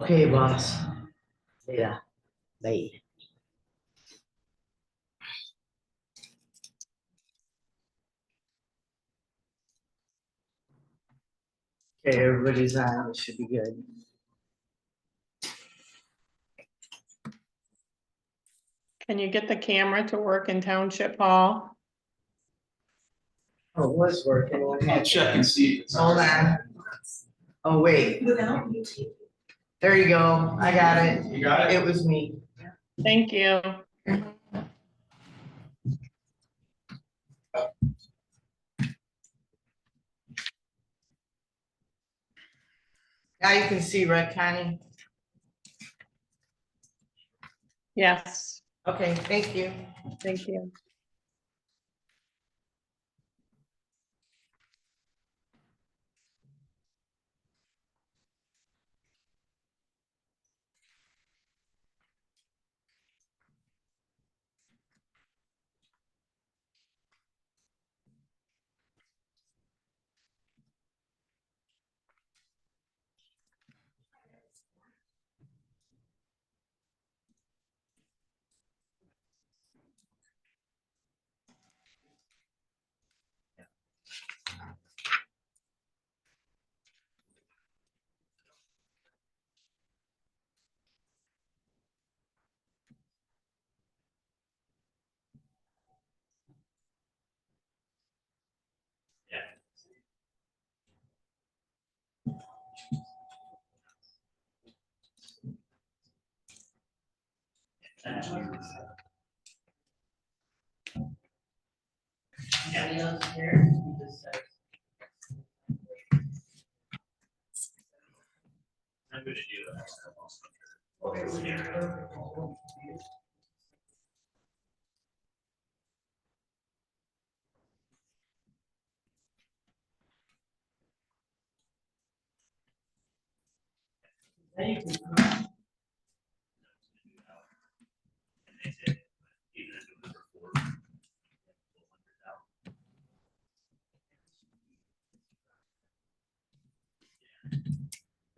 Okay, boss. Yeah, bye. Okay, everybody's on. It should be good. Can you get the camera to work in Township Hall? Oh, it was working. What I'll happened? check and see if it's. Hold on. Oh, wait. There you go. I got it. You got it? It was me. Thank you. Now you can see, right, Connie? Yes, Okay, thank you. thank you. I'm gonna do that.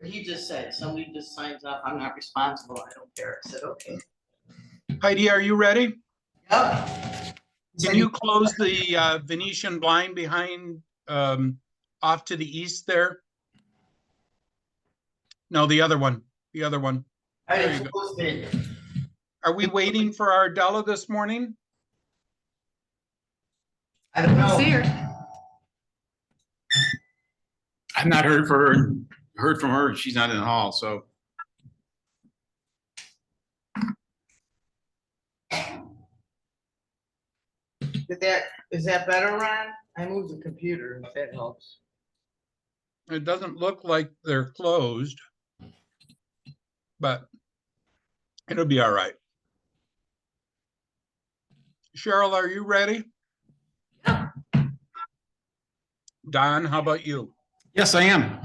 He just said, somebody just signs up, I'm not responsible, I don't care. I said, okay. Heidi, are you ready? Yep. Can you close the Venetian blind behind, off to the east there? No, the other one, the other one. I There you didn't go. post it. Are we waiting for our Della this morning? I don't know. See her. I've not heard from her. She's not in the hall, so. Is that better, Ron? I moved the computer, if that helps. It doesn't look like they're closed, but it'll be all right. Cheryl, are you ready? Don, how about you? Yes, I am.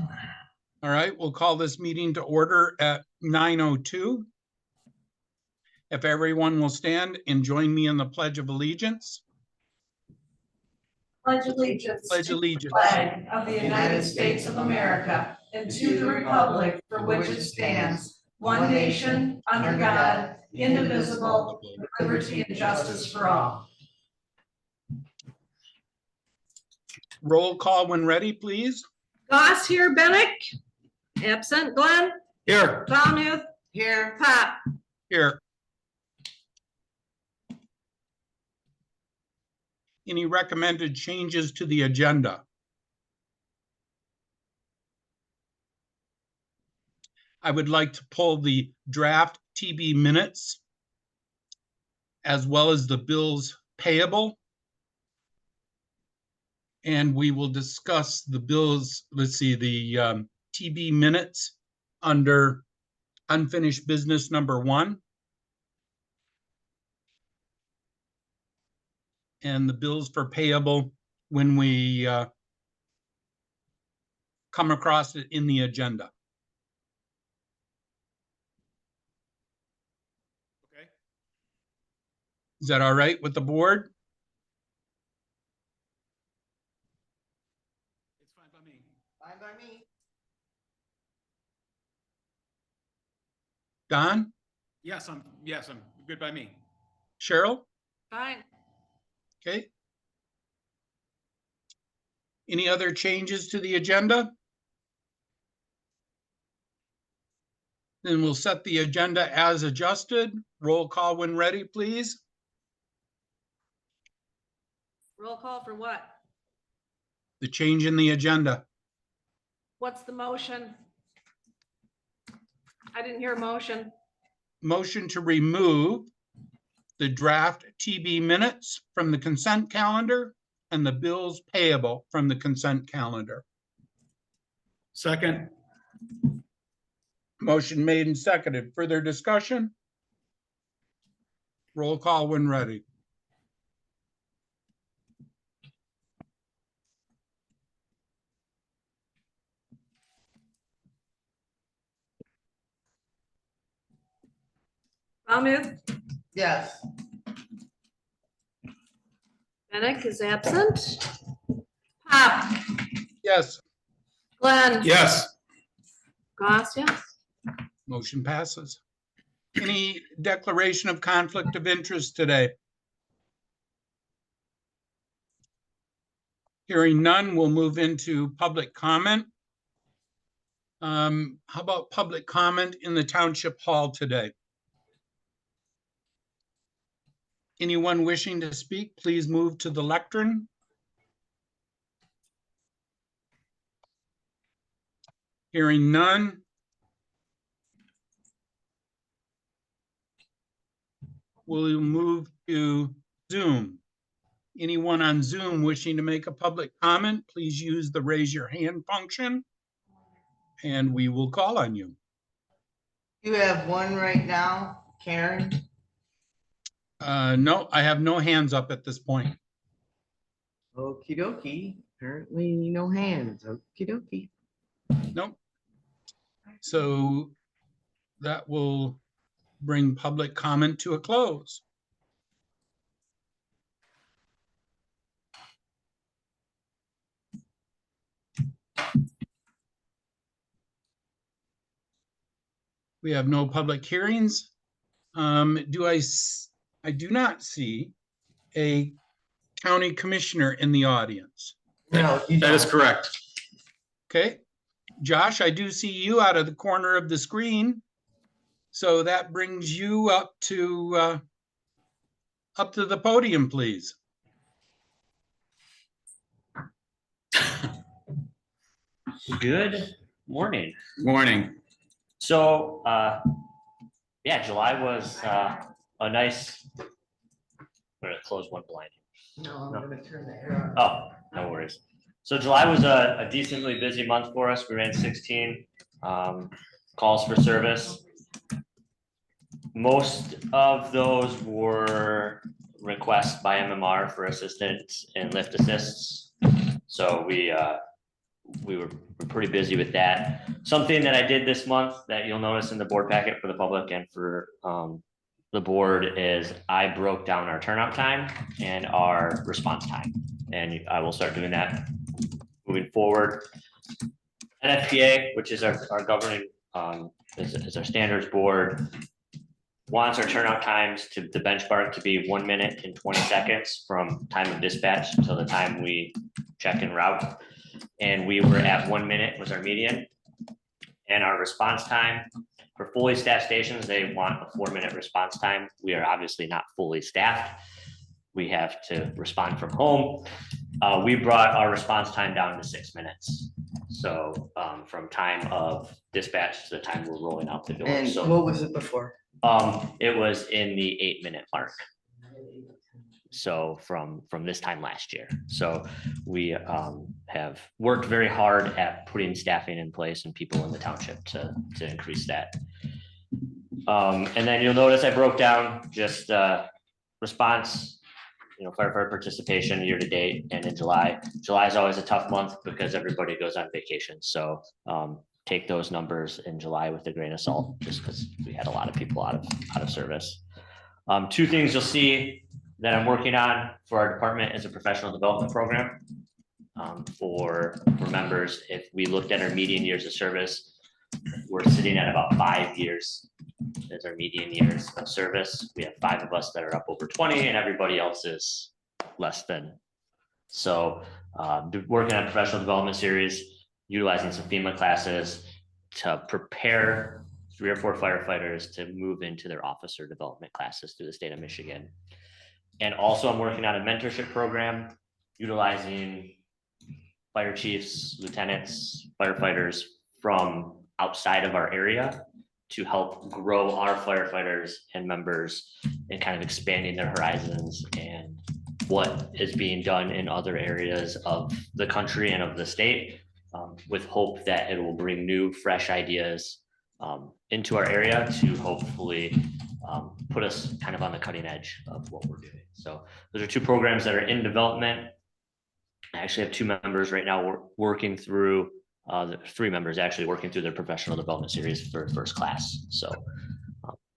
All right, we'll call this meeting to order at 9:02. If everyone will stand and join me in the Pledge of Allegiance. Pledge allegiance Pledge to the allegiance. flag of the United States of America and to the republic for which it stands, one nation, under God, indivisible, with liberty and justice for all. Roll call when ready, please. Goss here, Bennett. Absent, Glenn. Here. Brownhuth. Here. Pop. Here. Any recommended changes to the agenda? I would like to pull the draft TB minutes as well as the bills payable. And we will discuss the bills, let's see, the TB minutes under unfinished business number 1. And the bills for payable when we come across it in the agenda. Okay. Is that all right with the board? It's fine by me. Fine by me. Don, Yes, I'm good by me. Cheryl? Fine. Okay. Any other changes to the agenda? Then we'll set the agenda as adjusted. Roll call when ready, please. Roll call for what? The change in the agenda. What's the motion? I didn't hear a motion. Motion to remove the draft TB minutes from the consent calendar and the bills payable from the consent calendar. Second. Motion made and seconded. Further discussion? Roll call when ready. Ahmed, Yes. Bennett is absent. Pop, Yes, Glenn. Yes. Goss, yes. motion passes. Any declaration of conflict of interest today? Hearing none, we'll move into public comment. How about public comment in the township hall today? Anyone wishing to speak, please move to the lectern. Hearing none. We'll move to Zoom. Anyone on Zoom wishing to make a public comment, please use the raise your hand function and we will call on you. You have one right now, Karen? No, I have no hands up at this point. Okie dokie. Apparently no hands. Okie dokie. Nope. So that will bring public comment to a close. We have no public hearings. I do not see a county commissioner in the audience. No, you That is don't. correct. Okay, Josh, I do see you out of the corner of the screen. So that brings you up to the podium, please. Good morning. Morning. So, yeah, July was a nice, I'm gonna close one blind. No, I'm gonna turn the air on. Oh, no worries. So July was a decently busy month for us. We ran 16 calls for service. Most of those were requests by MMR for assistance and lift assists. So we were pretty busy with that. Something that I did this month that you'll notice in the board packet for the public and for the board is I broke down our turnout time and our response time. And I will start doing that moving forward. NFPA, which is our governing, is our standards board, wants our turnout times to the benchmark to be 1 minute and 20 seconds from time of dispatch until the time we check en route. And we were at 1 minute was our median. And our response time for fully staffed stations, they want a 4 minute response time. We are obviously not fully staffed. We have to respond from home. We brought our response time down to 6 minutes. So from time of dispatch to the time we're rolling out the door. And So what was it before? it was in the 8 minute mark. So from this time last year. So we have worked very hard at putting staffing in place and people in the township to increase that. And then you'll notice I broke down just response, firefighter participation year to date and in July. July is always a tough month because everybody goes on vacation. So take those numbers in July with a grain of salt, just because we had a lot of people out of service. Two things you'll see that I'm working on for our department is a professional development program for members. If we looked at our median years of service, we're sitting at about 5 years is our median years of service. We have 5 of us that are up over 20 and everybody else is less than. So working on professional development series, utilizing some FEMA classes to prepare 3 or 4 firefighters to move into their officer development classes through the state of Michigan. And also I'm working on a mentorship program utilizing fire chiefs, lieutenants, firefighters from outside of our area to help grow our firefighters and members and kind of expanding their horizons and what is being done in other areas of the country and of the state, with hope that it will bring new, fresh ideas into our area to hopefully put us kind of on the cutting edge of what we're doing. So those are 2 programs that are in development. I actually have 2 members right now working through, 3 members actually working through their professional development series for first class. So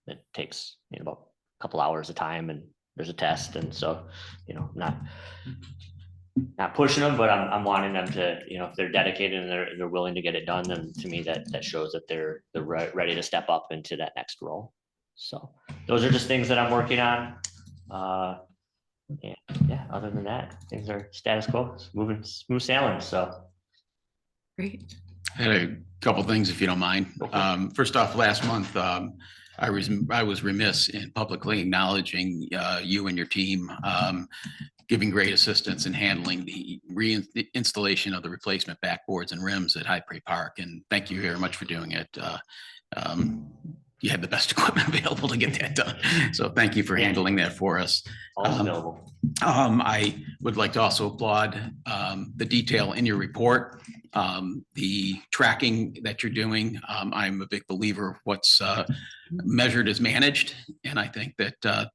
it takes about a couple hours of time and there's a test. And so, not pushing them, but I'm wanting them to, if they're dedicated and they're willing to get it done, then to me that shows that they're ready to step up into that next role. So those are just things that I'm working on. And yeah, other than that, things are status quo, smooth sailing. So Great. I had a couple things, if you don't mind. First off, last month, I was remiss in publicly acknowledging you and your team, giving great assistance in handling the reinstallation of the replacement backboards and rims at High Prairie Park. And thank you very much for doing it. You had the best equipment available to get that done. So thank you for handling that for us. all available. I would like to also applaud the detail in your report, the tracking that you're doing. I'm a big believer of what's measured is managed, and I think that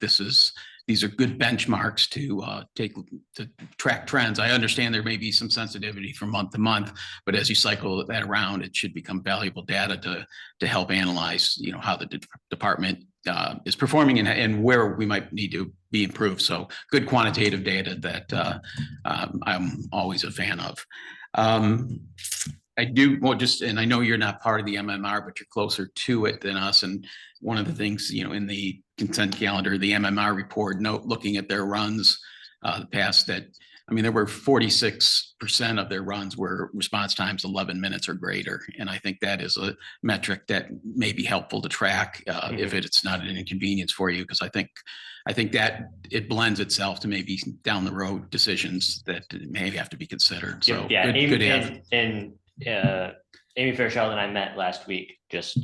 these are good benchmarks to track trends. I understand there may be some sensitivity from month to month, but as you cycle that around, it should become valuable data to help analyze, how the department is performing and where we might need to be improved. So good quantitative data that I'm always a fan of. I do and I know you're not part of the MMR, but you're closer to it than us. And one of the things, in the consent calendar, the MMR report, looking at their runs, there were 46% of their runs were response times 11 minutes or greater. And I think that is a metric that may be helpful to track if it's not an inconvenience for you, because I think that it blends itself to maybe down the road decisions that may have to be considered. So yeah, good. Amy Fairchild and I met last week just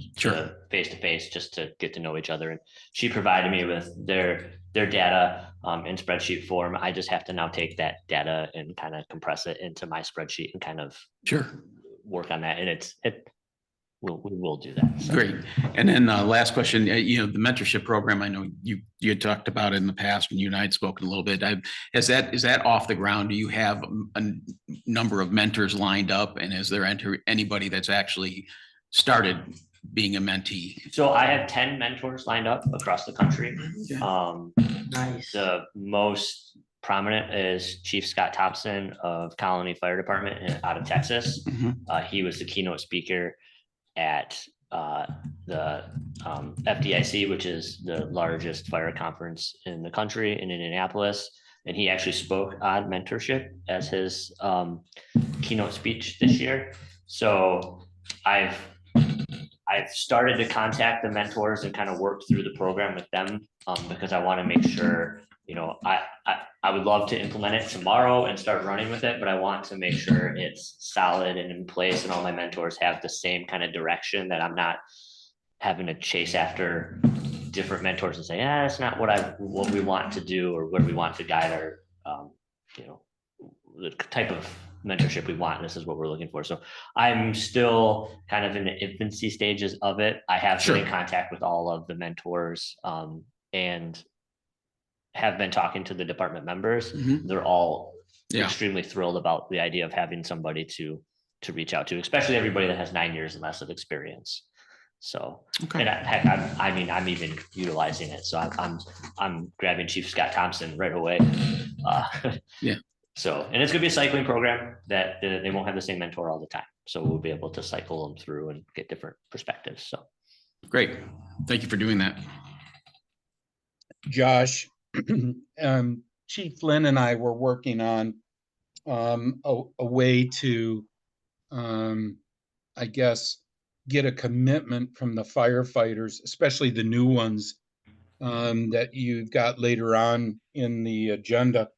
face to face, just to get to know each other. And she provided me with their data in spreadsheet form. I just have to now take that data and kind of compress it into my spreadsheet and kind of work on that. And we will do that. So. Great. And then last question, the mentorship program, I know you had talked about it in the past and you and I had spoken a little bit. Is that off the ground? Do you have a number of mentors lined up, and is there anybody that's actually started being a mentee? So I have 10 mentors lined up across the country. Nice. The most prominent is Chief Scott Thompson of Colony Fire Department out of Texas. He was the keynote speaker at the FDIC, which is the largest fire conference in the country in Indianapolis. And he actually spoke on mentorship as his keynote speech this year. So I've started to contact the mentors and kind of work through the program with them because I want to make sure, I would love to implement it tomorrow and start running with it, but I want to make sure it's solid and in place and all my mentors have the same kind of direction, that I'm not having to chase after different mentors and say, that's not what we want to do or where we want to guide our, the type of mentorship we want. And this is what we're looking for. So I'm still kind of in the infancy stages of it. I have been in contact with all of the mentors and have been talking to the department members. They're all extremely thrilled about the idea of having somebody to reach out to, especially everybody that has 9 years and less of experience. So, and heck, I'm even utilizing it. So I'm grabbing Chief Scott Thompson right away. So, and it's gonna be a cycling program that they won't have the same mentor all the time. So we'll be able to cycle them through and get different perspectives. So. Great. Thank you for doing that. Josh, Chief Lynn and I were working on a way to, I guess, get a commitment from the firefighters, especially the new ones that you've got later on in the agenda.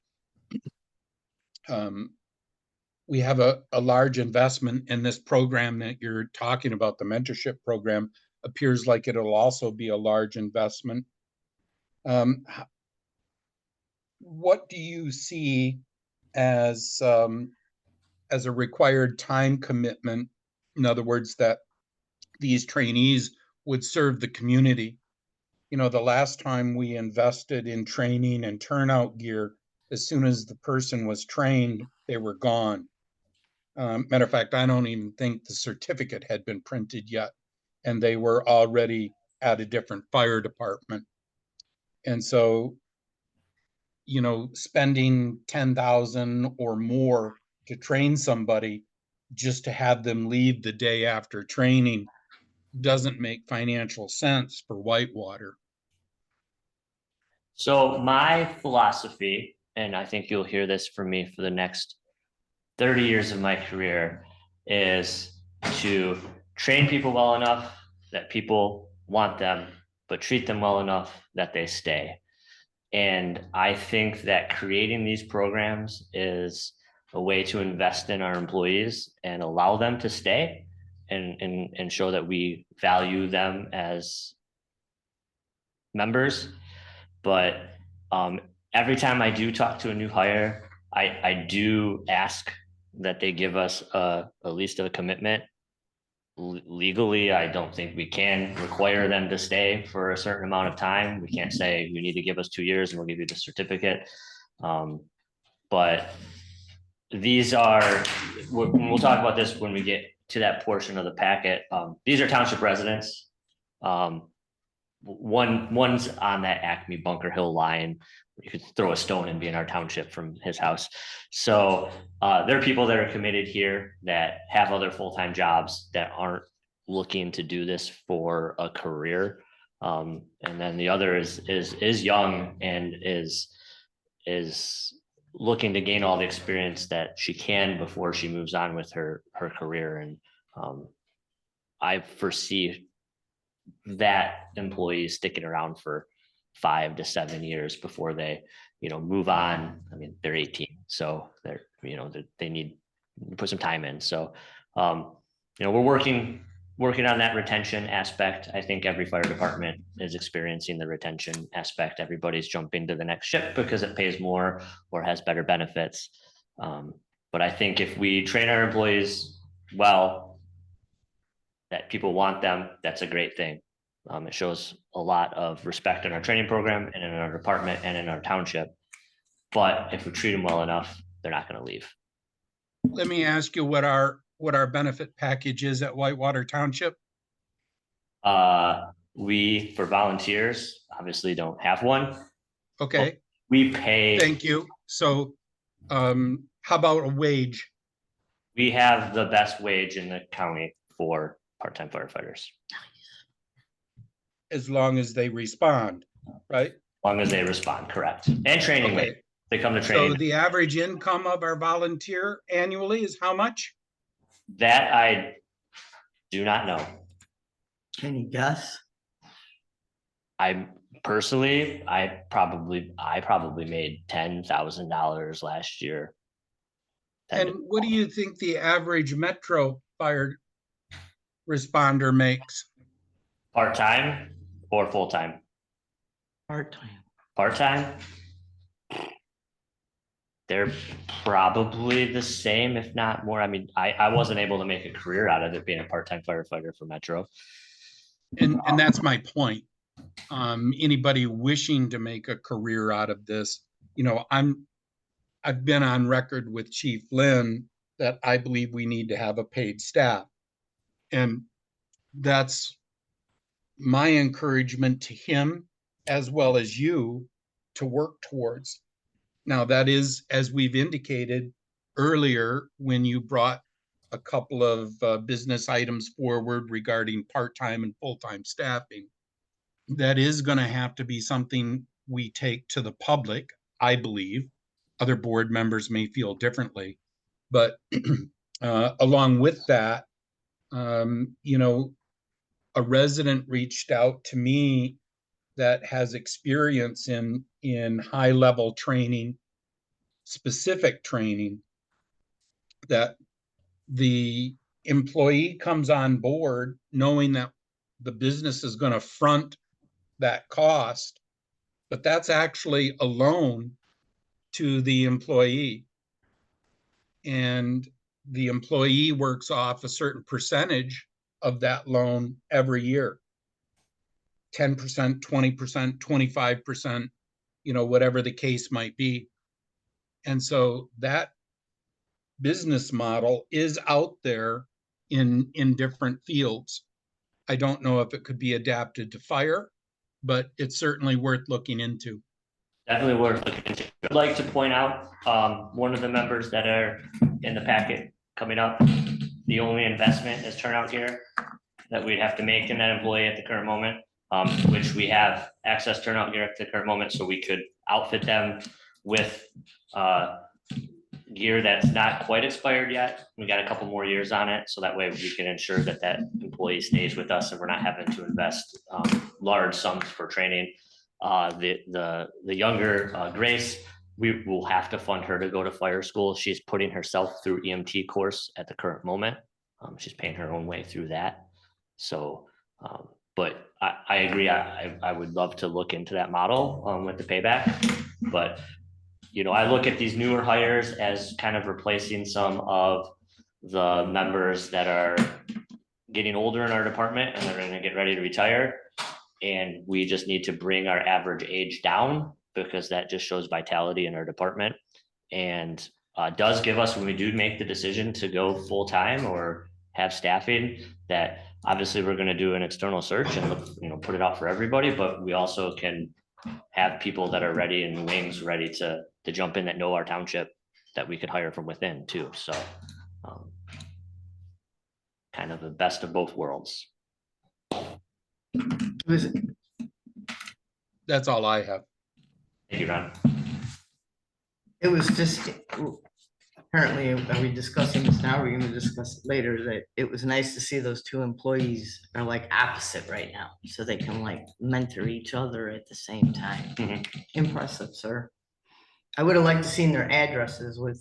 We have a large investment in this program that you're talking about. The mentorship program appears like it'll also be a large investment. What do you see as a required time commitment? In other words, that these trainees would serve the community. You know, the last time we invested in training and turnout gear, as soon as the person was trained, they were gone. Matter of fact, I don't even think the certificate had been printed yet, and they were already at a different fire department. And so, you know, spending 10,000 or more to train somebody just to have them leave the day after training doesn't make financial sense for Whitewater. So my philosophy, and I think you'll hear this from me for the next 30 years of my career, is to train people well enough that people want them, but treat them well enough that they stay. And I think that creating these programs is a way to invest in our employees and allow them to stay and show that we value them as members. But every time I do talk to a new hire, I do ask that they give us at least a commitment. Legally, I don't think we can require them to stay for a certain amount of time. We can't say you need to give us 2 years and we'll give you the certificate. But these are, we'll talk about this when we get to that portion of the packet. These are township residents. One's on that Acme Bunker Hill line. You could throw a stone and be in our township from his house. So there are people that are committed here that have other full-time jobs that aren't looking to do this for a career. And then the other is young and is looking to gain all the experience that she can before she moves on with her career. And I foresee that employees sticking around for 5 to 7 years before they, move on. I mean, they're 18, so they need to put some time in. So, we're working on that retention aspect. I think every fire department is experiencing the retention aspect. Everybody's jumping to the next ship because it pays more or has better benefits. But I think if we train our employees well, that people want them, that's a great thing. It shows a lot of respect in our training program and in our department and in our township. But if we treat them well enough, they're not going to leave. Let me ask you what our benefit package is at Whitewater Township. We, for volunteers, obviously don't have one. Okay. We pay. Thank you. So how about a wage? We have the best wage in the county for part-time firefighters. As long as they respond, right? As long as they respond, correct. And training. Okay. They come to training. So the average income of our volunteer annually is how much? That I do not know. Can you guess? I probably made $10,000 last year. And what do you think the average Metro fire responder makes? Part-time or full-time? Part-time. Part-time? They're probably the same, if not more. I mean, I wasn't able to make a career out of it being a part-time firefighter for Metro. And that's my point. Anybody wishing to make a career out of this, I've been on record with Chief Lynn that I believe we need to have a paid staff. And that's my encouragement to him as well as you to work towards. Now, that is, as we've indicated earlier, when you brought a couple of business items forward regarding part-time and full-time staffing. That is going to have to be something we take to the public, I believe. Other board members may feel differently, but along with that, you know, a resident reached out to me that has experience in high-level training, specific training, that the employee comes on board knowing that the business is going to front that cost, but that's actually a loan to the employee. And the employee works off a certain percentage of that loan every year. 10%, 20%, 25%, you know, whatever the case might be. And so that business model is out there in different fields. I don't know if it could be adapted to fire, but it's certainly worth looking into. Definitely worth looking into. I'd like to point out, one of the members that are in the packet coming up, the only investment is turnout gear that we'd have to make in that employee at the current moment, which we have access turnout gear at the current moment, so we could outfit them with gear that's not quite expired yet. We got a couple more years on it, so that way we can ensure that that employee stays with us and we're not having to invest large sums for training. The younger Grace, we will have to fund her to go to fire school. She's putting herself through EMT course at the current moment. She's paying her own way through that. So, but I agree. I would love to look into that model with the payback. But, you know, I look at these newer hires as kind of replacing some of the members that are getting older in our department and they're going to get ready to retire. And we just need to bring our average age down because that just shows vitality in our department and does give us, when we do make the decision to go full time or have staffing, that obviously we're going to do an external search and look, you know, put it out for everybody, but we also can have people that are ready in the wings, ready to jump in, that know our township, that we could hire from within too. So kind of the best of both worlds. That's all I have. Thank you, Ron. It was just, apparently, are we discussing this now? We're gonna discuss it later, that it was nice to see those two employees are like opposite right now, so they can like mentor each other at the same time. Mhm. Impressive, sir. I would have liked to seen their addresses with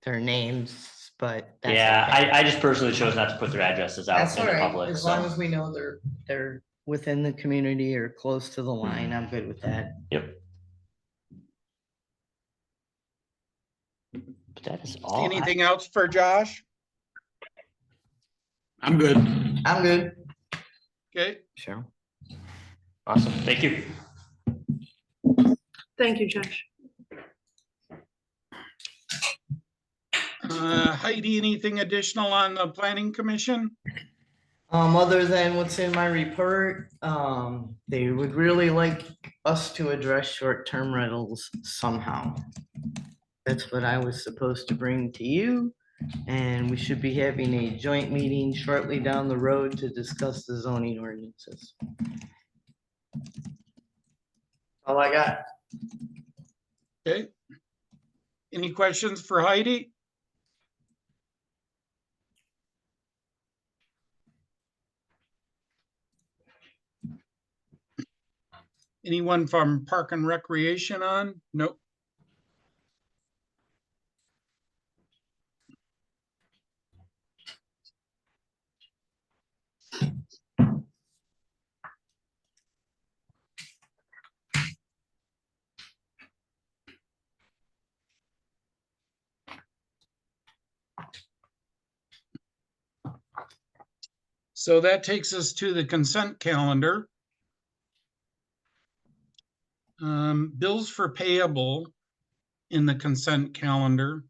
their names, but. that's Yeah, okay. I just personally chose not to put their addresses out That's in all the right, public. as So, long as we know they're within the community or close to the line, I'm good with that. yep. But that is all. Anything else for Josh? I'm good. I'm good. Okay, Cheryl. Awesome. Thank you. Thank you, Josh. Heidi, anything additional on the planning commission? Other than what's in my report, they would really like us to address short-term rentals somehow. That's what I was supposed to bring to you, and we should be having a joint meeting shortly down the road to discuss the zoning ordinances. All I got. Okay. Any questions for Heidi? Anyone from Park and Recreation on? Nope. So that takes us to the consent calendar. Bills for payable in the consent calendar.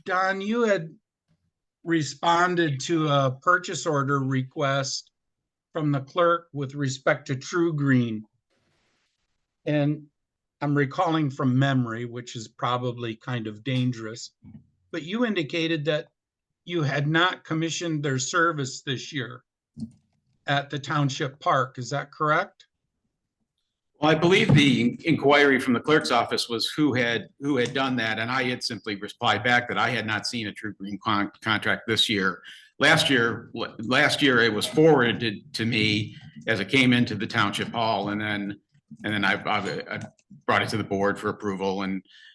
Don, you had responded to a purchase order request from the clerk with respect to True Green. And I'm recalling from memory, which is probably kind of dangerous, but you indicated that you had not commissioned their service this year at the township park. Is that correct? Well, I believe the inquiry from the clerk's office was who had done that, and I had simply replied back that I had not seen a True Green contract this year. Last year it was forwarded to me as it came into the township hall, and then I brought it to the board for approval,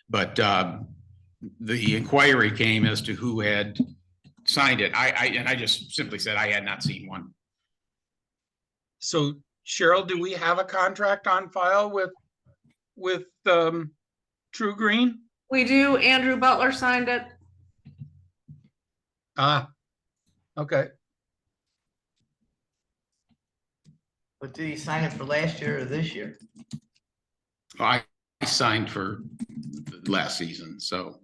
but the inquiry came as to who had signed it. I just simply said I had not seen one. So Cheryl, do we have a contract on file with True Green? We do. Andrew Butler signed it. Ah, okay. But did he sign it for last year or this year? I signed for last season, so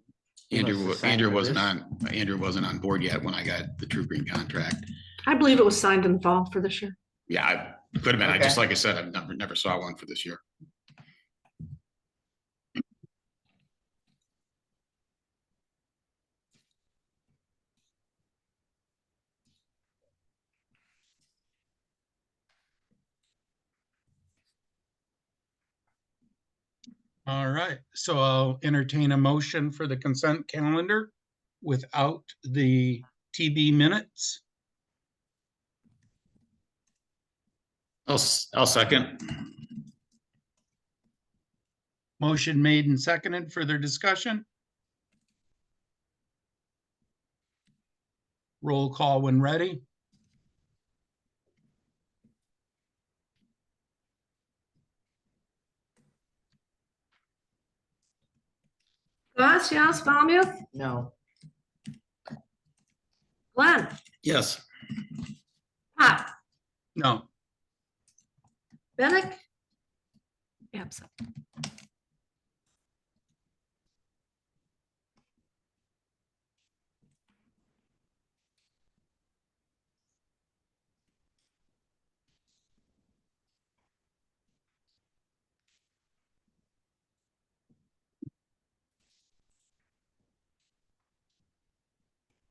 He must Andrew have signed for wasn't this. Andrew wasn't on board yet when I got the True Green contract. I believe it was signed in the fall for this year. Yeah, I could have been. I just, Okay. like I said, I never saw one for this year. All right, so I'll entertain a motion for the consent calendar without the TB minutes. I'll second. Motion made and seconded. Further discussion? Roll call when ready. Glass, yes. Valmuth, No. Glenn, Yes. Pop, No. Bennett. Absent.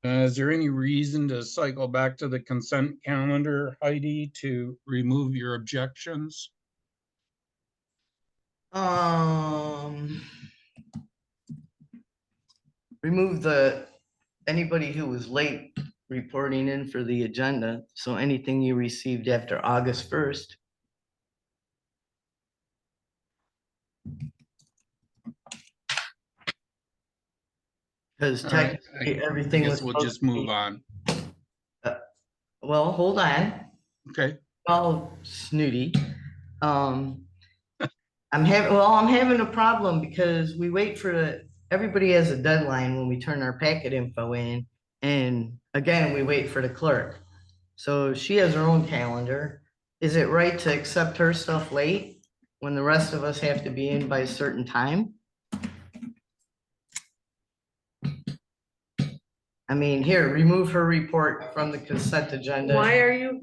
Is there any reason to cycle back to the consent calendar, Heidi, to remove your objections? Remove anybody who was late reporting in for the agenda. So anything you received after August 1st. Because All right, technically I everything was. guess we'll supposed just to be- move on. Well, hold on. Okay, All snooty. I'm having a problem because we wait for everybody has a deadline when we turn our packet info in. And again, we wait for the clerk. So she has her own calendar. Is it right to accept her stuff late when the rest of us have to be in by a certain time? I mean, here, remove her report from the consent agenda. Why are you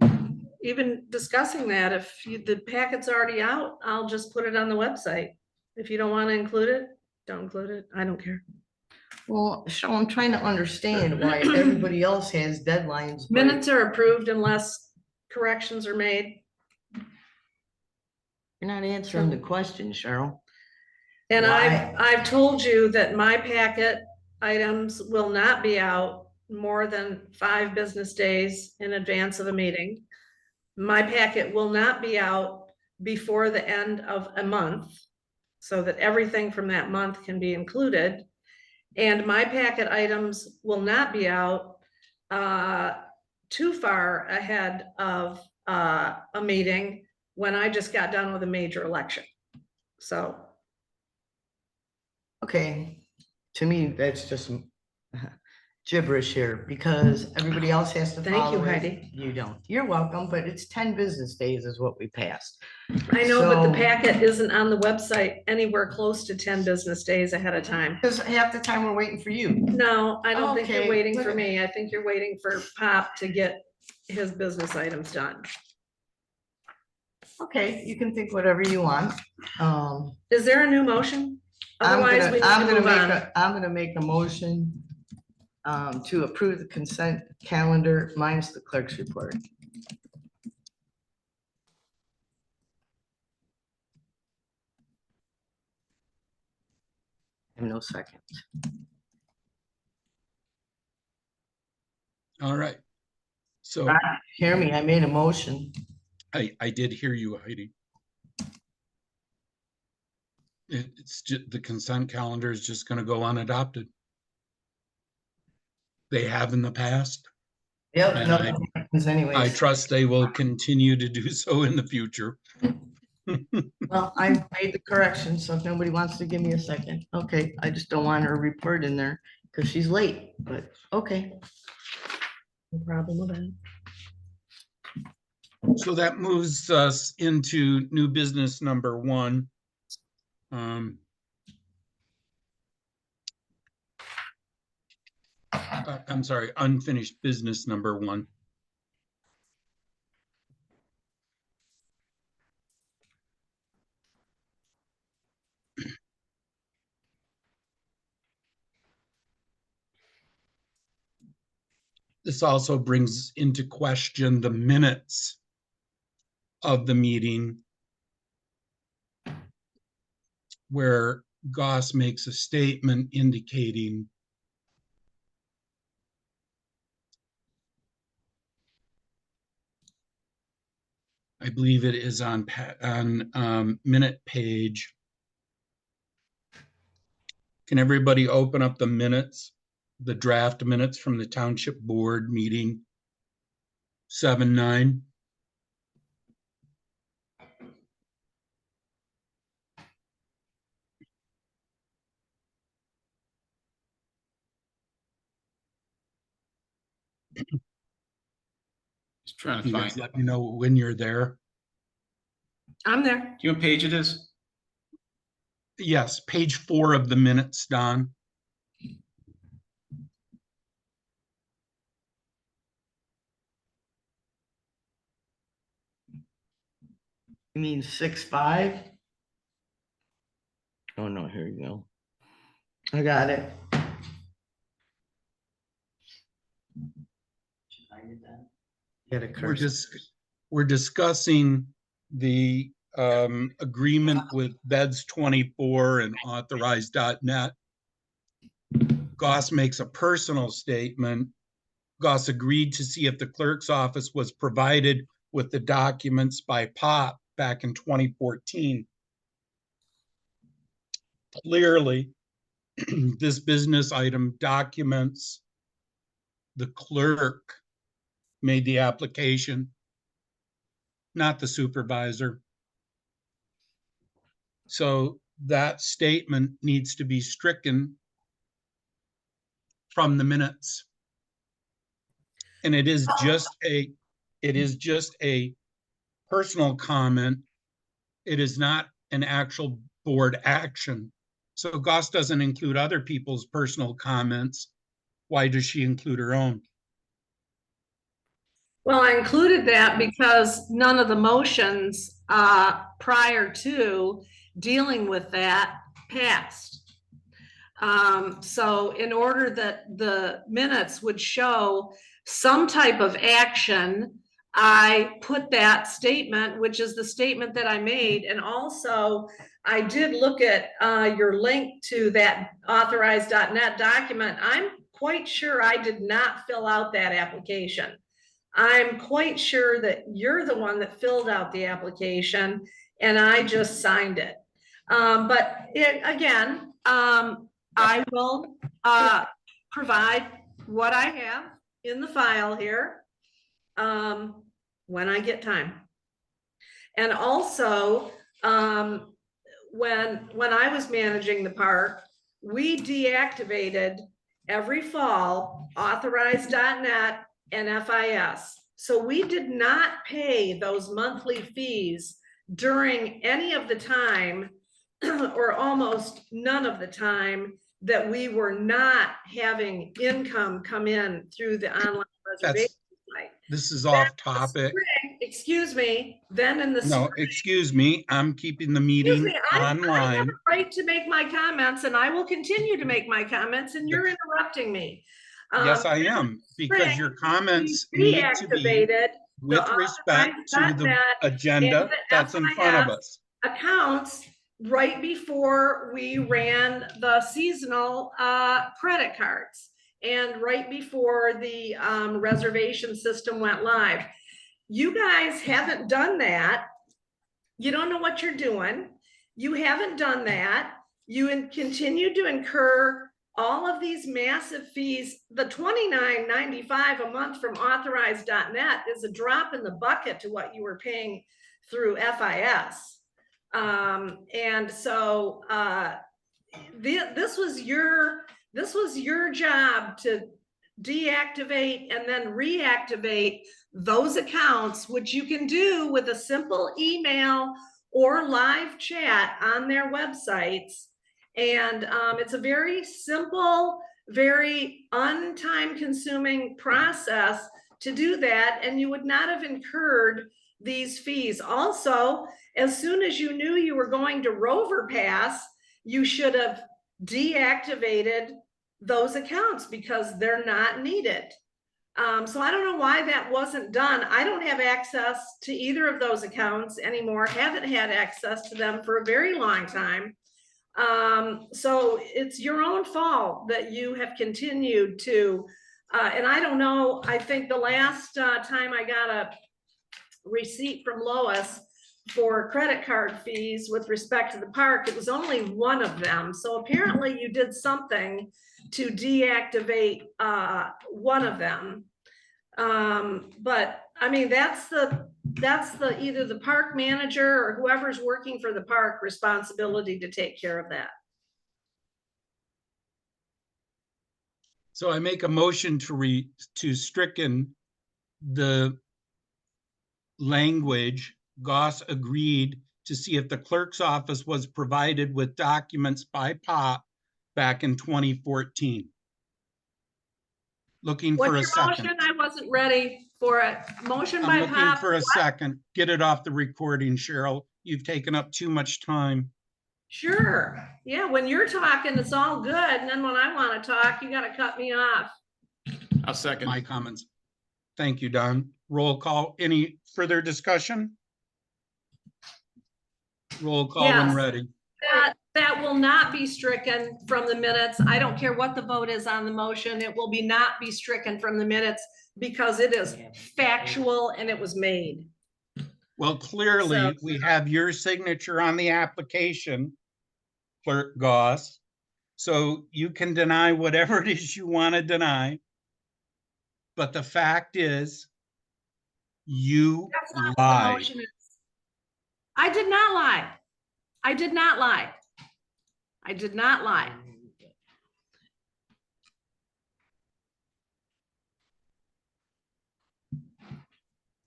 even discussing that? If the packet's already out, I'll just put it on the website. If you don't want to include it, don't include it. I don't care. Well, Cheryl, I'm trying to understand why everybody else has deadlines. but- Minutes are approved unless corrections are made. You're not answering the question, Cheryl. And Why? I've told you that my packet items will not be out more than 5 business days in advance of a meeting. My packet will not be out before the end of a month, so that everything from that month can be included. And my packet items will not be out too far ahead of a meeting when I just got done with a major election. So Okay, to me, that's just gibberish here because everybody else has to Thank you, follow it. Heidi. You don't. You're welcome, but it's 10 business days is what we passed. I know, but the So- packet isn't on the website anywhere close to 10 business days ahead of time. Because half the time we're waiting for you. No, I don't think you're Okay, waiting for but- me. I think you're waiting for Pop to get his business items done. Okay, you can think whatever you want. Is there a new motion? Otherwise, we need to move on. I'm gonna make a motion to approve the consent calendar minus the clerk's report. And no second. All right. So Hear me, I made a motion. I did hear you, Heidi. It's just, the consent calendar is just gonna go unadopted. They have in the past. Yep, And nothing happens I anyways. trust they will continue to do so in the future. Well, I made the correction, so if nobody wants to give me a second, okay, I just don't want her report in there because she's late, but okay. No problem with that. So that moves us into new business number 1. I'm sorry, unfinished business number 1. This also brings into question the minutes of the meeting where Goss makes a statement indicating I believe it is on minute page. Can everybody open up the minutes, the draft minutes from the Township Board meeting 7/9? Just trying to You find guys it. let me know when you're there. I'm there. Do you know what page it is? Yes, page 4 of the minutes, Don. You mean 6-5? Oh, no, here you go. I got it. Get a cursor. We're discussing the agreement with Beds 24 and authorized.net. Goss makes a personal statement. Goss agreed to see if the clerk's office was provided with the documents by POP back in 2014. Clearly, this business item documents the clerk made the application, not the supervisor. So that statement needs to be stricken from the minutes. And it is just a personal comment. It is not an actual board action. So Goss doesn't include other people's personal comments. Why does she include her own? Well, I included that because none of the motions prior to dealing with that passed. So in order that the minutes would show some type of action, I put that statement, which is the statement that I made. And also I did look at your link to that authorized.net document. I'm quite sure I did not fill out that application. I'm quite sure that you're the one that filled out the application and I just signed it. But again, I will provide what I have in the file here when I get time. And also, when I was managing the park, we deactivated every fall authorized.net and FIS. So we did not pay those monthly fees during any of the time or almost none of the time that we were not having income come in through the online reservation site. This is off topic. excuse me, then in the. No, spring- excuse me, I'm keeping the Excuse meeting me, I have online. a right to make my comments and I will continue to make my comments and you're interrupting me. Yes, I in the am, because spring, your we comments need to be reactivated the with respect to the authorized.net agenda and the that's in front of FIS us. accounts right before we ran the seasonal credit cards and right before the reservation system went live. You guys haven't done that. You don't know what you're doing. You haven't done that. You continue to incur all of these massive fees. The $29.95 a month from authorized.net is a drop in the bucket to what you were paying through FIS. And so this was your job to deactivate and then reactivate those accounts, which you can do with a simple email or live chat on their websites. And it's a very simple, very untime consuming process to do that. And you would not have incurred these fees. Also, as soon as you knew you were going to Rover Pass, you should have deactivated those accounts because they're not needed. So I don't know why that wasn't done. I don't have access to either of those accounts anymore. Haven't had access to them for a very long time. So it's your own fault that you have continued to, and I don't know, I think the last time I got a receipt from Lois for credit card fees with respect to the park, it was only one of them. So apparently you did something to deactivate one of them. But I mean, that's the either the park manager or whoever's working for the park responsibility to take care of that. So I make a motion to stricken the language. Goss agreed to see if the clerk's office was provided with documents by POP back in 2014. Looking for a What's your second. motion? I wasn't ready for it. Motion I'm by looking Pop. for a second. Get it off the recording, Cheryl. You've taken up too much time. Sure. Yeah, when you're talking, it's all good. And then when I want to talk, you got to cut me off. I'll second. My comments. Thank you, Don. Roll call. Any further discussion? Roll call when Yes. ready. That will not be stricken from the minutes. I don't care what the vote is on the motion. It will not be stricken from the minutes because it is factual and it was made. Well, clearly, So- we have your signature on the application, Clerk Goss. So you can deny whatever it is you want to deny. But the fact is, you That's not what the lied. motion is. I did not lie. I did not lie. I did not lie.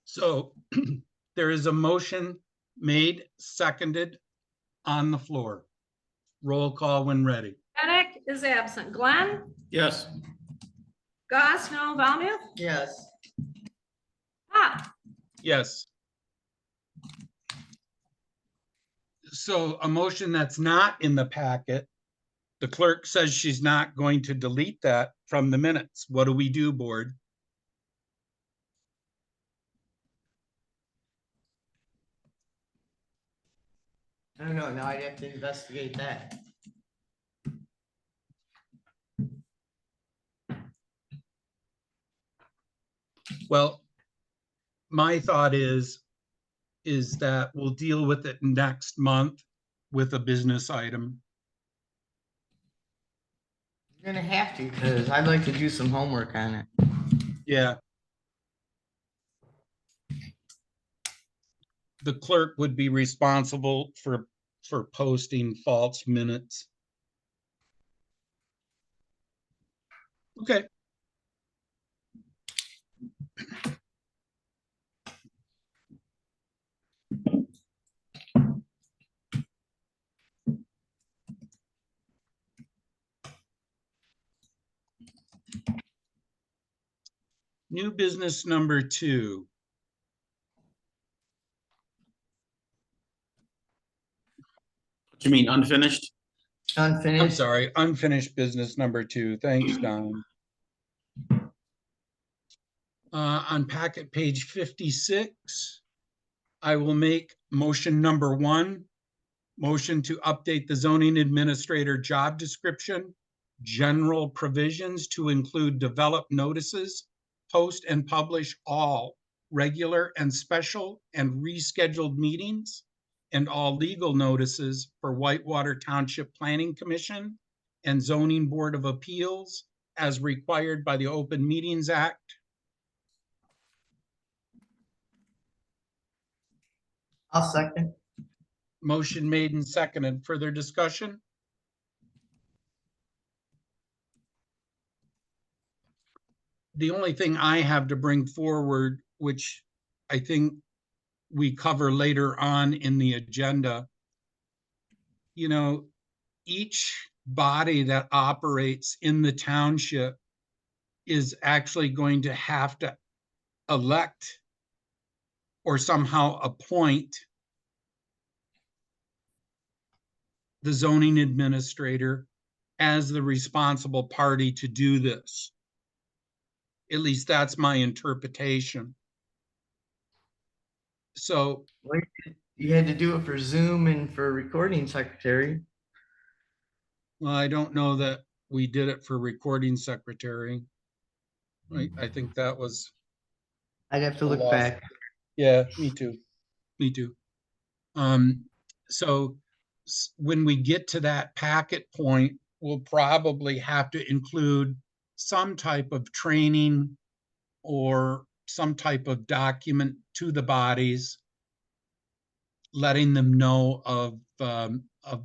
So there is a motion made, seconded on the floor. Roll call when ready. Reddick is absent. Glenn? Yes. Goss, no. Valmuth? Yes. Pop? Yes. So a motion that's not in the packet, the clerk says she's not going to delete that from the minutes. What do we do, board? I don't know. Now I'd have to investigate that. Well, my thought is that we'll deal with it next month with a business item. You're gonna have to, because I'd like to do some homework on it. Yeah. The clerk would be responsible for posting false minutes. Okay. New business number 2. You mean unfinished? I'm Unfinished. sorry, unfinished business number 2. Thanks, Don. On packet page 56, I will make motion number 1, motion to update the zoning administrator job description, general provisions to include develop notices, post and publish all regular and special and rescheduled meetings, and all legal notices for Whitewater Township Planning Commission and Zoning Board of Appeals as required by the Open Meetings Act. I'll second. Motion made and seconded. Further discussion? The only thing I have to bring forward, which I think we cover later on in the agenda, you know, each body that operates in the township is actually going to have to elect or somehow appoint the zoning administrator as the responsible party to do this. At least that's my interpretation. So, You had to do it for Zoom and for recording secretary. well, I don't know that we did it for recording secretary. I think that was, I'd have to look Lost. back. yeah, me too. Me too. So when we get to that packet point, we'll probably have to include some type of training or some type of document to the bodies, letting them know of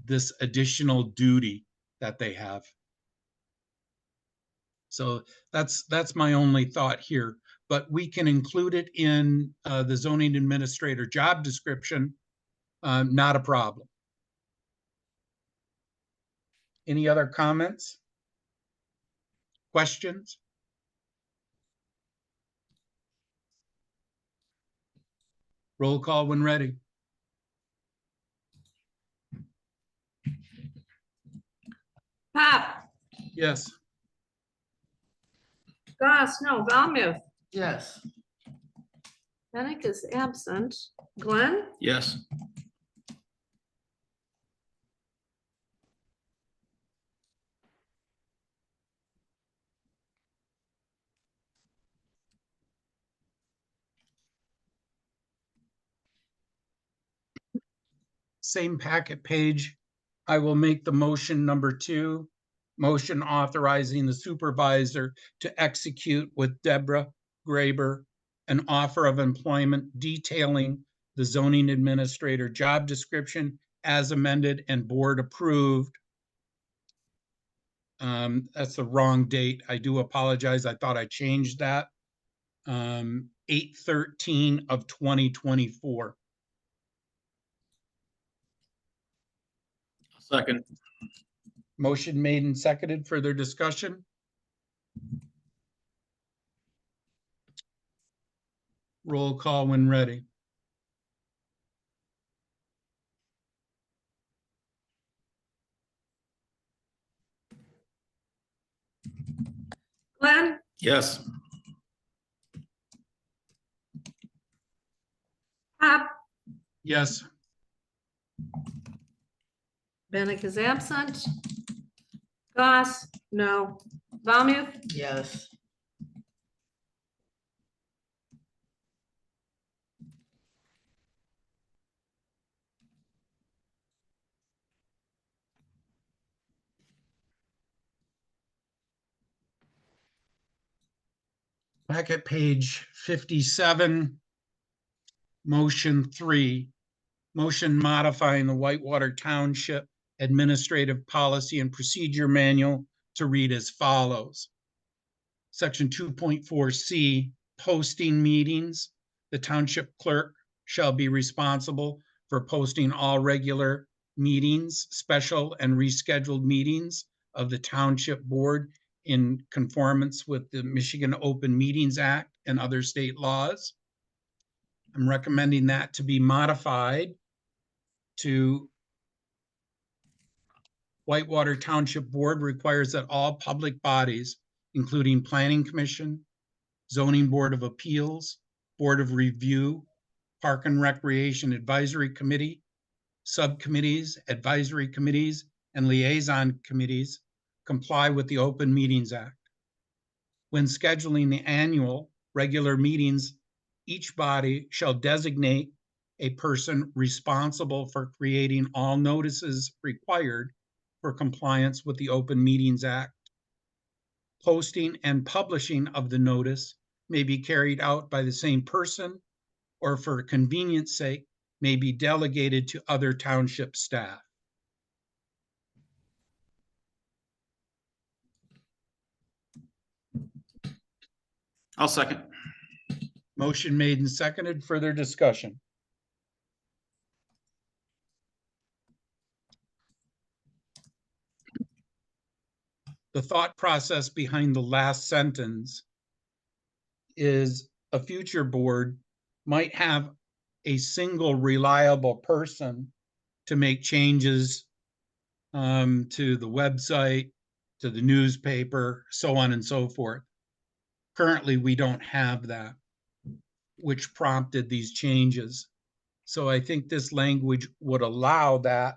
this additional duty that they have. So that's my only thought here, but we can include it in the zoning administrator job description, not a problem. Any other comments? Questions? Roll call when ready. Pop, Yes. Goss, no, Valmuth, Yes. Bennett is absent. Glenn, Yes. Same packet page. I will make the motion number 2, motion authorizing the supervisor to execute with Deborah Graber an offer of employment detailing the zoning administrator job description as amended and board approved. That's the wrong date. I do apologize. I thought I changed that. 8/13 of 2024. Second. Motion made and seconded. Further discussion? Roll call when ready. Glenn, Yes. Pop, Yes. Bennett is absent. Goss, no. Valmuth, Yes. Back at page 57, motion 3, motion modifying the Whitewater Township Administrative Policy and Procedure Manual to read as follows. Section 2.4C, posting meetings. The township clerk shall be responsible for posting all regular meetings, special and rescheduled meetings of the township board in conformance with the Michigan Open Meetings Act and other state laws. I'm recommending that to be modified to Whitewater Township Board requires that all public bodies, including Planning Commission, Zoning Board of Appeals, Board of Review, Park and Recreation Advisory Committee, subcommittees, advisory committees, and liaison committees comply with the Open Meetings Act. When scheduling the annual regular meetings, each body shall designate a person responsible for creating all notices required for compliance with the Open Meetings Act. Posting and publishing of the notice may be carried out by the same person, or for convenience sake, may be delegated to other township staff. I'll second. Motion made and seconded. Further discussion? The thought process behind the last sentence is a future board might have a single reliable person to make changes to the website, to the newspaper, so on and so forth. Currently, we don't have that, which prompted these changes. So I think this language would allow that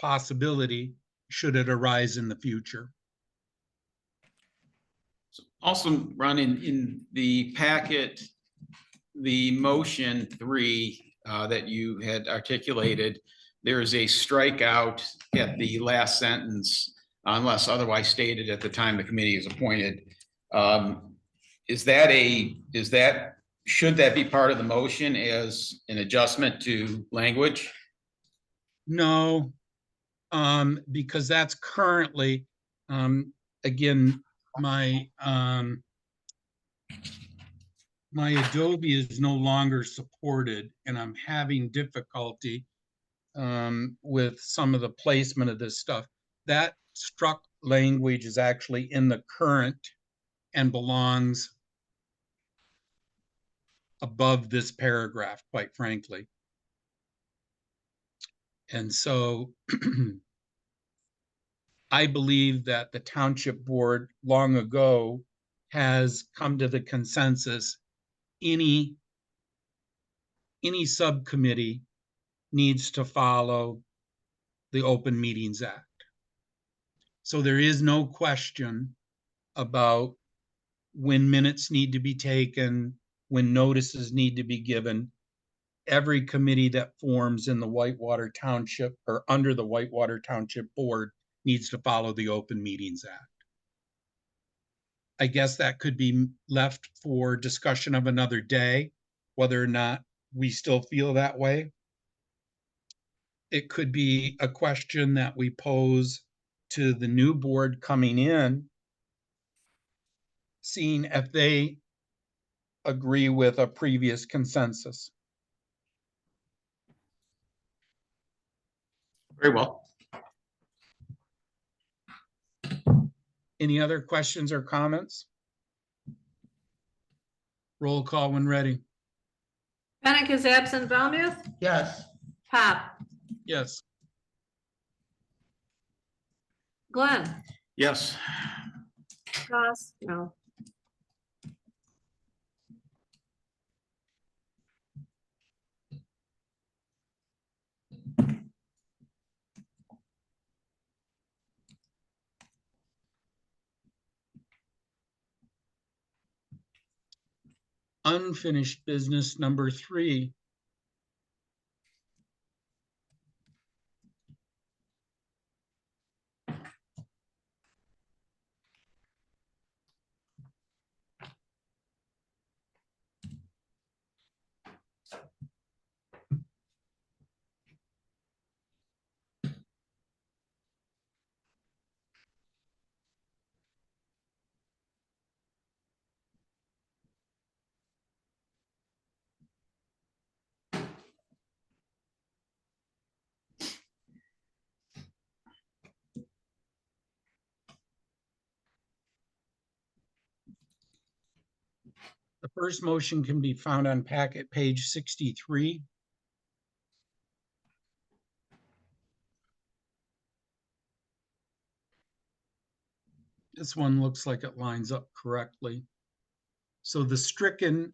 possibility should it arise in the future. Also, Ron, in the packet, the motion 3 that you had articulated, there is a strikeout at the last sentence, unless otherwise stated at the time the committee is appointed. Should that be part of the motion as an adjustment to language? No, because that's currently, again, my Adobe is no longer supported, and I'm having difficulty with some of the placement of this stuff. That struck language is actually in the current and belongs above this paragraph, quite frankly. And so I believe that the township board long ago has come to the consensus any subcommittee needs to follow the Open Meetings Act. So there is no question about when minutes need to be taken, when notices need to be given. Every committee that forms in the Whitewater Township or under the Whitewater Township Board needs to follow the Open Meetings Act. I guess that could be left for discussion of another day, whether or not we still feel that way. It could be a question that we pose to the new board coming in, seeing if they agree with a previous consensus. Very well. Any other questions or comments? Roll call when ready. Penick is absent. Valmuth, Yes. Pop, Yes. Glenn, Yes. Ross, no. Unfinished business number 3. The first motion can be found on packet page 63. This one looks like it lines up correctly. So the stricken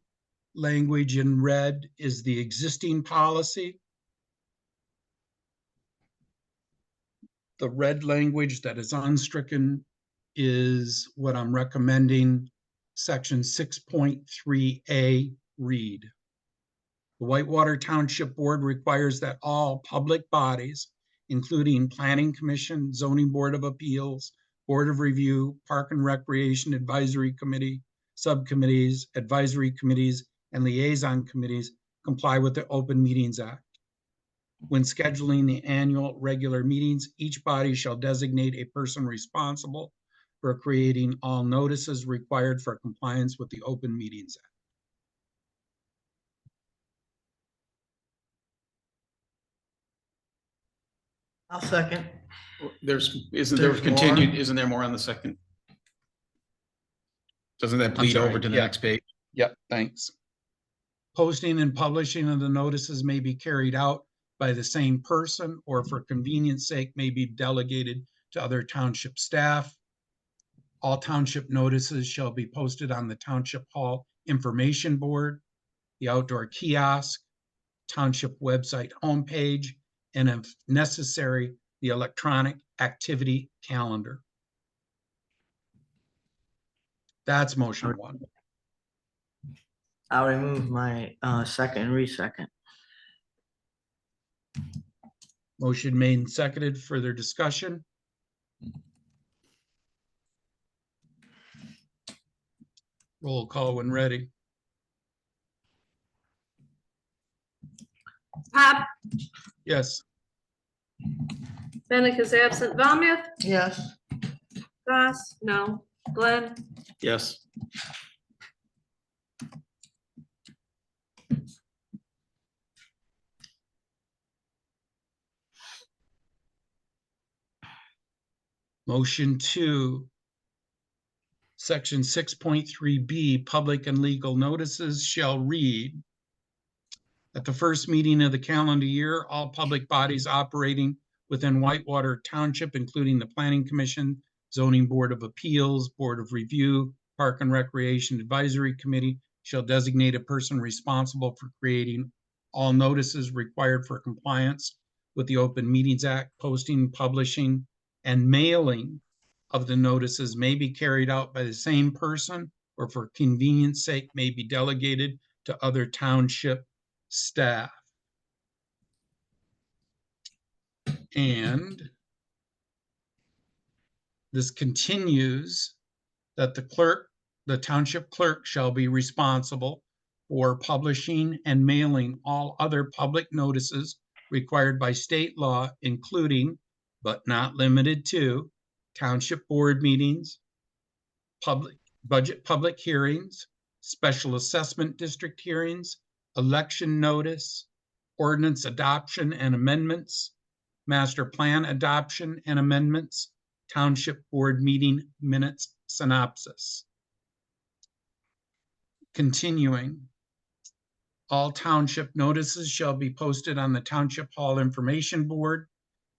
language in red is the existing policy. The red language that is unstricken is what I'm recommending, section 6.3A read. The Whitewater Township Board requires that all public bodies, including Planning Commission, Zoning Board of Appeals, Board of Review, Park and Recreation Advisory Committee, subcommittees, advisory committees, and liaison committees comply with the Open Meetings Act. When scheduling the annual regular meetings, each body shall designate a person responsible for creating all notices required for compliance with the Open Meetings Act. I'll second. Isn't there There's continued, more? isn't there more on the second? Doesn't that bleed sorry, over to the yeah. next page? Yep, thanks. Posting and publishing of the notices may be carried out by the same person or for convenience sake may be delegated to other township staff. All township notices shall be posted on the Township Hall Information Board, the outdoor kiosk, township website homepage, and if necessary, the electronic activity calendar. That's motion one. I'll remove my second, re-second. Motion made and seconded. Further discussion? Roll call when ready. Pop, Yes. Bennett is absent. Valmuth, Yes. Goss, no. Glenn, Yes. Motion two. Section 6.3B, public and legal notices shall read. At the first meeting of the calendar year, all public bodies operating within Whitewater Township, including the Planning Commission, Zoning Board of Appeals, Board of Review, Park and Recreation Advisory Committee, shall designate a person responsible for creating all notices required for compliance with the Open Meetings Act. Posting, publishing, and mailing of the notices may be carried out by the same person or for convenience sake may be delegated to other township staff. And this continues that the township clerk shall be responsible for publishing and mailing all other public notices required by state law, including, but not limited to, township board meetings, public hearings, special assessment district hearings, election notice, ordinance adoption and amendments, master plan adoption and amendments, township board meeting minutes synopsis. Continuing, all township notices shall be posted on the Township Hall Information Board,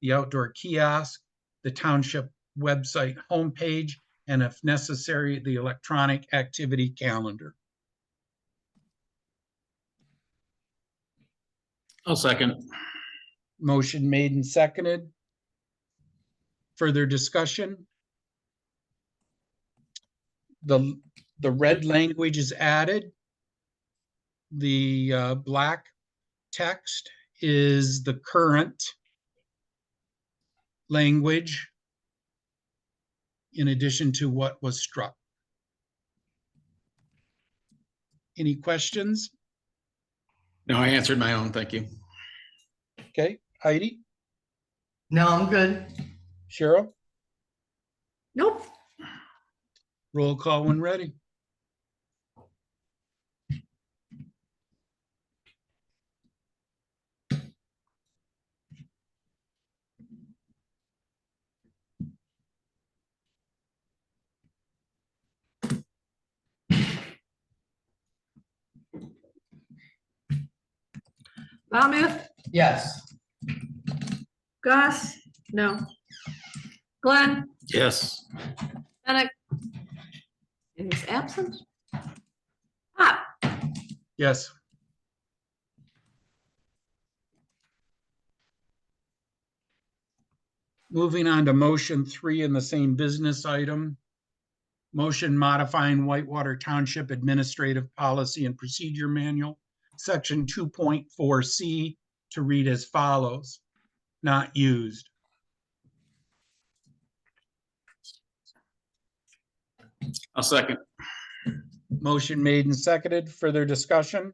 the outdoor kiosk, the township website homepage, and if necessary, the electronic activity calendar. I'll second. Motion made and seconded. Further discussion? The red language is added. The black text is the current language in addition to what was struck. Any questions? No, I answered my own. Thank you. Okay, Heidi, No, I'm good. Cheryl, nope. roll call when ready. Valmuth, Yes. Goss, no. Glenn, Yes. Bennett, and is absent. Pop, Yes. Moving on to motion 3 in the same business item. Motion modifying Whitewater Township Administrative Policy and Procedure Manual, Section 2.4C, to read as follows: not used. I'll second. Motion made and seconded. Further discussion?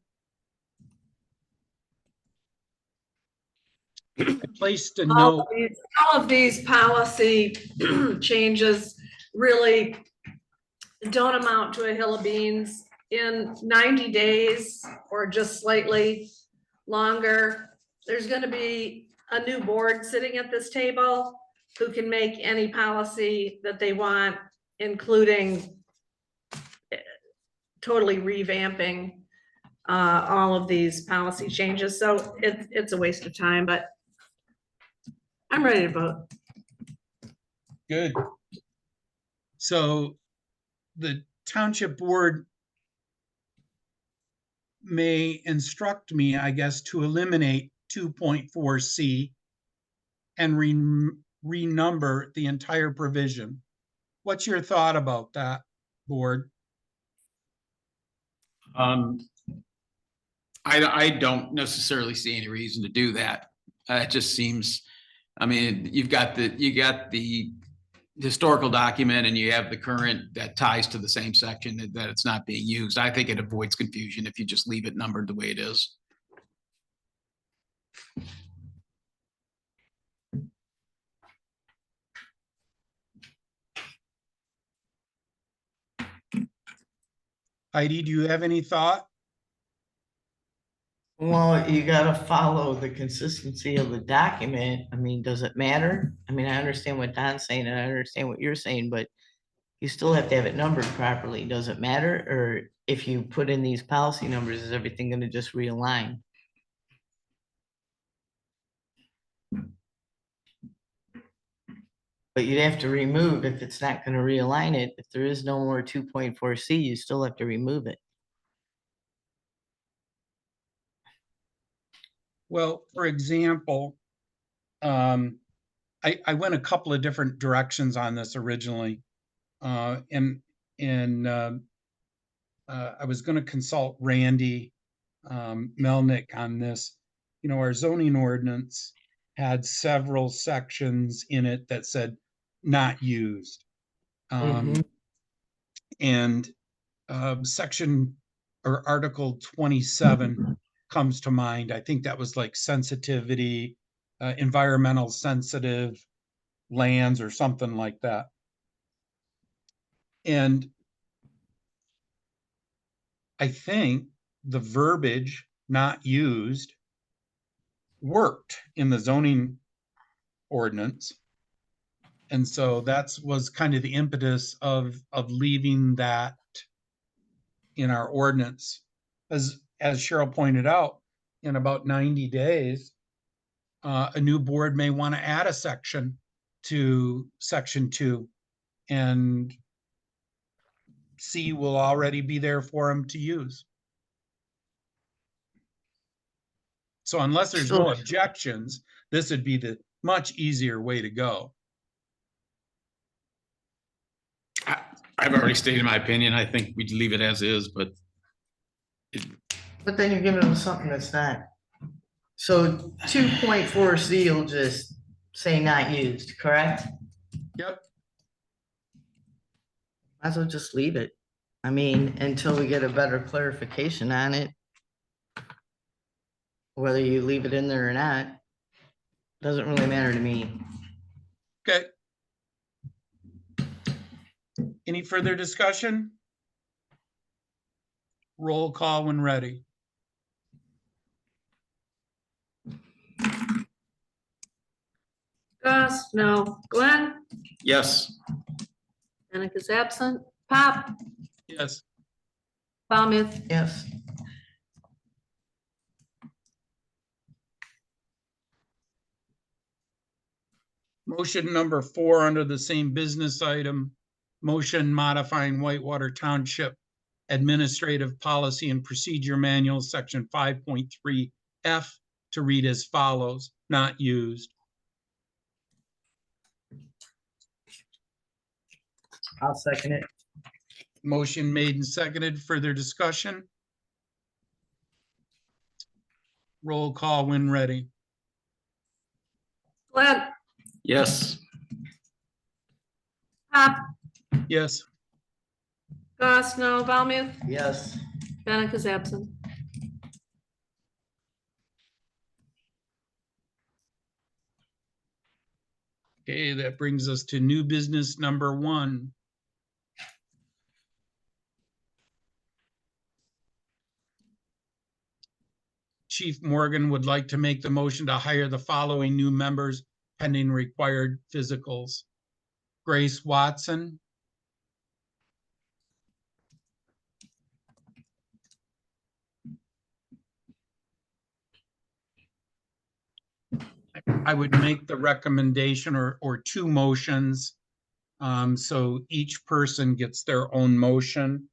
I placed a note. all of these policy changes really don't amount to a hill of beans. In 90 days or just slightly longer, there's gonna be a new board sitting at this table who can make any policy that they want, including totally revamping all of these policy changes. So it's a waste of time, but I'm ready to vote. Good. So the township board may instruct me, I guess, to eliminate 2.4C and renumber the entire provision. What's your thought about that, board? I don't necessarily see any reason to do that. It just seems, I mean, you got the historical document and you have the current that ties to the same section that it's not being used. I think it avoids confusion if you just leave it numbered the way it is. Heidi, do you have any thought? Well, you gotta follow the consistency of the document. I mean, does it matter? I mean, I understand what Don's saying and I understand what you're saying, but you still have to have it numbered properly. Does it matter? Or if you put in these policy numbers, is everything gonna just realign? But you'd have to remove if it's not gonna realign it. If there is no more 2.4C, you still have to remove it. Well, for example, I went a couple of different directions on this originally. And I was going to consult Randy Melnick on this. You know, our zoning ordinance had several sections in it that said not used. And section or Article 27 comes to mind. I think that was like sensitivity, environmental sensitive lands or something like that. And I think the verbiage not used worked in the zoning ordinance. And so that was kind of the impetus of leaving that in our ordinance. As Cheryl pointed out, in about 90 days, a new board may want to add a section to section 2, and C will already be there for them to use. So unless there's no objections, this would be the much easier way to go. I've already stated my opinion. I think we'd leave it as is, but But then you're giving them something that's not. So 2.4C will just say not used, correct? Yep. Might as well just leave it. I mean, until we get a better clarification on it. Whether you leave it in there or not, doesn't really matter to me. Okay. Any further discussion? Roll call when ready. Gus, no. Glenn, yes. Danica is absent. Pop, Yes. Falmouth, Yes. Motion number 4 under the same business item. motion modifying Whitewater Township Administrative Policy and Procedure Manual, section 5.3F to read as follows, not used. I'll second it. Motion made and seconded. Further discussion? Roll call when ready. Glenn, Yes. Pop, Yes. Goss, no, Valmuth, Yes. Bennett is absent. Okay, that brings us to new business number 1. Chief Morgan would like to make the motion to hire the following new members pending required physicals. Grace Watson, I would make the recommendation or 2 motions. So each person gets their own motion.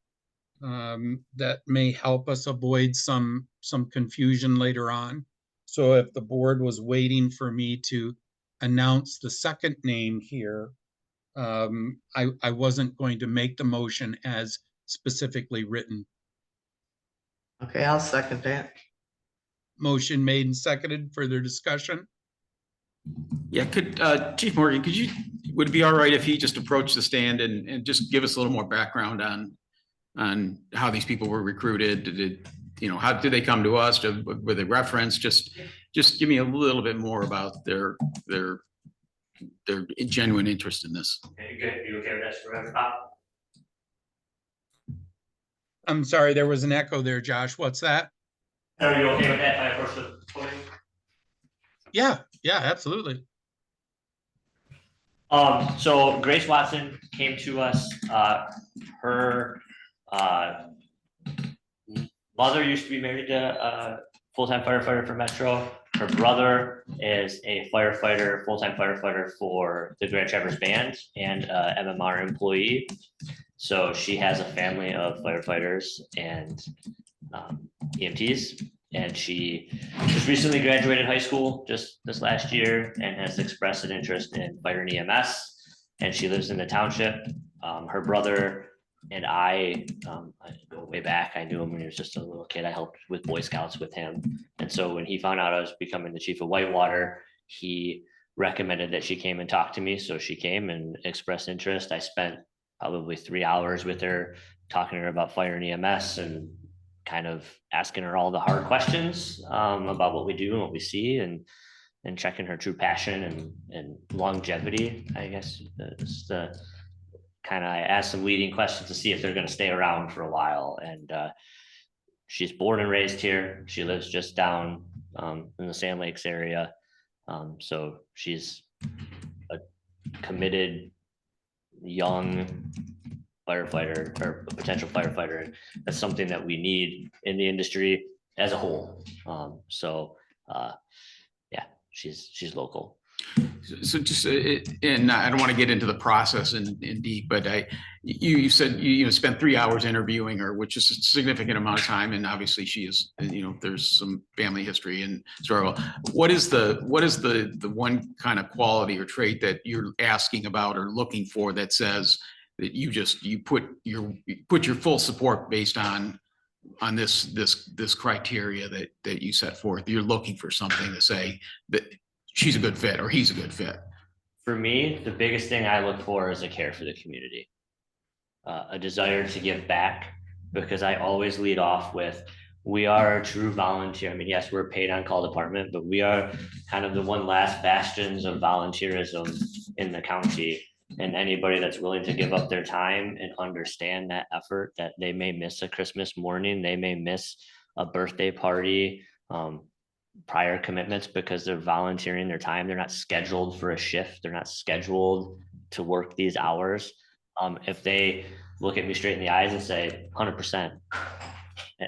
That may help us avoid some confusion later on. So if the board was waiting for me to announce the second name here, I wasn't going to make the motion as specifically written. Okay, I'll second that. Motion made and seconded. Further discussion? Yeah, Chief Morgan, would it be all right if he just approached the stand and just give us a little more background on how these people were recruited? How did they come to us? Were they referenced? Just give me a little bit more about their genuine interest in this. Okay, good. You okay with that, Supervisor Pop? I'm sorry, there was an echo there, Josh. What's that? Are you okay with that if I approach the podium? Yeah, absolutely. So Grace Watson came to us, her, mother used to be married to a full-time firefighter for Metro. Her brother is a firefighter, full-time firefighter for the Grand Traverse Band and MMR employee. So she has a family of firefighters and EMTs. And she just recently graduated high school just this last year and has expressed an interest in fire and EMS. And she lives in the township. Her brother and I go way back. I knew him when he was just a little kid. I helped with Boy Scouts with him. And so when he found out I was becoming the chief of Whitewater, he recommended that she came and talk to me. So she came and expressed interest. I spent probably 3 hours with her, talking to her about fire and EMS and kind of asking her all the hard questions about what we do and what we see and checking her true passion and longevity, I guess. I asked some leading questions to see if they're going to stay around for a while. And she's born and raised here. She lives just down in the Sand Lakes area. So she's a committed young firefighter or a potential firefighter. That's something that we need in the industry as a whole. Yeah, she's local. So just, and I don't want to get into the process in deep, but you said you spent 3 hours interviewing her, which is a significant amount of time. And obviously she is, there's some family history and struggle. What is the one kind of quality or trait that you're asking about or looking for that says that you put your full support based on this criteria that you set forth? You're looking for something to say that she's a good fit or he's a good fit. For me, the biggest thing I look for is a care for the community, a desire to give back, because I always lead off with, we are a true volunteer. I mean, yes, we're a paid on call department, but we are kind of the one last bastions of volunteerism in the county. And anybody that's willing to give up their time and understand that effort, that they may miss a Christmas morning, they may miss a birthday party, prior commitments because they're volunteering their time. They're not scheduled for a shift. They're not scheduled to work these hours. If they look at me straight in the eyes and say 100%,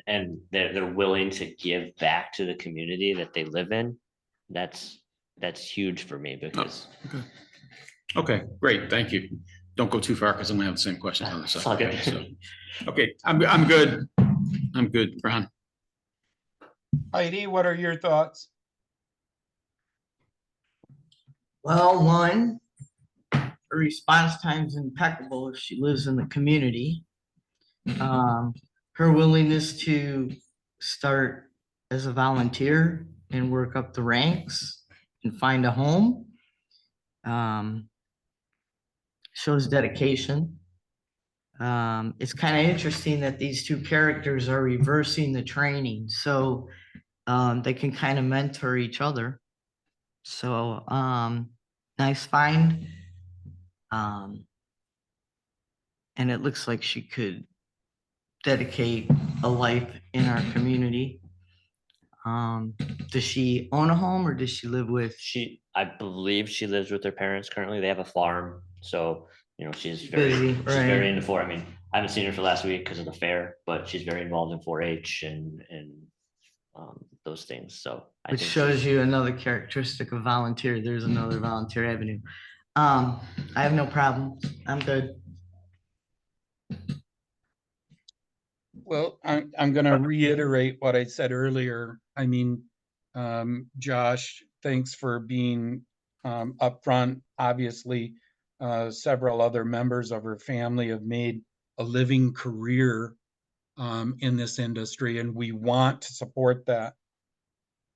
and they're willing to give back to the community that they live in, that's huge for me because. Okay, great. Thank you. Don't go too far because I'm gonna have the same questions on the It's all good. side. So, okay, I'm good. I'm good, Ron. Heidi, what are your thoughts? Well, one, her response time's impeccable if she lives in the community. Her willingness to start as a volunteer and work up the ranks and find a home. Shows dedication. It's kind of interesting that these two characters are reversing the training, so they can kind of mentor each other. So, nice find. And it looks like she could dedicate a life in our community. Does she own a home or does she live with? I believe she lives with her parents currently. They have a farm, so she's Busy, she's very right. into I mean, I haven't seen her for last week because of the fair, but she's very involved in 4-H and those things. So I Which think shows you another characteristic of volunteer. There's another volunteer avenue. I have no problem. I'm good. Well, I'm gonna reiterate what I said earlier. I mean, Josh, thanks for being upfront. Obviously, several other members of her family have made a living career in this industry, and we want to support that.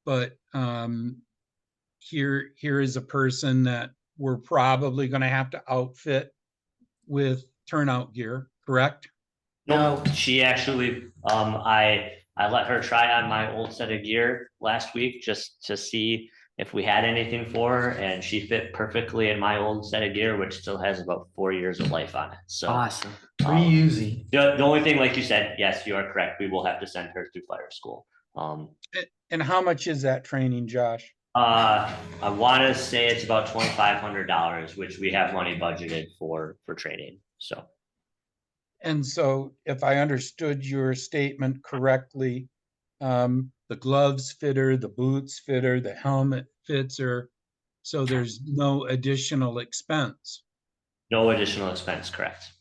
But here is a person that we're probably going to have to outfit with turnout gear, correct? no, she actually, I let her try on my old set of gear last week just to see if we had anything for her, and she fit perfectly in my old set of gear, which still has about 4 years of life on it. So Awesome. Reusing. the only thing, like you said, yes, you are correct. We will have to send her through fire school. And how much is that training, Josh? I want to say it's about $2,500, which we have money budgeted for training. So. And so if I understood your statement correctly, the gloves fit her, the boots fit her, the helmet fits her. So there's no additional expense. No additional expense, correct.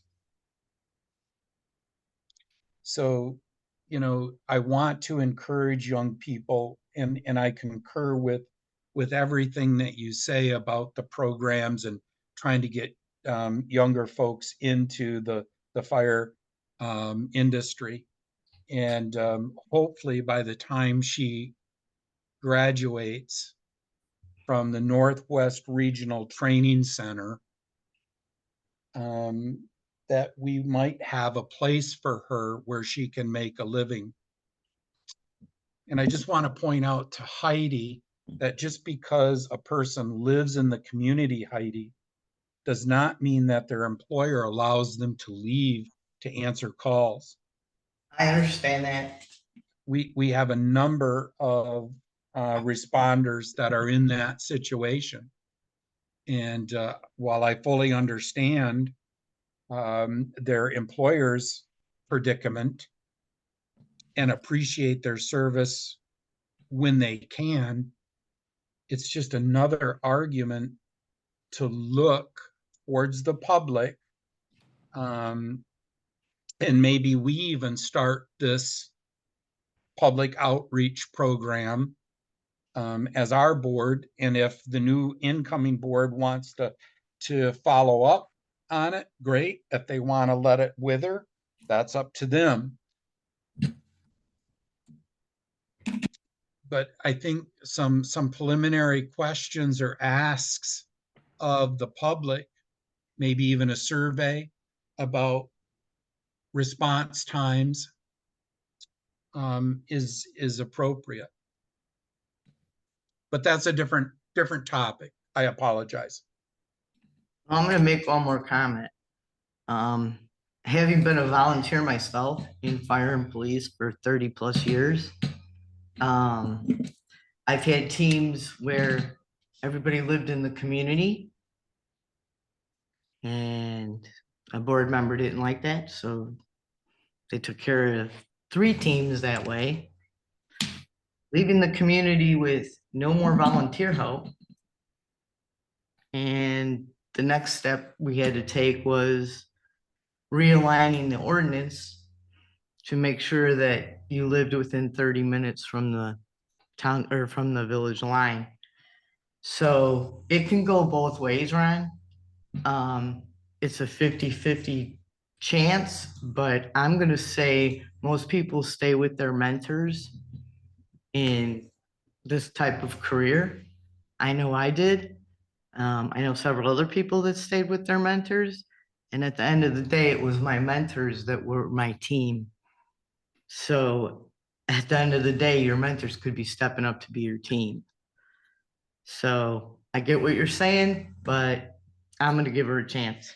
So, I want to encourage young people, and I concur with everything that you say about the programs and trying to get younger folks into the fire industry. And hopefully by the time she graduates from the Northwest Regional Training Center, that we might have a place for her where she can make a living. And I just want to point out to Heidi that just because a person lives in the community, Heidi, does not mean that their employer allows them to leave to answer calls. I understand that. We have a number of responders that are in that situation. And while I fully understand their employer's predicament and appreciate their service when they can, it's just another argument to look towards the public. And maybe we even start this public outreach program as our board. And if the new incoming board wants to follow up on it, great. If they want to let it wither, that's up to them. But I think some preliminary questions or asks of the public, maybe even a survey about response times is appropriate. But that's a different topic. I apologize. I'm gonna make one more comment. Having been a volunteer myself in fire and police for 30 plus years, I've had teams where everybody lived in the community and a board member didn't like that, so they took care of 3 teams that way, leaving the community with no more volunteer help and the next step we had to take was realigning the ordinance to make sure that you lived within 30 minutes from the town or from the village line. So it can go both ways, Ryan. It's a 50-50 chance, but I'm gonna say most people stay with their mentors in this type of career. I know I did. I know several other people that stayed with their mentors. And at the end of the day, it was my mentors that were my team. So at the end of the day, your mentors could be stepping up to be your team. So I get what you're saying, but I'm going to give her a chance.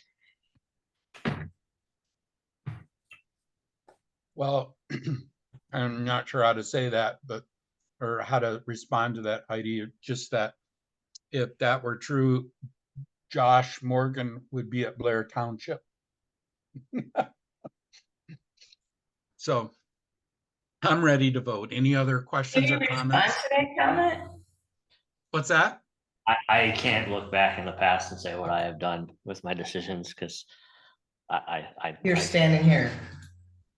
Well, I'm not sure how to say that, but, or how to respond to that, Heidi, just that if that were true, Josh Morgan would be at Blair Township. So I'm ready to vote. Any other questions or comments? What's that? I can't look back in the past and say what I have done with my decisions, because You're standing here.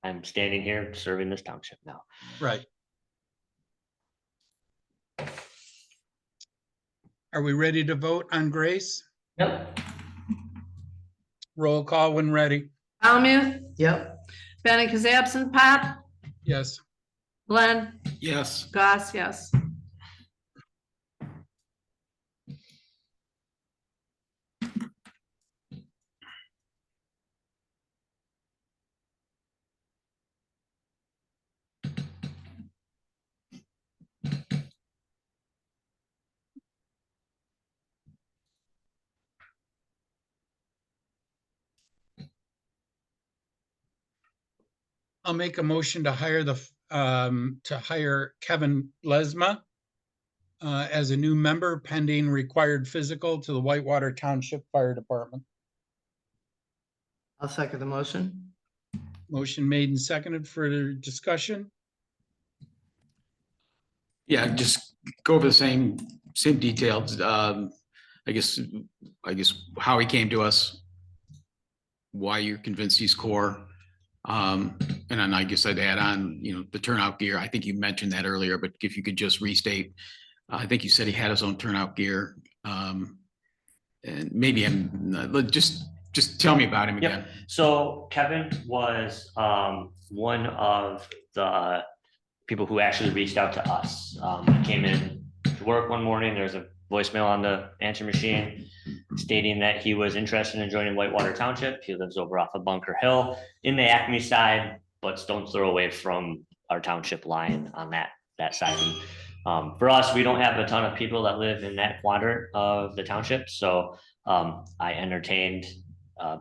I'm standing here serving this township now. Right. Are we ready to vote on Grace? Yep. Roll call when ready. Almuth, Yep. Bennick is absent, Pop, Yes. Glenn, Yes. Goss, yes. I'll make a motion to hire Kevin Lesma as a new member pending required physical to the Whitewater Township Fire Department. I'll second the motion. Motion made and seconded for discussion. Yeah, just go over the same details. I guess how he came to us, why you're convinced he's core. And then I guess I'd add on, the turnout gear. I think you mentioned that earlier, but if you could just restate, I think you said he had his own turnout gear. And maybe just tell me about him again. So Kevin was one of the people who actually reached out to us. He came in to work one morning. There's a voicemail on the answer machine stating that he was interested in joining Whitewater Township. He lives over off of Bunker Hill in the Acme side, but stone's throw away from our township line on that side. For us, we don't have a ton of people that live in that quadrant of the township. So I entertained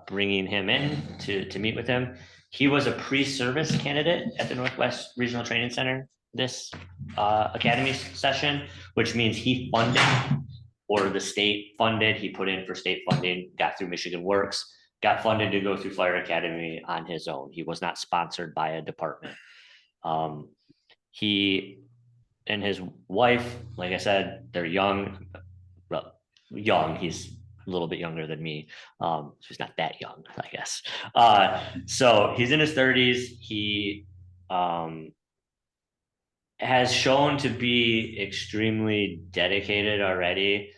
bringing him in to meet with him. He was a pre-service candidate at the Northwest Regional Training Center this academy session, which means he funded, or the state funded. He put in for state funding, got through Michigan Works, got funded to go through Fire Academy on his own. He was not sponsored by a department. He and his wife, like I said, they're young. Well, young. He's a little bit younger than me. So he's not that young, I guess. So he's in his 30s. He has shown to be extremely dedicated already.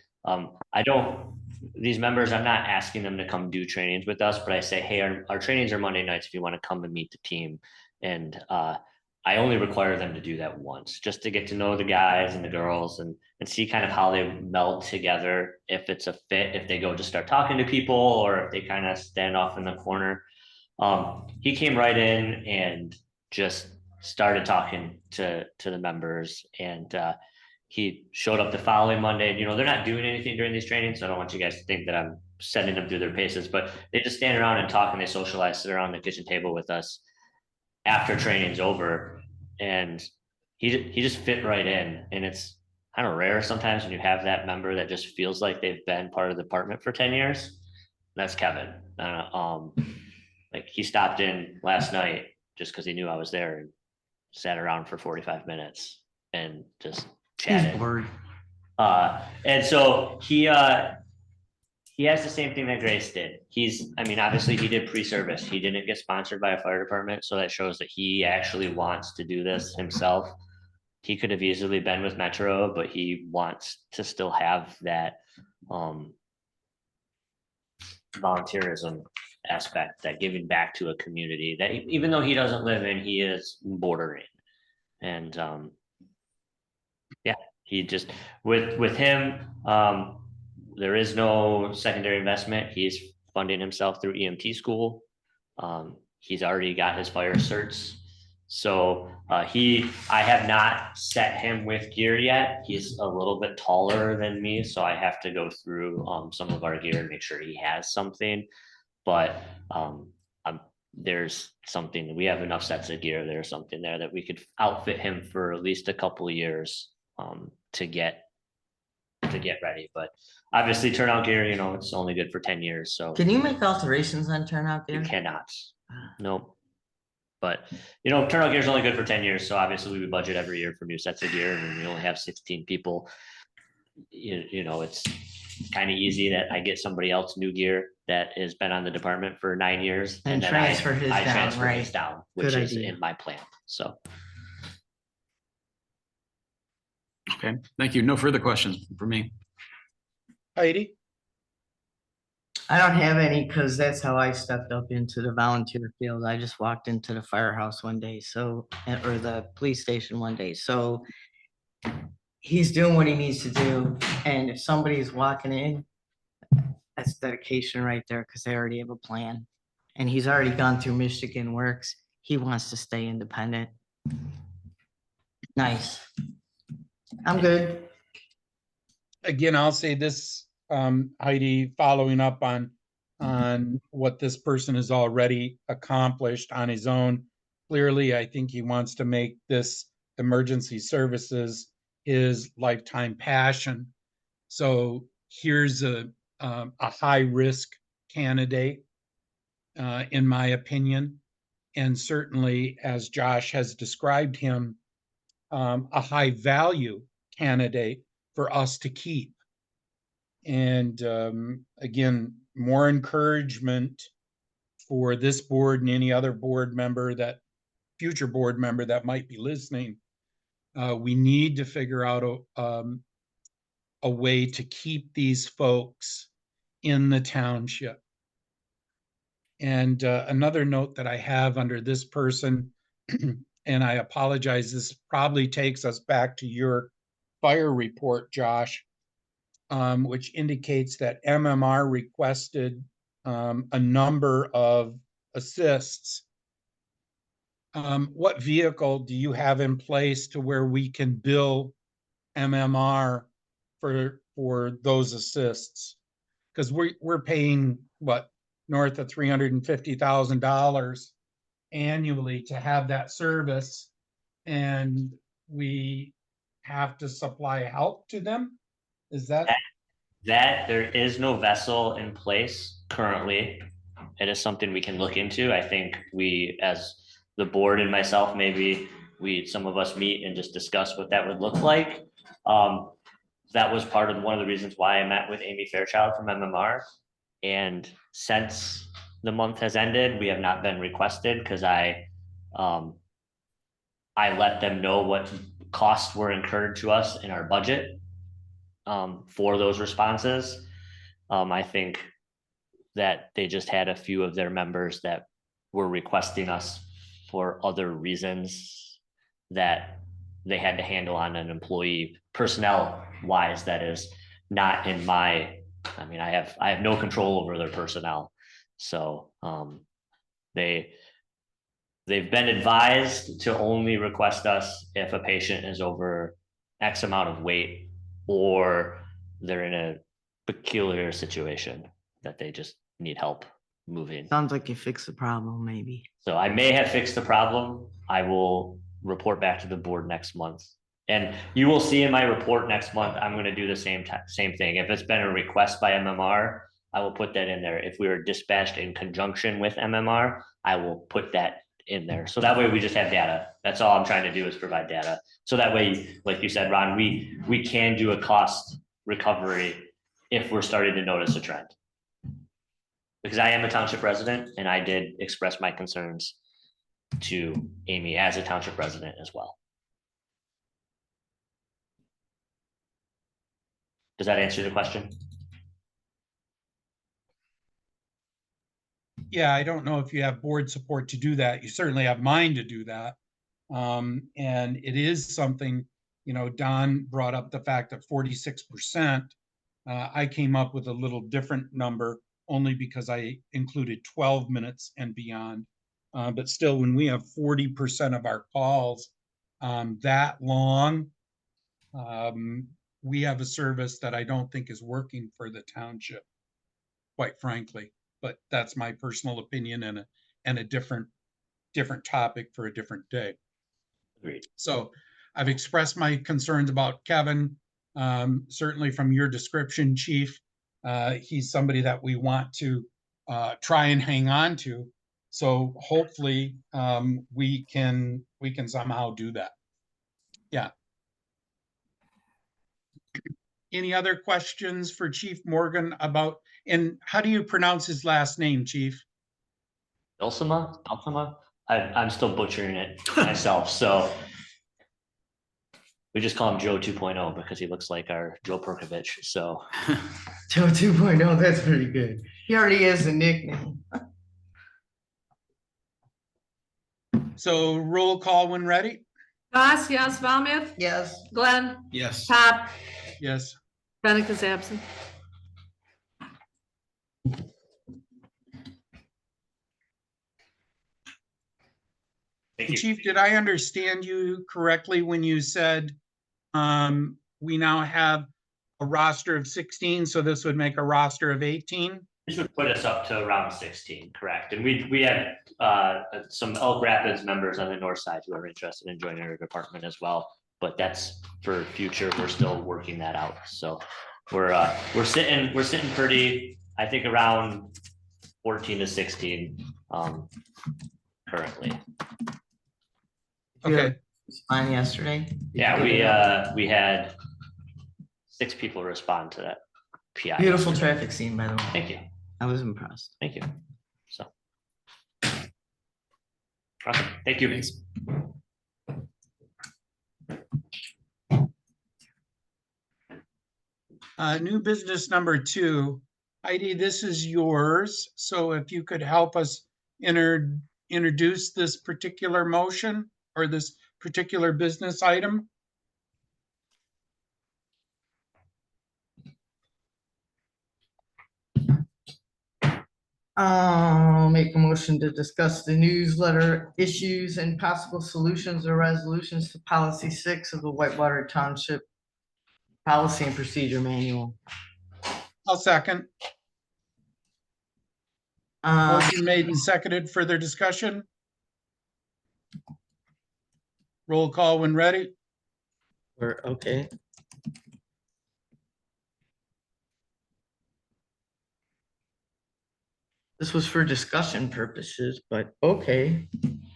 These members, I'm not asking them to come do trainings with us, but I say, hey, our trainings are Monday nights if you want to come and meet the team. And I only require them to do that once, just to get to know the guys and the girls and see kind of how they meld together, if it's a fit, if they go to start talking to people or if they kind of stand off in the corner. He came right in and just started talking to the members, and he showed up the following Monday. They're not doing anything during these trainings, so I don't want you guys to think that I'm sending them through their paces, but they just stand around and talk, and they socialize, sit around the kitchen table with us after training's over. And he just fit right in. And it's kind of rare sometimes when you have that member that just feels like they've been part of the department for 10 years. That's Kevin. Like he stopped in last night just because he knew I was there and sat around for 45 minutes and just chatted. He's bored. And so he he has the same thing that Grace did. I mean, obviously he did pre-service. He didn't get sponsored by a fire department, so that shows that he actually wants to do this himself. He could have easily been with Metro, but he wants to still have that volunteerism aspect, that giving back to a community that even though he doesn't live in, he is bordering. And yeah, he just with him, there is no secondary investment. He's funding himself through EMT school. He's already got his fire certs. So I have not set him with gear yet. He's a little bit taller than me, so I have to go through some of our gear and make sure he has something. But there's something, we have enough sets of gear. There's something there that we could outfit him for at least a couple of years to get ready. But obviously turnout gear, you know, it's only good for 10 years. So Can you make alterations on turnout you gear? cannot. Nope. But you know, turnout gear is only good for 10 years. So obviously we would budget every year for new sets of gear, and we only have 16 people. You know, it's kind of easy that I get somebody else new gear that has been on the department for 9 years. And then transfer his I down, transfer his right. down, which Good is idea. in my plan. So. Okay, thank you. No further questions for me. Heidi? I don't have any, because that's how I stepped up into the volunteer field. I just walked into the firehouse one day, or the police station one day, so he's doing what he needs to do, and if somebody's walking in, that's dedication right there, because they already have a plan. And he's already gone through Michigan Works. He wants to stay independent. Nice. I'm good. Again, I'll say this, Heidi, following up on what this person has already accomplished on his own. Clearly, I think he wants to make this emergency services his lifetime passion. So here's a high risk candidate, in my opinion, and certainly, as Josh has described him, a high value candidate for us to keep. And again, more encouragement for this board and any other board member future board member that might be listening. We need to figure out a way to keep these folks in the township. And another note that I have under this person, and I apologize, this probably takes us back to your fire report, Josh, which indicates that MMR requested a number of assists. What vehicle do you have in place to where we can bill MMR for those assists? Because we're paying what, north of $350,000 annually to have that service, and we have to supply help to them. Is that There is no vessel in place currently. It is something we can look into. I think we, as the board and myself, maybe some of us meet and just discuss what that would look like. That was part of one of the reasons why I met with Amy Fairchild from MMR. And since the month has ended, we have not been requested, because I let them know what costs were incurred to us in our budget for those responses. I think that they just had a few of their members that were requesting us for other reasons that they had to handle on an employee personnel wise. That is not in my, I mean, I have no control over their personnel. So they've been advised to only request us if a patient is over X amount of weight, or they're in a peculiar situation that they just need help moving. Sounds like you fixed the problem, maybe. So I may have fixed the problem. I will report back to the board next month. And you will see in my report next month, I'm going to do the same thing. If it's been a request by MMR, I will put that in there. If we were dispatched in conjunction with MMR, I will put that in there. So that way we just have data. That's all I'm trying to do, is provide data. So that way, like you said, Ron, we can do a cost recovery if we're starting to notice a trend. because I am a township resident and I did express my concerns to Amy as a township resident as well. Does that answer the question? Yeah, I don't know if you have board support to do that. You certainly have mine to do that. And it is something, you know, Don brought up the fact that 46%. I came up with a little different number only because I included 12 minutes and beyond. But still, when we have 40% of our calls that long, we have a service that I don't think is working for the township, quite frankly. But that's my personal opinion and a different topic for a different day. Agreed. So I've expressed my concerns about Kevin. Certainly from your description, Chief, he's somebody that we want to try and hang on to. So hopefully we can somehow do that. Yeah. Any other questions for Chief Morgan about, and how do you pronounce his last name, Chief? Elsima? I'm still butchering it myself, so we just call him Joe 2.0 because he looks like our Joe Perkovich, so. Joe 2.0, that's pretty good. He already has a nickname. So roll call when ready. Goss, yes, Valmuth, Yes. Glenn, Yes. Pop, Yes. Bennett is absent. Thank you. Chief, did I understand you correctly when you said we now have a roster of 16, so this would make a roster of 18? This would put us up to around 16, correct? And we had some Elk Rapids members on the north side who are interested in joining our department as well, but that's for future. We're still working that out. So we're sitting pretty, I think, around 14 to 16 currently. Okay. Mine yesterday. Yeah, we had 6 people respond to that PI. Beautiful traffic scene, by the way. Thank you. I was impressed. Thank you. So. Awesome. Thank you. New business number 2. Heidi, this is yours. So if you could help us introduce this particular motion or this particular business item. I'll make a motion to discuss the newsletter issues and possible solutions or resolutions to policy 6 of the Whitewater Township Policy and Procedure Manual. I'll second. Motion made and seconded. Further discussion? Roll call when ready. We're okay. This was for discussion purposes, but okay.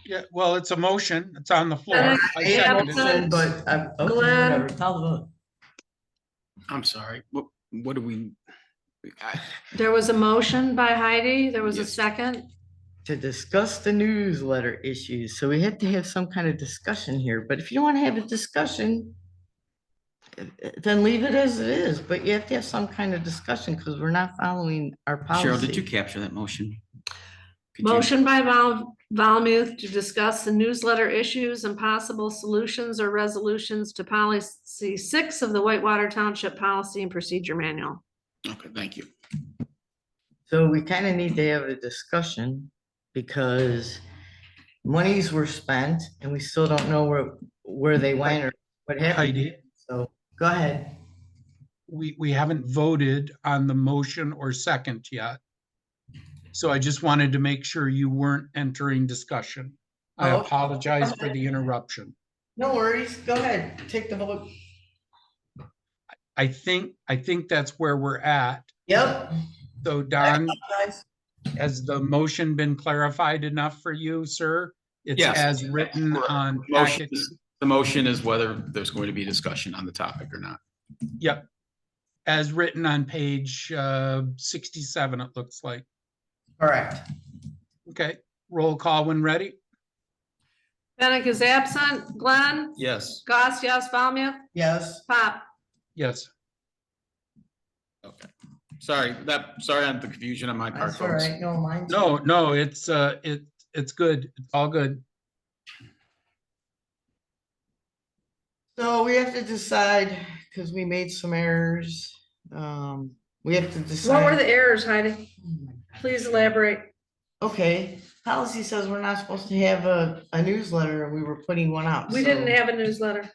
Yeah, well, it's a motion. It's on the floor. Bennett, I yeah, seconded it. Absent. But okay, Glenn. whatever. Call the vote. I'm sorry. What do we? There was a motion by Heidi. There was a Yes. second. To discuss the newsletter issues. So we have to have some kind of discussion here, but if you don't want to have a discussion, then leave it as it is, but you have to have some kind of discussion because we're not following our policy. Cheryl, did you capture that motion? Could you- Motion by Valmuth to discuss the newsletter issues and possible solutions or resolutions to policy 6 of the Whitewater Township Policy and Procedure Manual. Okay, thank you. So we kind of need to have a discussion because monies were spent and we still don't know where they went or what happened. Heidi, So go ahead. we haven't voted on the motion or second yet. So I just wanted to make sure you weren't entering discussion. I Oh, apologize for the interruption. No worries. Go ahead. Take the vote. I think that's where we're at. Yep. So Don, Guys. has the motion been clarified enough for you, sir? It's Yes. as written on Motion packet. is- The motion is whether there's going to be discussion on the topic or not. Yep. As written on page 67, it looks like. Correct. Okay, roll call when ready. Bennett is absent. Glenn? Yes. Goss, yes. Valmuth? Yes. Pop? Yes, Okay. Sorry on the confusion on my part, That's all folks. right. No, mine's. no, it's good. It's all good. So we have to decide, because we made some errors. We have to decide. What were the errors, Heidi? Please elaborate. Okay, policy says we're not supposed to have a newsletter, and we were putting one out. We didn't have a newsletter.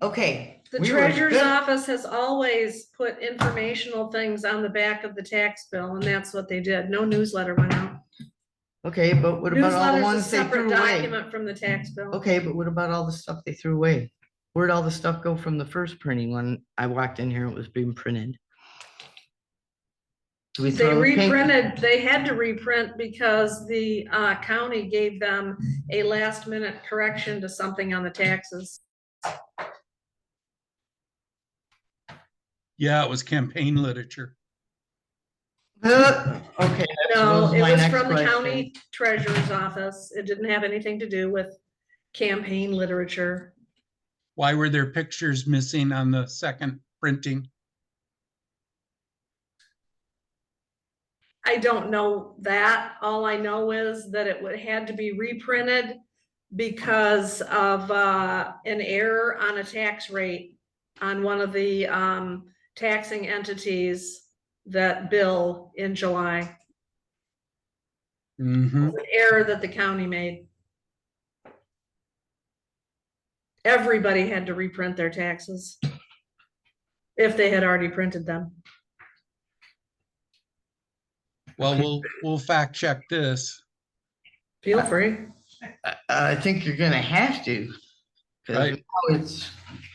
Okay. The we were treasurer's good- office has always put informational things on the back of the tax bill, and that's what they did. No newsletter went out. Okay, but what about all the Newsletter's a ones they separate threw away? document from the tax bill. Okay, but what about all the stuff they threw away? Where'd all the stuff go from the first printing when I walked in here, it was being printed? Do we They throw the pink- reprinted, they had to reprint because the county gave them a last minute correction to something on the taxes. Yeah, it was campaign literature. Okay. that No, was it my was next from the question. county treasurer's office. It didn't have anything to do with campaign literature. Why were there pictures missing on the second printing? I don't know that. All I know is that it would had to be reprinted because of an error on a tax rate on one of the taxing entities that bill in July. Mhm. An error that the county made. Everybody had to reprint their taxes if they had already printed them. Well, we'll fact check this. Feel free. I think you're gonna have to. 'Cause Right. now it's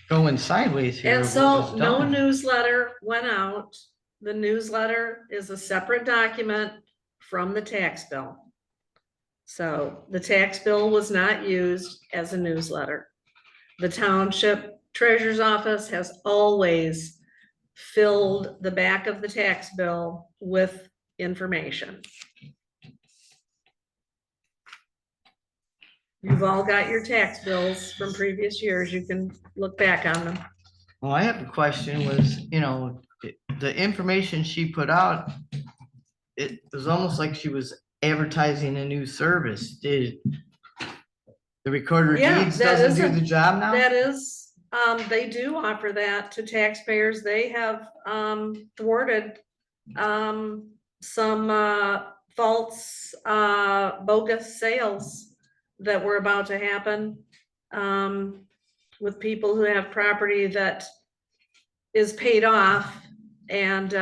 going sideways here. And what so was no done. newsletter went out. The newsletter is a separate document from the tax bill. So the tax bill was not used as a newsletter. The township treasurer's office has always filled the back of the tax bill with information. You've all got your tax bills from previous years. You can look back on them. Well, I have a question was, the information she put out, it was almost like she was advertising a new service. Did the recorder of Yeah, deeds that doesn't do isn't- the job now? That is, they do offer that to taxpayers. They have thwarted some false bogus sales that were about to happen with people who have property that is paid off. And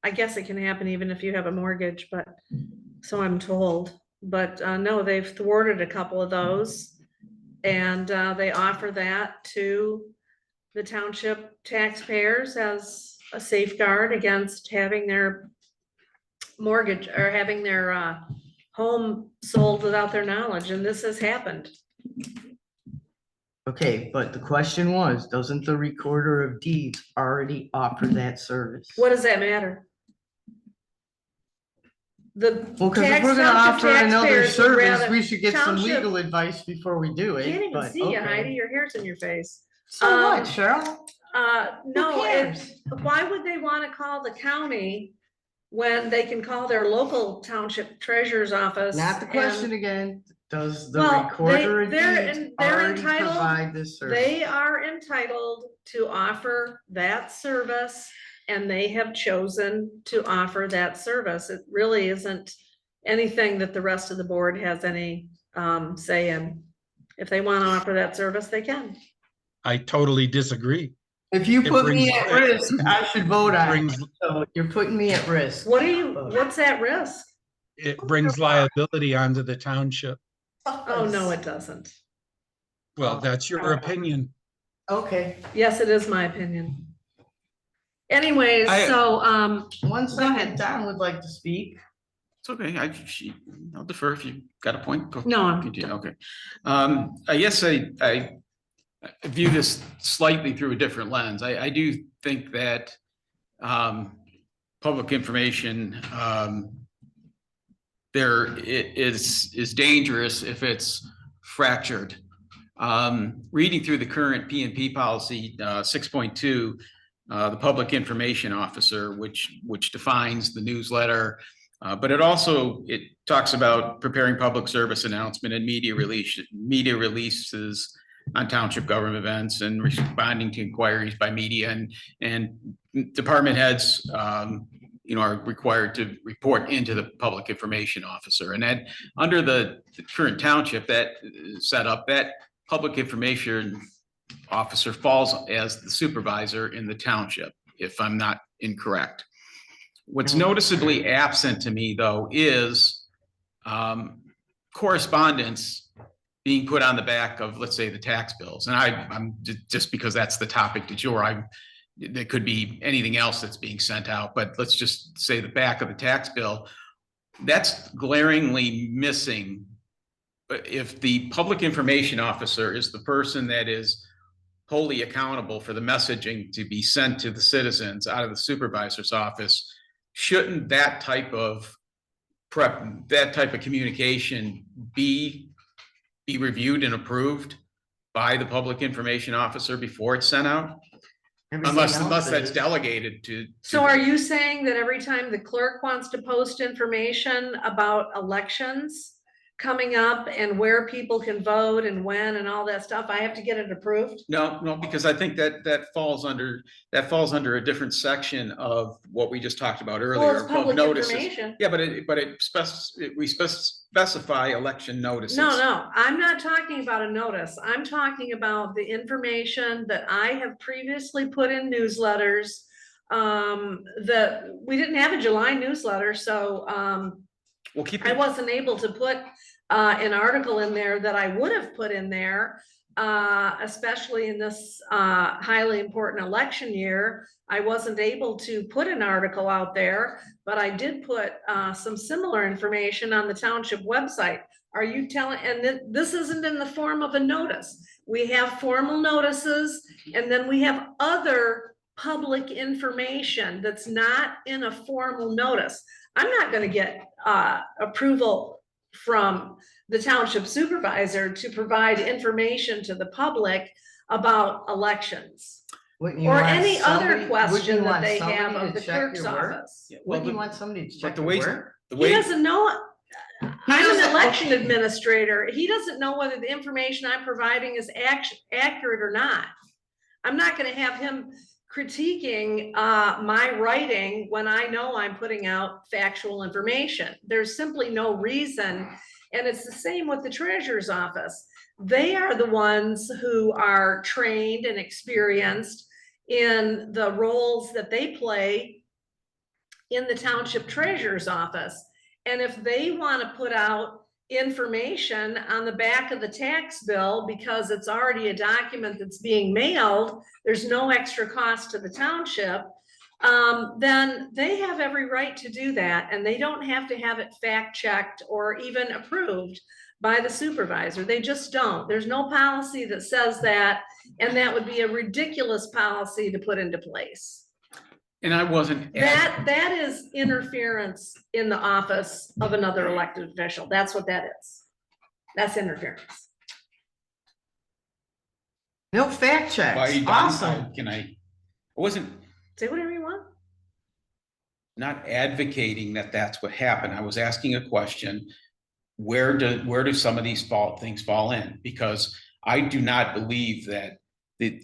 I guess it can happen even if you have a mortgage, but so I'm told. But no, they've thwarted a couple of those. And they offer that to the township taxpayers as a safeguard against having their mortgage or having their home sold without their knowledge. And this has happened. Okay, but the question was, doesn't the recorder of deeds already offer that service? What does that matter? The Well, because if tax we're gonna township offer another taxpayers would service, rather- we should get some township- legal advice before we do it. Can't even but see you, okay. Heidi. Your hair's in your face. So what, Cheryl? No, Who cares? why would they want to call the county when they can call their local township treasurer's office? Not the and question again. Does the Well, recorder of they're deeds they're already entitled- provide this service? They are entitled to offer that service, and they have chosen to offer that service. It really isn't anything that the rest of the board has any say in. If they want to offer that service, they can. I totally disagree. If you It put me brings- at risk, I should vote on it. Brings, So you're putting me at risk. What's at risk? it brings liability onto the township. Oh, no, it doesn't. Well, that's your opinion. Okay, Yes, it is my opinion. Anyways, I- so, one Go ahead. second, Don would like to speak. It's okay. I'll defer if you got a point. Go. no, I'm, Continue. Okay. I guess I view this slightly through a different lens. I do think that public information, is dangerous if it's fractured. Reading through the current P&P policy 6.2, the public information officer, which defines the newsletter, but it talks about preparing public service announcement and media releases on township government events and responding to inquiries by media, and department heads are required to report into the public information officer. And that under the current township that set up, that public information officer falls as the supervisor in the township, if I'm not incorrect. What's noticeably absent to me, though, is correspondence being put on the back of, let's say, the tax bills. And I'm just because that's the topic du jour. There could be anything else that's being sent out, but let's just say the back of the tax bill. That's glaringly missing. But if the public information officer is the person that is wholly accountable for the messaging to be sent to the citizens out of the supervisor's office, shouldn't that type of communication be reviewed and approved by the public information officer before it's sent out? Unless that's delegated to. So are you saying that every time the clerk wants to post information about elections coming up and where people can vote and when and all that stuff, I have to get it approved? No, because I think that falls under a different section of what we just talked about earlier. Well, it's public notices. information. Yeah, we specify election notices. No, I'm not talking about a notice. I'm talking about the information that I have previously put in newsletters. That we didn't have a July newsletter, so I wasn't able to put an article in there that I would have put in there, especially in this highly important election year. I wasn't able to put an article out there, but I did put some similar information on the township website. Are you telling, and this isn't in the form of a notice. We have formal notices, and then we have other public information that's not in a formal notice. I'm not going to get approval from the township supervisor to provide information to the public about elections or any other question that they have of the clerk's office. Wouldn't you want somebody to check the the way- work? He doesn't know. I'm an election administrator. He doesn't know whether the information I'm providing is accurate or not. I'm not going to have him critiquing my writing when I know I'm putting out factual information. There's simply no reason. And it's the same with the treasurer's office. They are the ones who are trained and experienced in the roles that they play in the township treasurer's office. And if they want to put out information on the back of the tax bill because it's already a document that's being mailed, there's no extra cost to the township, then they have every right to do that, and they don't have to have it fact-checked or even approved by the supervisor. They just don't. There's no policy that says that, and that would be a ridiculous policy to put into place. And I wasn't. That is interference in the office of another elected official. That's what that is. That's interference. No fact checks. Why are you done? Awesome. I wasn't Say whatever you want. not advocating that that's what happened. I was asking a question. Where do some of these things fall in? Because I do not believe that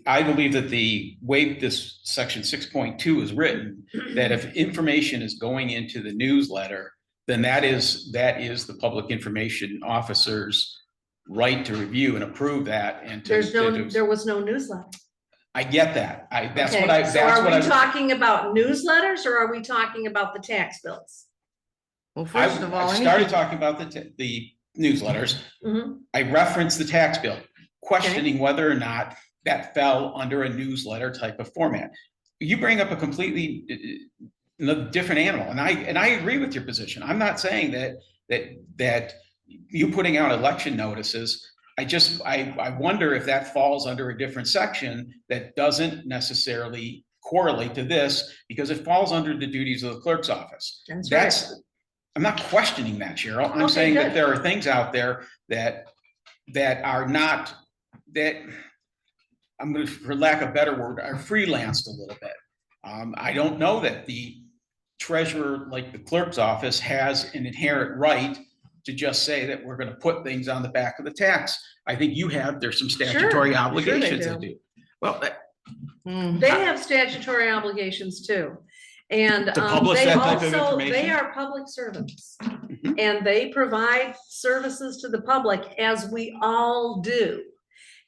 I believe that the way this section 6.2 is written, that if information is going into the newsletter, then that is the public information officer's right to review and approve that. And there was no newsletter. I get that. Are we talking about newsletters or are we talking about the tax bills? Well, first of all, I started talking about the newsletters. Mm-hmm. I referenced the tax bill, questioning whether or not that fell under a newsletter type of format. You bring up a completely different animal, and I agree with your position. I'm not saying that you putting out election notices. I wonder if that falls under a different section that doesn't necessarily correlate to this because it falls under the duties of the clerk's office. That's right. I'm not questioning that, Cheryl. I'm Okay, saying that good. there are things out there that are not, that I'm gonna, for lack of a better word, are freelanced a little bit. I don't know that the treasurer, like the clerk's office, has an inherent right to just say that we're gonna put things on the back of the tax. I think there's some statutory Sure obligations do. to do. Well, They have statutory obligations too. And To publish they that type of also, they information? are public servants. Mhm. And they provide services to the public, as we all do.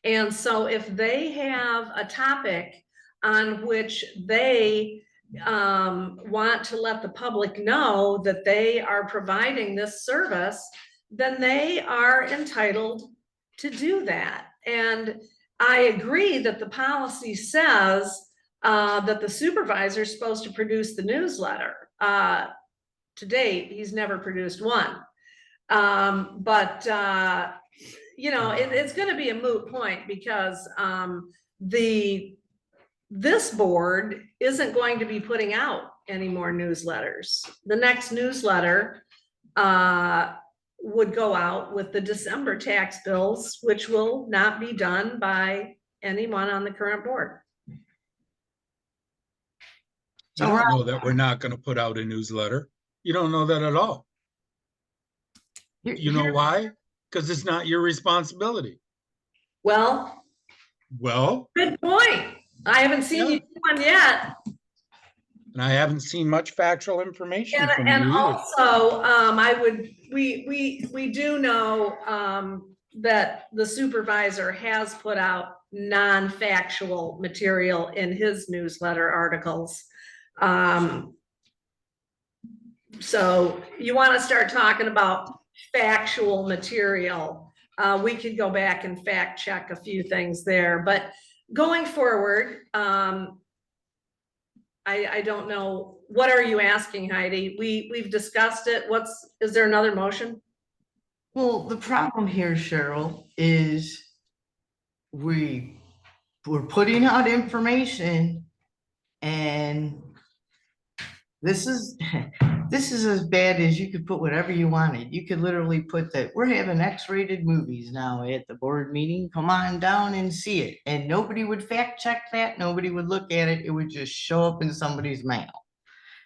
And so if they have a topic on which they want to let the public know that they are providing this service, then they are entitled to do that. And I agree that the policy says that the supervisor is supposed to produce the newsletter. To date, he's never produced one. You know, it's gonna be a moot point because this board isn't going to be putting out any more newsletters. The next newsletter would go out with the December tax bills, which will not be done by anyone on the current board. You don't know that we're not gonna put out a newsletter. You don't know that at all. You know why? Because it's not your responsibility. Well, Well, good point. I haven't seen you do one yet. and I haven't seen much factual information from And you either. also, we do know, that the supervisor has put out non-factual material in his newsletter articles. So you want to start talking about factual material. We could go back and fact check a few things there, but going forward, I don't know. What are you asking, Heidi? We've discussed it. Is there another motion? Well, the problem here, Cheryl, is we're putting out information and this is as bad as you could put whatever you wanted. You could literally put that we're having X-rated movies now at the board meeting. Come on down and see it. And nobody would fact check that. Nobody would look at it. It would just show up in somebody's mail.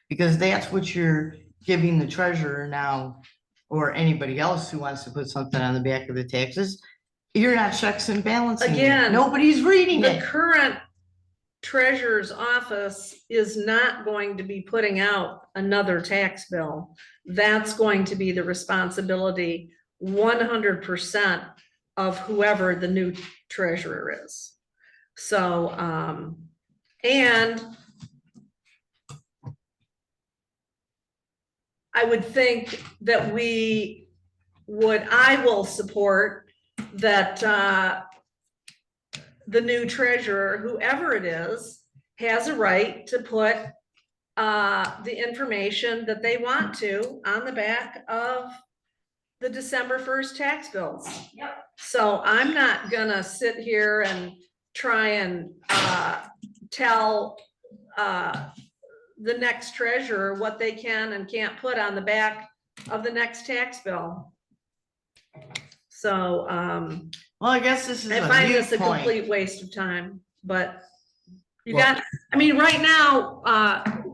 Because that's what you're giving the treasurer now, or anybody else who wants to put something on the back of the taxes. You're not checks and balancing. Again, Nobody's reading The it. current treasurer's office is not going to be putting out another tax bill. That's going to be the responsibility 100% of whoever the new treasurer is. So, and I would think that I will support that the new treasurer, whoever it is, has a right to put the information that they want to on the back of the December 1st tax bills. Yep. So I'm not gonna sit here and try and tell the next treasurer what they can and can't put on the back of the next tax bill. So, Well, I guess this is I a find mute this a point. complete waste of time, but you Well- got, I mean, right now,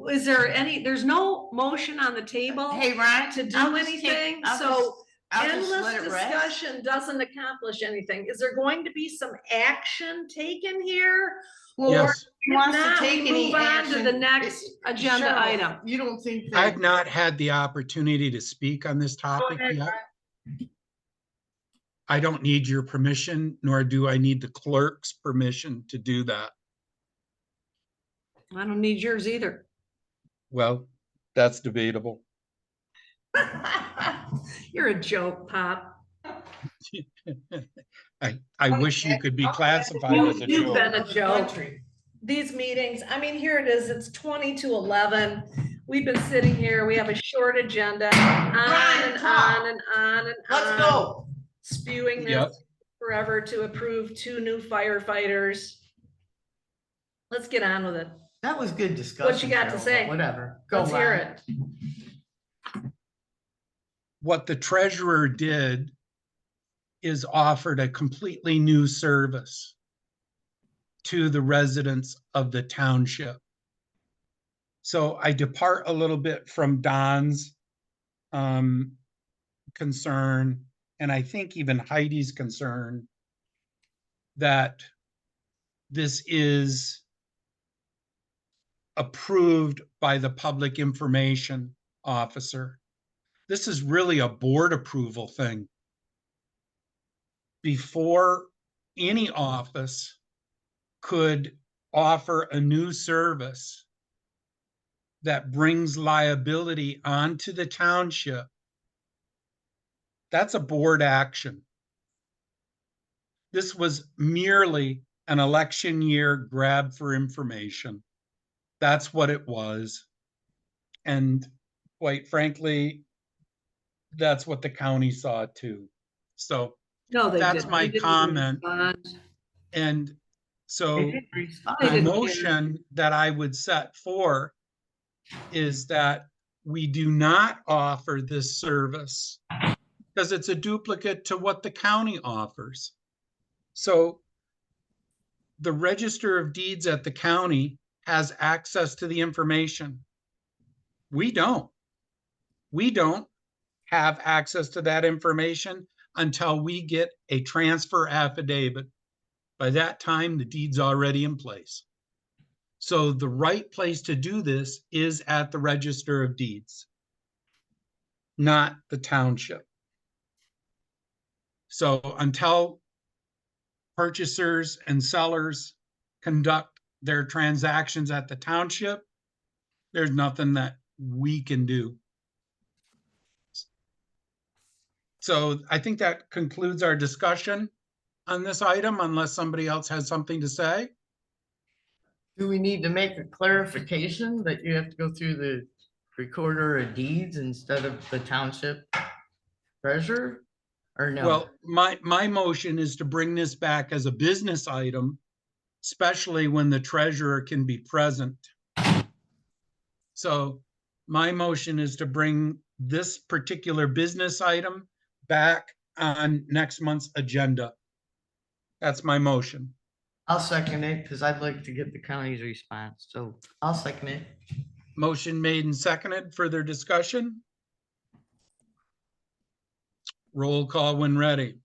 is there there's no motion on the table Hey, Ron, to do I'll just take- anything, I'll so I'll just endless let it rest. discussion doesn't accomplish anything. Is there going to be some action taken here? Well, Yes, he wants If to not, we take any move on to action. the next agenda Cheryl, item. You don't think that? I've not had the opportunity to speak on this topic ahead, yet. I don't need your permission, nor do I need the clerk's permission to do that. I don't need yours either. Well, that's debatable. You're a joke, Pop. I wish you could be classified as a You've joke. been a joke. These meetings, I mean, here it is, it's 20 to 11. We've been sitting here, we have a short agenda, on and on and on and on. Let's go. Spewing Yep. this forever to approve 2 new firefighters. Let's get on with it. That was good discussion. got to Carol, but say? Whatever. Go Let's hear on. it. What the treasurer did is offered a completely new service to the residents of the township. So I depart a little bit from Don's concern, and I think even Heidi's concern, that this is approved by the public information officer. This is really a board approval thing. Before any office could offer a new service that brings liability onto the township, that's a board action. This was merely an election year grab for information. That's what it was. And quite frankly, that's what the county saw too. So No, they that's didn't. my They didn't comment. respond. And They so didn't respond. They the didn't care. motion that I would set for is that we do not offer this service because it's a duplicate to what the county offers. So the Register of Deeds at the county has access to the information. We don't. We don't have access to that information until we get a transfer affidavit. By that time, the deed's already in place. So the right place to do this is at the Register of Deeds, not the township. So until purchasers and sellers conduct their transactions at the township, there's nothing that we can do. So I think that concludes our discussion on this item, unless somebody else has something to say. Do we need to make a clarification that you have to go through the recorder of deeds instead of the township treasurer? Or no? Well, my motion is to bring this back as a business item, especially when the treasurer can be present. So my motion is to bring this particular business item back on next month's agenda. That's my motion. I'll second it because I'd like to get the county's response. So I'll second it. Motion made and seconded. Further discussion? Roll call when ready.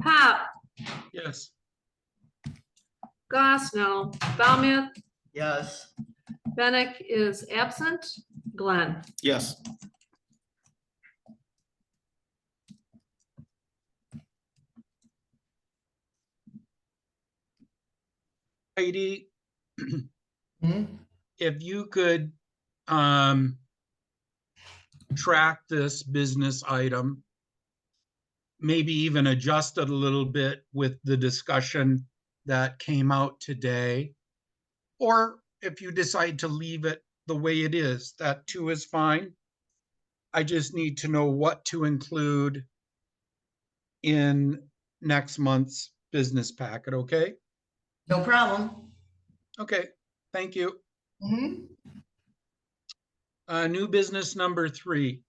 Pop, Yes. Goss, no. Valmuth, Yes. Bennett is absent. Glenn. Yes. Heidi, Hmm? if you could track this business item, maybe even adjust it a little bit with the discussion that came out today. Or if you decide to leave it the way it is, that too is fine. I just need to know what to include in next month's business packet, okay? No problem. Okay, thank you. Mhm. New business number 3.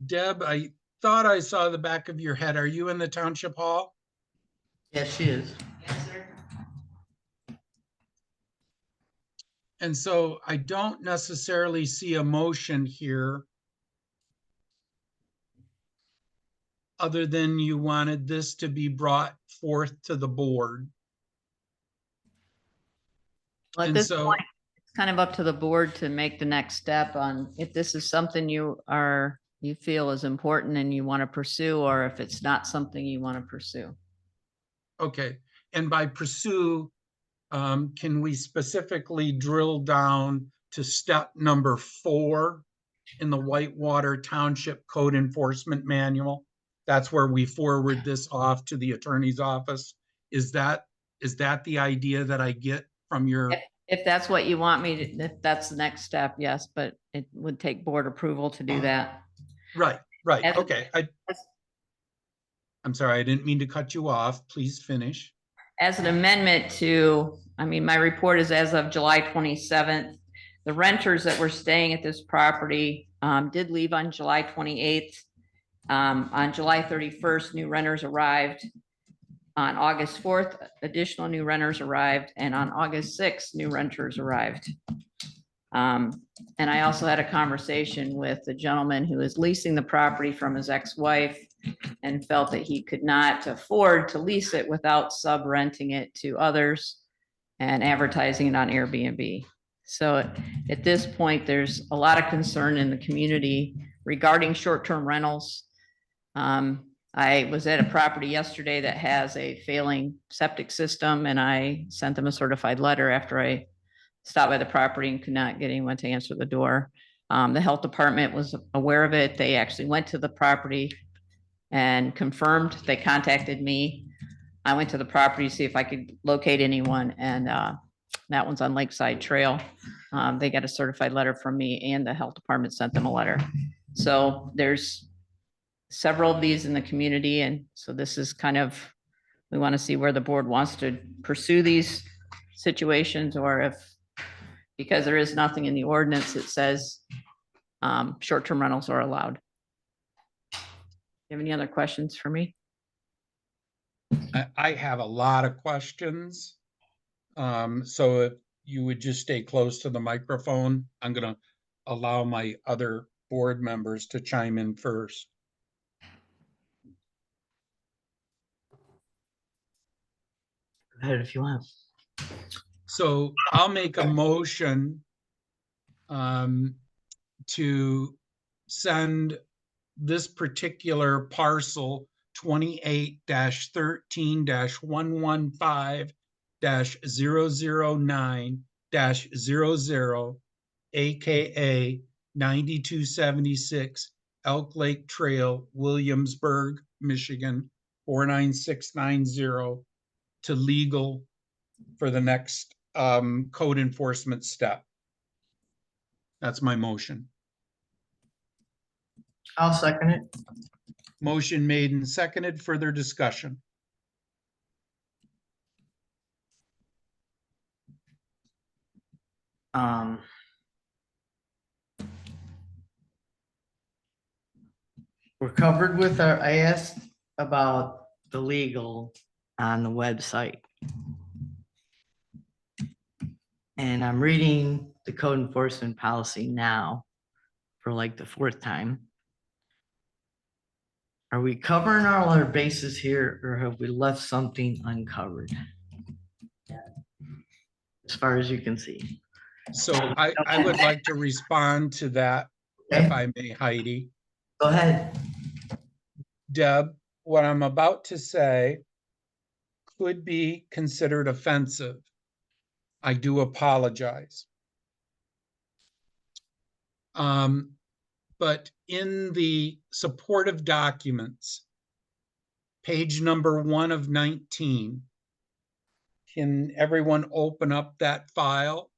Deb, I thought I saw the back of your head. Are you in the township hall? Yes, she is. And so I don't necessarily see a motion here, other than you wanted this to be brought forth to the board. Well, at And this so- point, it's kind of up to the board to make the next step on if this is something you feel is important and you want to pursue, or if it's not something you want to pursue. Okay, and by pursue, can we specifically drill down to step number 4 in the Whitewater Township Code Enforcement Manual? That's where we forward this off to the attorney's office. Is that the idea that I get from your? If that's what you want me to, if that's the next step, yes, but it would take board approval to do that. Right, As- okay. I'm sorry, I didn't mean to cut you off. Please finish. As an amendment to, I mean, my report is as of July 27th. The renters that were staying at this property did leave on July 28th. On July 31st, new renters arrived. On August 4th, additional new renters arrived, and on August 6th, new renters arrived. And I also had a conversation with the gentleman who is leasing the property from his ex-wife and felt that he could not afford to lease it without sub-renting it to others and advertising it on Airbnb. So at this point, there's a lot of concern in the community regarding short-term rentals. I was at a property yesterday that has a failing septic system, and I sent them a certified letter after I stopped by the property and could not get anyone to answer the door. The health department was aware of it. They actually went to the property and confirmed. They contacted me. I went to the property to see if I could locate anyone, and that one's on Lakeside Trail. They got a certified letter from me, and the health department sent them a letter. So there's several of these in the community, and so this is kind of, we want to see where the board wants to pursue these situations, or if, because there is nothing in the ordinance that says short-term rentals are allowed. You have any other questions for me? I have a lot of questions. So if you would just stay close to the microphone, I'm gonna allow my other board members to chime in first. Go ahead if you want. So I'll make a motion to send this particular parcel 28-13-115-009-00, AKA 9276 Elk Lake Trail, Williamsburg, Michigan, 49690, to legal for the next code enforcement step. That's my motion. I'll second it. Motion made and seconded. Further discussion. We're covered with our, I asked about the legal on the website. And I'm reading the code enforcement policy now for like the 4th time. Are we covering all our bases here, or have we left something uncovered? As far as you can see. So I would like to respond to that, if I may, Heidi. Go ahead. Deb, what I'm about to say could be considered offensive. I do apologize. But in the supportive documents, page number 1 of 19, can everyone open up that file?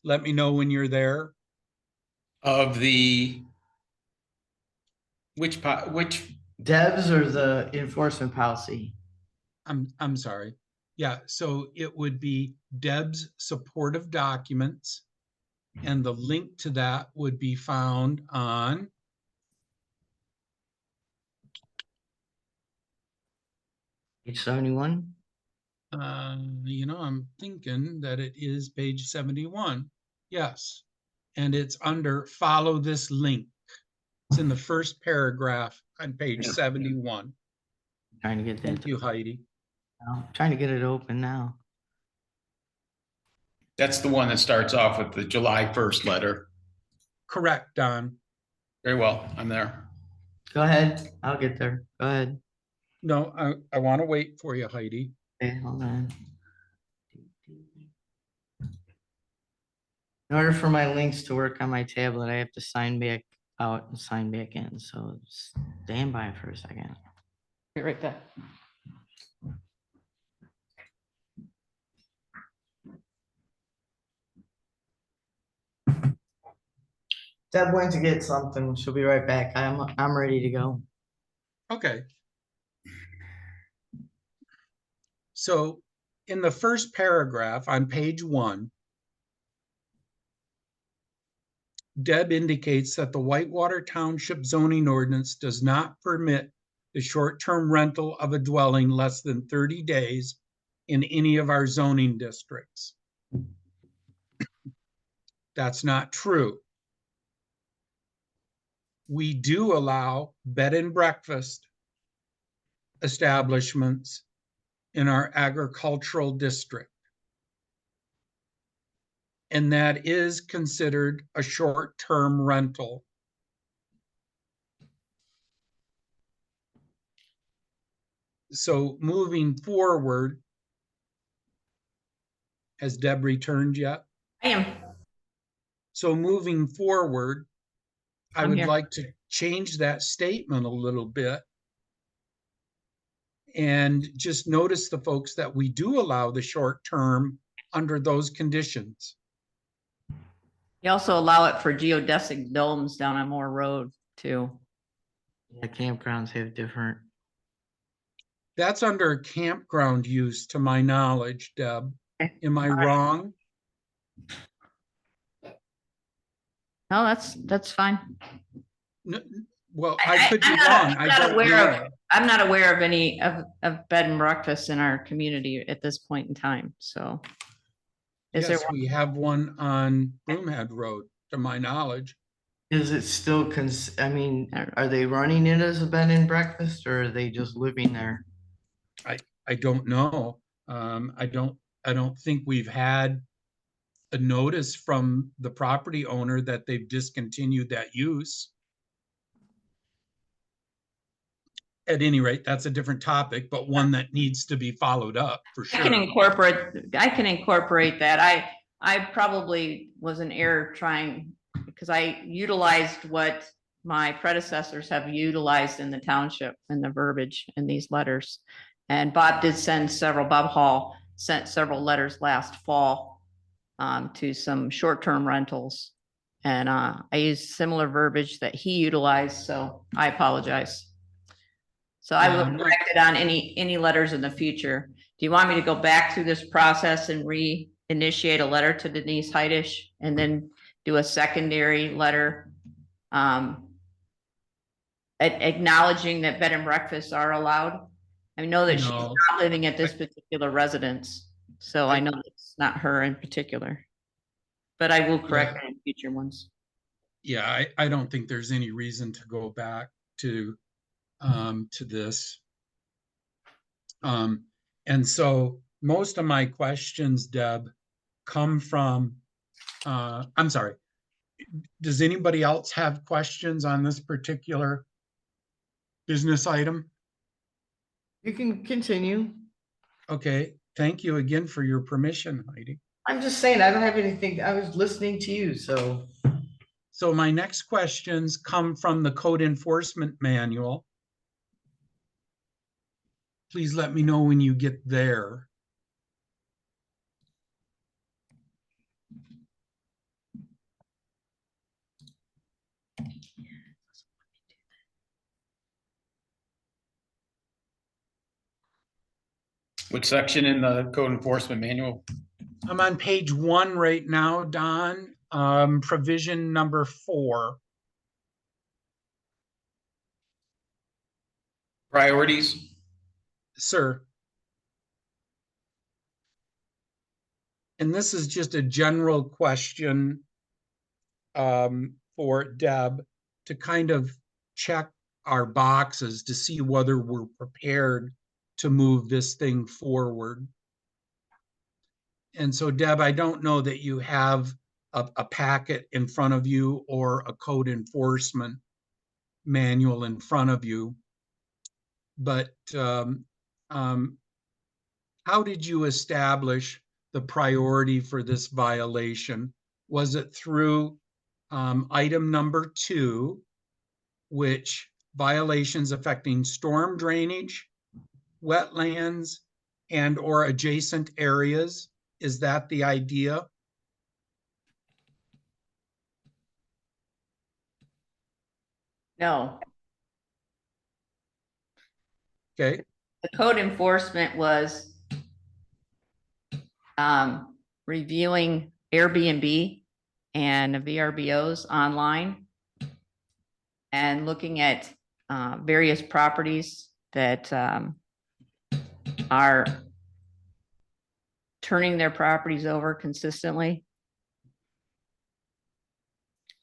Let me know when you're there. Of the, which Debs or the enforcement policy? I'm sorry. Yeah, so it would be Deb's supportive documents, and the link to that would be found on Page 71? I'm thinking that it is page 71. Yes. And it's under follow this link. It's in the first paragraph on page 71. Trying to get that. Thank you, Heidi. I'm trying to get it open now. that's the one that starts off with the July 1st letter. Correct, Don. Very well, I'm there. Go ahead. I'll get there. Go ahead. No, I want to wait for you, Heidi. Okay, hold on. In order for my links to work on my tablet, I have to sign back out and sign back in, so stand by for a second. Be right back. Deb went to get something. She'll be right back. I'm ready to go. Okay. So in the first paragraph on page 1, Deb indicates that the Whitewater Township zoning ordinance does not permit the short-term rental of a dwelling less than 30 days in any of our zoning districts. That's not true. We do allow bed and breakfast establishments in our agricultural district. And that is considered a short-term rental. So moving forward, has Deb returned yet? I am. So moving forward, I I'm would here. like to change that statement a little bit. And just notice the folks that we do allow the short term under those conditions. You also allow it for geodesic domes down on Moore Road too. The campgrounds have different. That's under campground use, to my knowledge, Deb. Am I wrong? No, that's fine. Well, I could be I'm not- wrong. I'm I not don't aware know. I'm not aware of any of bed and breakfasts in our community at this point in time, so. Is there Yes, we have one on Broomhead Road, to my knowledge. Is it still I mean, I don't know. are they running it as a bed and breakfast or are they just living there? I don't know. I don't think we've had a notice from the property owner that they've discontinued that use. At any rate, that's a different topic, but one that needs to be followed up for I can sure. I can incorporate that. I probably was in error trying, because I utilized what my predecessors have utilized in the township and the verbiage in these letters. And Bob Hall sent several letters last fall to some short-term rentals. And I used similar verbiage that he utilized, so I apologize. So I Yeah, will I'm not- correct it on any letters in the future. Do you want me to go back through this process and reinitiate a letter to Denise Heidish and then do a secondary letter? Acknowledging that bed and breakfasts are allowed? I know that she's No. not living at this particular residence, so I know it's not her in particular. But I will correct it in future ones. Yeah, I don't think there's any reason to go back to this. And so most of my questions, Deb, come from, I'm sorry. Does anybody else have questions on this particular business item? You can continue. Okay, thank you again for your permission, Heidi. I'm just saying, I don't have anything. I was listening to you, so. So my next questions come from the Code Enforcement Manual. Please let me know when you get there. Which section in the code enforcement manual? I'm on page 1 right now, Don, provision number 4. Priorities? Sir. And this is just a general question for Deb to kind of check our boxes to see whether we're prepared to move this thing forward. And so, Deb, I don't know that you have a packet in front of you or a code enforcement manual in front of you. but how did you establish the priority for this violation? Was it through item number 2, which violations affecting storm drainage, wetlands, and or adjacent areas? Is that the idea? No, Okay, the code enforcement was reviewing Airbnb and VRBOs online and looking at various properties that are turning their properties over consistently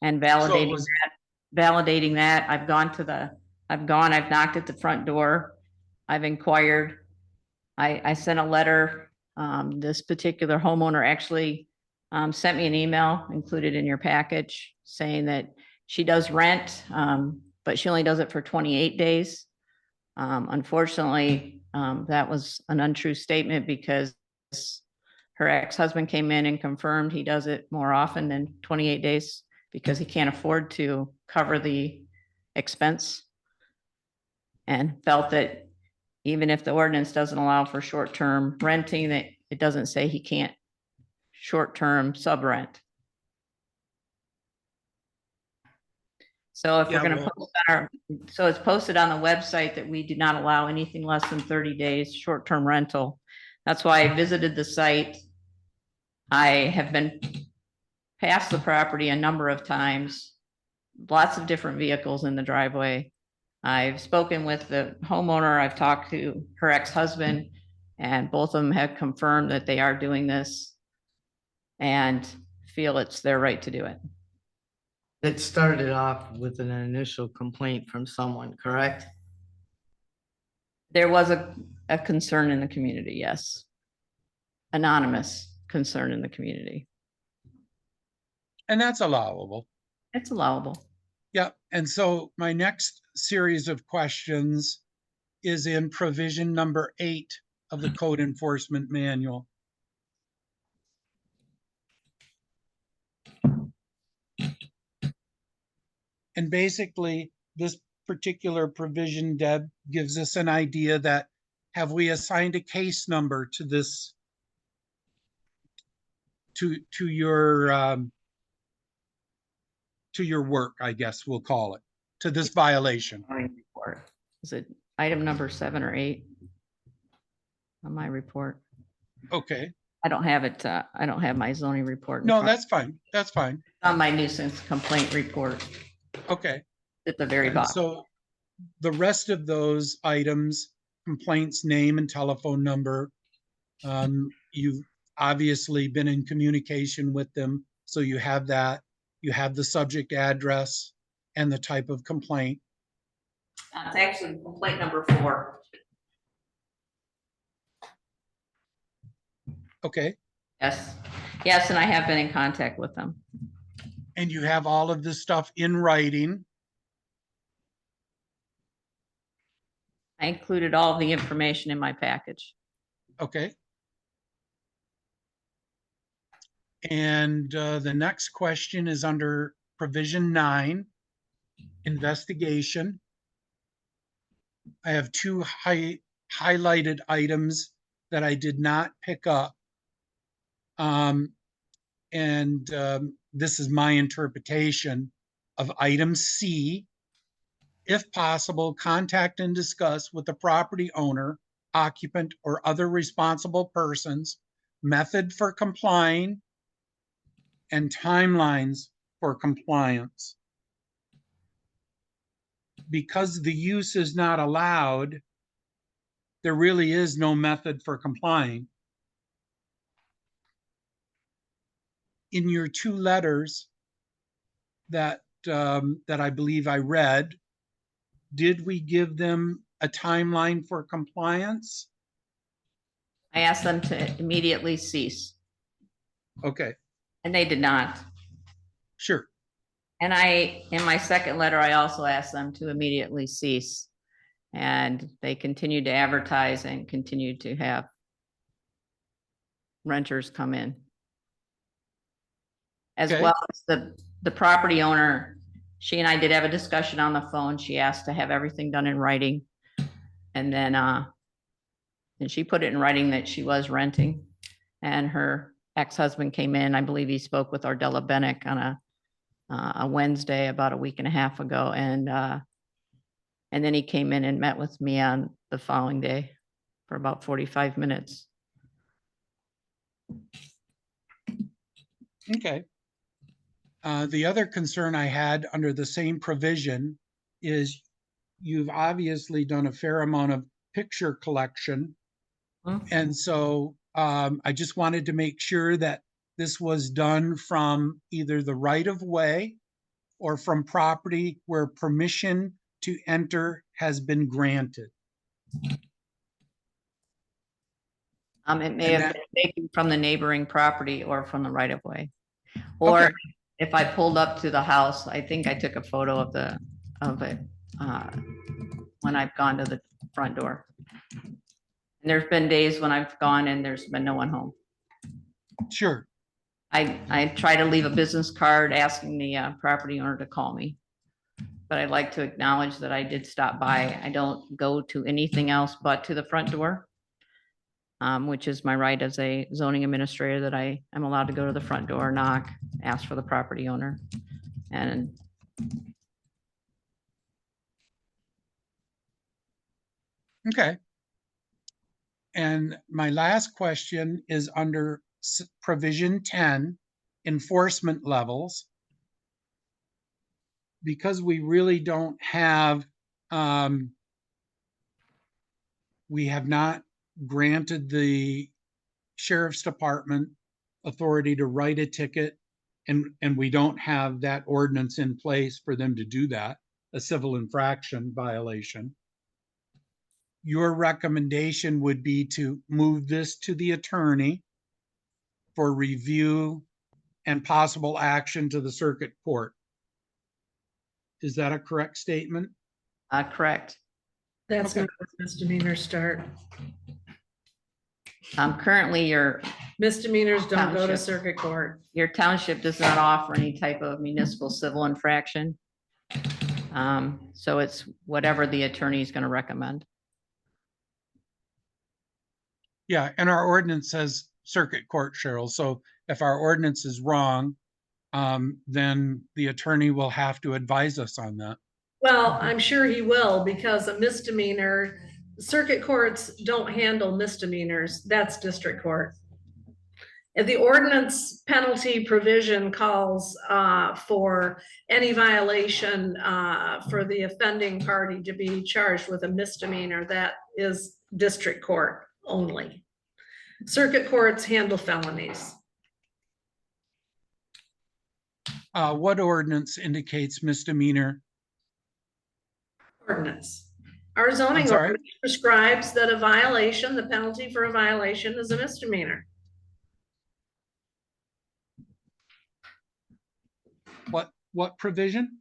and validating was- that. Validating that. I've knocked at the front door. I've inquired. I sent a letter. This particular homeowner actually sent me an email included in your package saying that she does rent, but she only does it for 28 days. Unfortunately, that was an untrue statement because her ex-husband came in and confirmed he does it more often than 28 days because he can't afford to cover the expense. And felt that even if the ordinance doesn't allow for short-term renting, that it doesn't say he can't short-term sub-rent. So if we're Yeah, gonna well- post on so it's posted on the website that we do not allow anything less than 30 days short-term rental. That's why I visited the site. I have been past the property a number of times, lots of different vehicles in the driveway. I've spoken with the homeowner, I've talked to her ex-husband, and both of them have confirmed that they are doing this and feel it's their right to do it. It started off with an initial complaint from someone, correct? There was a concern in the community, yes. Anonymous concern in the community. And that's allowable. It's allowable. Yeah, and so my next series of questions is in provision number 8 of the code enforcement manual. And basically, this particular provision, Deb, gives us an idea that have we assigned a case number to this, to your work, I guess we'll call it, to this violation. Report. Is it item number 7 or 8 on my report? Okay, I don't have it. I don't have my zoning report. in no, front- that's fine, that's fine. On my nuisance complaint report Okay. at the very And bottom. so the rest of those items, complaints, name and telephone number, you've obviously been in communication with them, so you have that. You have the subject address and the type of complaint. It's actually complaint number 4. Okay, Yes. Yes, and I have been in contact with them. and you have all of this stuff in writing. I included all of the information in my package. Okay. And the next question is under provision 9, investigation. I have 2 highlighted items that I did not pick up. This is my interpretation of item C. If possible, contact and discuss with the property owner, occupant, or other responsible persons, method for complying and timelines for compliance. Because the use is not allowed, there really is no method for complying. In your 2 letters that I believe I read, did we give them a timeline for compliance? I asked them to immediately cease, Okay, and they did not. sure. And in my second letter, I also asked them to immediately cease. And they continued to advertise and continued to have renters come in. As Okay. well as the property owner, she and I did have a discussion on the phone. She asked to have everything done in writing. And then, and she put it in writing that she was renting. And her ex-husband came in, I believe he spoke with Ardella Bennett on a Wednesday about a week and a half ago. And then he came in and met with me on the following day for about 45 minutes. Okay. The other concern I had under the same provision is you've obviously done a fair amount of picture collection. And so I just wanted to make sure that this was done from either the right of way or from property where permission to enter has been granted. It may And have that- been taken from the neighboring property or from the right of way. Or Okay. if I pulled up to the house, I think I took a photo of it when I've gone to the front door. And there's been days when I've gone and there's been no one home. Sure. I try to leave a business card asking the property owner to call me. But I'd like to acknowledge that I did stop by. I don't go to anything else but to the front door, which is my right as a zoning administrator, that I am allowed to go to the front door, knock, ask for the property owner. And Okay. And my last question is under provision 10, enforcement levels. Because we really don't have, we have not granted the sheriff's department authority to write a ticket, and we don't have that ordinance in place for them to do that, a civil infraction violation. Your recommendation would be to move this to the attorney for review and possible action to the circuit court. Is that a correct statement? correct. That's Okay. not where misdemeanors start. Currently Misdemeanors don't go to Township. circuit court. your township does not offer any type of municipal civil infraction. So it's whatever the attorney is going to recommend. Yeah, and our ordinance says circuit court, Cheryl. So if our ordinance is wrong, then the attorney will have to advise us on that. Well, I'm sure he will, because a misdemeanor, circuit courts don't handle misdemeanors. That's district court. And the ordinance penalty provision calls for any violation for the offending party to be charged with a misdemeanor. That is district court only. Circuit courts handle felonies. What ordinance indicates misdemeanor? Ordinance. Our zoning I'm sorry? ordinance prescribes that a violation, the penalty for a violation is a misdemeanor. What provision?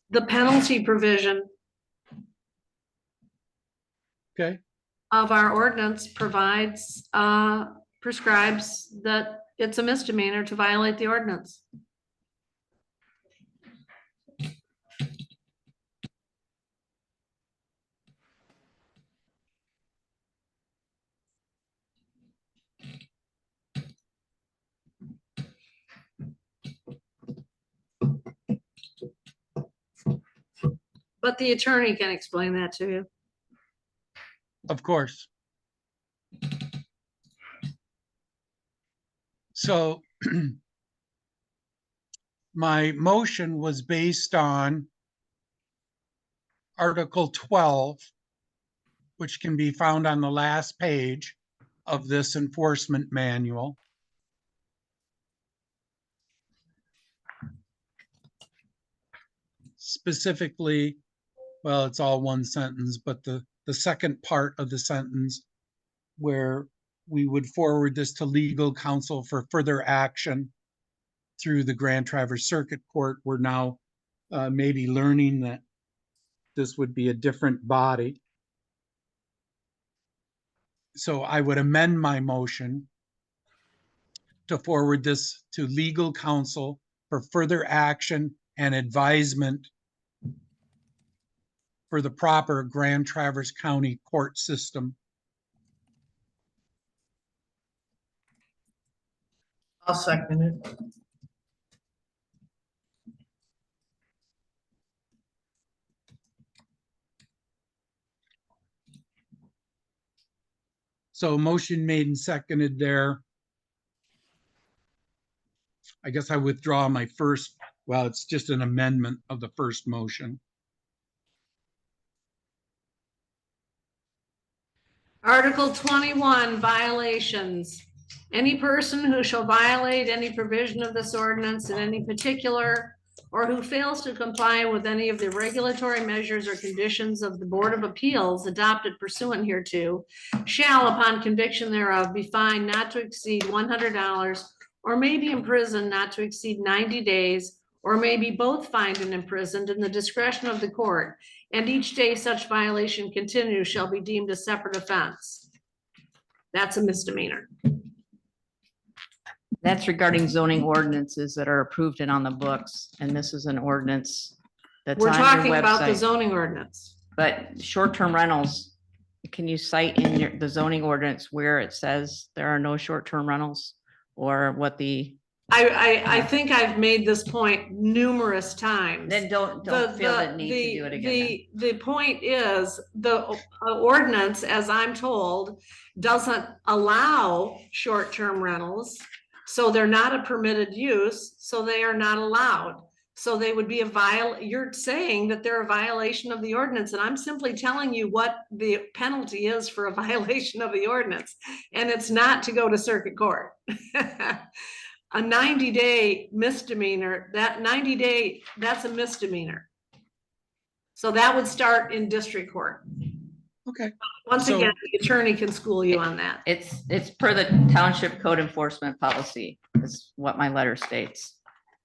The penalty provision Okay, of our ordinance provides, prescribes that it's a misdemeanor to violate the ordinance. But the attorney can explain that to you. of course. So my motion was based on Article 12, which can be found on the last page of this enforcement manual. Specifically, well, it's all one sentence, but the second part of the sentence where we would forward this to legal counsel for further action through the Grand Traverse Circuit Court. We're now maybe learning that this would be a different body. So I would amend my motion to forward this to legal counsel for further action and advisement for the proper Grand Traverse County court system. I'll second it. So motion made and seconded there. I guess I withdraw my first, well, it's just an amendment of the first motion. Article 21, violations. Any person who shall violate any provision of this ordinance in any particular, or who fails to comply with any of the regulatory measures or conditions of the Board of Appeals adopted pursuant hereto, shall, upon conviction thereof, be fined not to exceed $100, or may be imprisoned not to exceed 90 days, or may be both fined and imprisoned in the discretion of the court, and each day such violation continues shall be deemed a separate offense. That's a misdemeanor. That's regarding zoning ordinances that are approved and on the books, and this is an ordinance that's We're on your talking about the website. zoning ordinance. But short-term rentals, can you cite in the zoning ordinance where it says there are no short-term rentals? Or what I think I've made this point numerous times. then don't feel the need to do it again. The point is, the ordinance, as I'm told, doesn't allow short-term rentals. So they're not a permitted use, so they are not allowed. So they would be you're saying that they're a violation of the ordinance, and I'm simply telling you what the penalty is for a violation of the ordinance. And it's not to go to circuit court. A 90-day misdemeanor, that 90-day, that's a misdemeanor. So that would start in district court. Okay. Once So- again, the attorney can school you on that. It's per the township code enforcement policy, is what my letter states.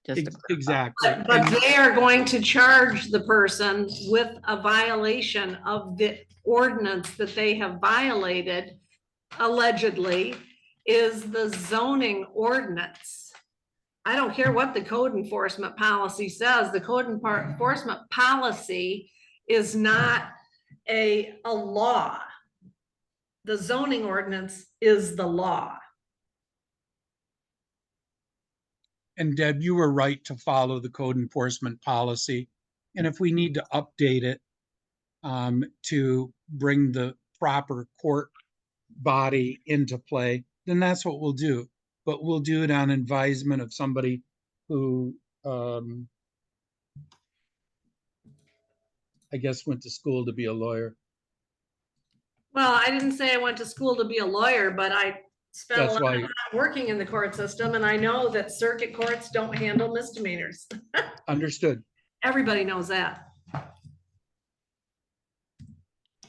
Just to clarify. Exactly. But And- they are going to charge the person with a violation of the ordinance that they have violated, allegedly, is the zoning ordinance. I don't care what the code enforcement policy says. The code enforcement policy is not a law. The zoning ordinance is the law. And Deb, you were right to follow the code enforcement policy. And if we need to update it to bring the proper court body into play, then that's what we'll do. But we'll do it on advisement of somebody who I guess went to school to be a lawyer. Well, I didn't say I went to school to be a lawyer, but I spent a That's lot why, of time working in the court system, and I know that circuit courts don't handle misdemeanors. understood. Everybody knows that.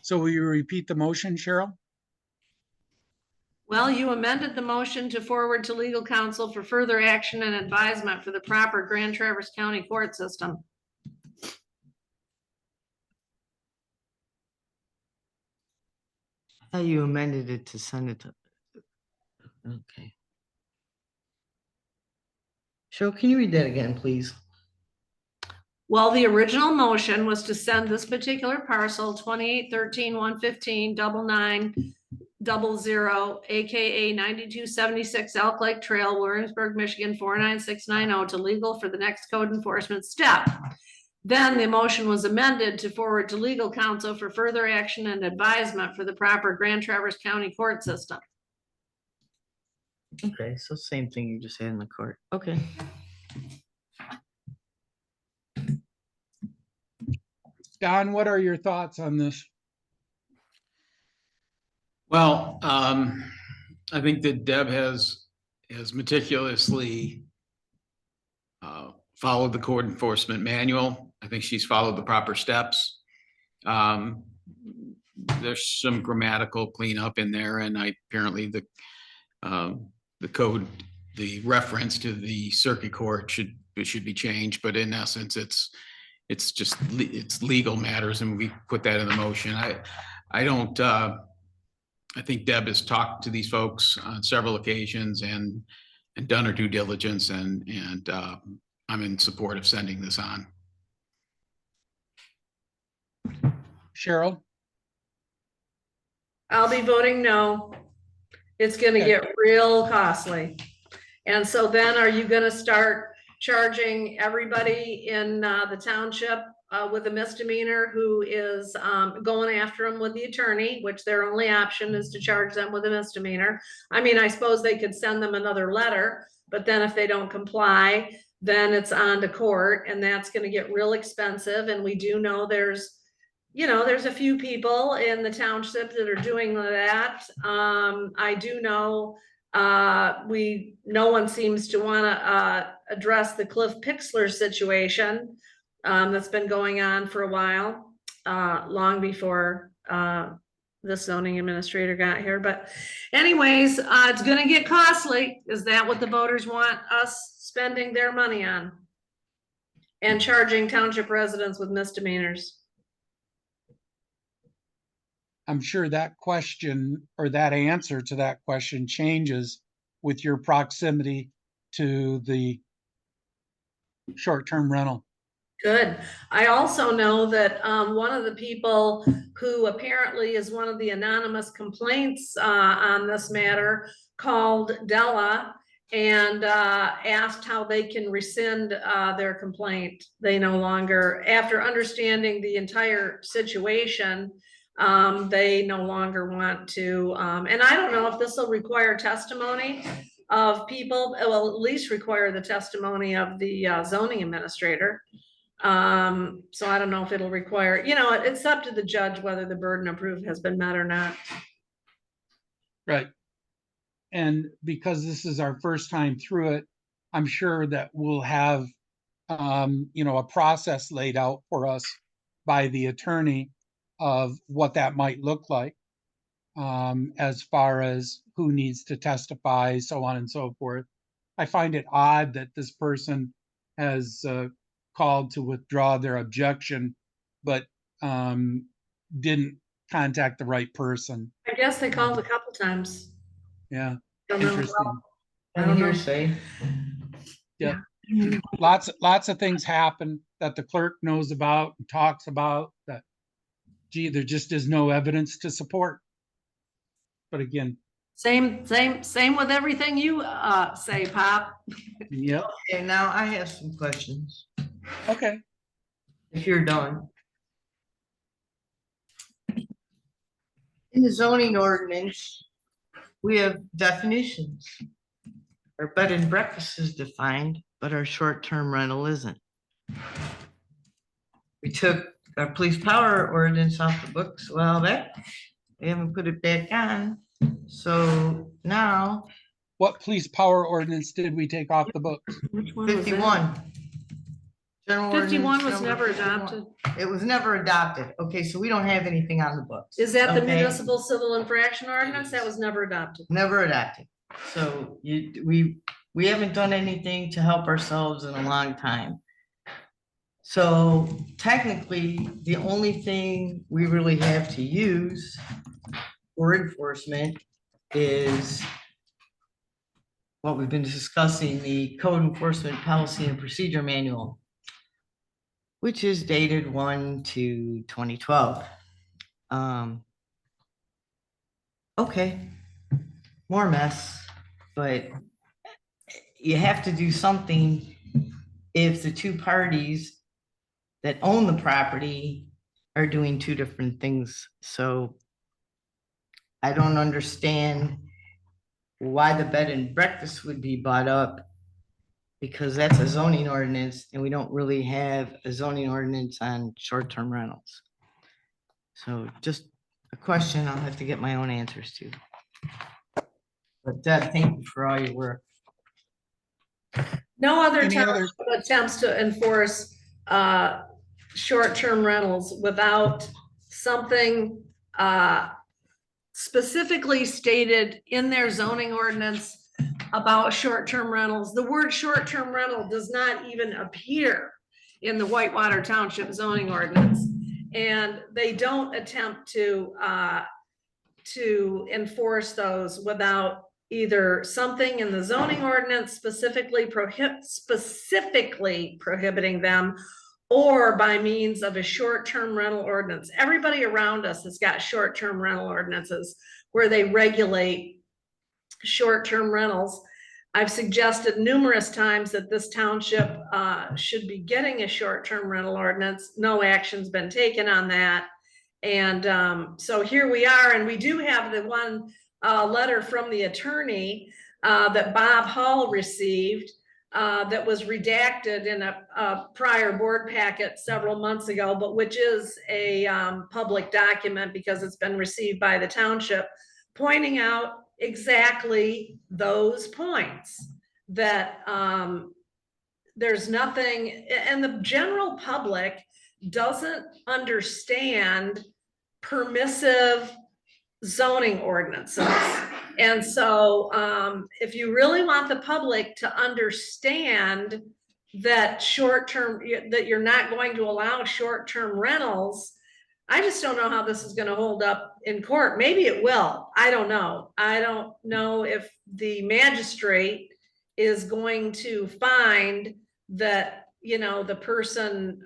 So will you repeat the motion, Cheryl? Well, you amended the motion to forward to legal counsel for further action and advisement for the proper Grand Traverse County court system. I thought you amended it to send it to. Okay. Cheryl, can you read that again, please? Well, the original motion was to send this particular parcel 2813-115-9900, AKA 9276 Elk Lake Trail, Williamsburg, Michigan 49690 to legal for the next code enforcement step. Then the motion was amended to forward to legal counsel for further action and advisement for the proper Grand Traverse County court system. Okay, so same thing you just had in the court. Okay. Don, what are your thoughts on this? Well, I think that Deb has meticulously followed the code enforcement manual. I think she's followed the proper steps. There's some grammatical cleanup in there, and apparently the code, the reference to the circuit court should be changed, but in essence, it's it's just, it's legal matters and we put that in the motion. I don't, I think Deb has talked to these folks on several occasions and done her due diligence and I'm in support of sending this on. Cheryl? I'll be voting no. It's gonna Okay. get real costly. And so then are you gonna start charging everybody in the township with a misdemeanor who is going after them with the attorney, which their only option is to charge them with a misdemeanor? I mean, I suppose they could send them another letter, but then if they don't comply, then it's on to court, and that's gonna get real expensive. And we do know there's a few people in the township that are doing that. I do know, no one seems to wanna, address the Cliff Pixler situation, that's been going on for a while, long before, the zoning administrator got here. But anyways, it's gonna get costly. Is that what the voters want us spending their money on? And charging township residents with misdemeanors? I'm sure that question or that answer to that question changes with your proximity to the short-term rental. Good. I also know that one of the people who apparently is one of the anonymous complaints on this matter called Della and asked how they can rescind their complaint. They no longer, after understanding the entire situation, they no longer want to, and I don't know if this will require testimony of people. It will at least require the testimony of the zoning administrator. So I don't know if it'll require, it's up to the judge whether the burden of proof has been met or not. Right. And because this is our first time through it, I'm sure that we'll have, a process laid out for us by the attorney of what that might look like, as far as who needs to testify, so on and so forth. I find it odd that this person has called to withdraw their objection, but didn't contact the right person. I guess they called a couple times. Yeah, Don't know. interesting. I don't know. Hearsay. Yeah. Lots of things happen that the clerk knows about and talks about that, gee, there just is no evidence to support. But again, Same with everything you say, Pop. yep, Okay, now I have some questions, okay. if you're done. In the zoning ordinance, we have definitions. Our bed and breakfast is defined, but our short-term rental isn't. We took our police power ordinance off the books a while back. We haven't put it back on. So now What police power ordinance did we take off the books? Which one was that? 51. General 51 ordinance was number never 51. adopted. It was never adopted. Okay, so we don't have anything on the books. Is that the Okay. municipal civil infraction ordinance? That was never adopted. Never adopted. So we haven't done anything to help ourselves in a long time. So technically, the only thing we really have to use for enforcement is what we've been discussing, the Code Enforcement Policy and Procedure Manual, which is dated 1/2/2012. Okay, more mess, but you have to do something if the two parties that own the property are doing two different things. So I don't understand why the bed and breakfast would be brought up, because that's a zoning ordinance and we don't really have a zoning ordinance on short-term rentals. So just a question I'll have to get my own answers to. But Deb, thank you for all your work. No other Any town other- attempts to enforce short-term rentals without something specifically stated in their zoning ordinance about short-term rentals. The word short-term rental does not even appear in the Whitewater Township zoning ordinance. And they don't attempt to enforce those without either something in the zoning ordinance specifically prohibiting them, or by means of a short-term rental ordinance. Everybody around us has got short-term rental ordinances where they regulate short-term rentals. I've suggested numerous times that this township should be getting a short-term rental ordinance. No action's been taken on that. And so here we are, and we do have the one letter from the attorney that Bob Hall received that was redacted in a prior board packet several months ago, but which is a public document because it's been received by the township, pointing out exactly those points, that there's nothing, and the general public doesn't understand permissive zoning ordinances. And so if you really want the public to understand that that you're not going to allow short-term rentals, I just don't know how this is going to hold up in court. Maybe it will. I don't know. I don't know if the magistrate is going to find that, you know, the person,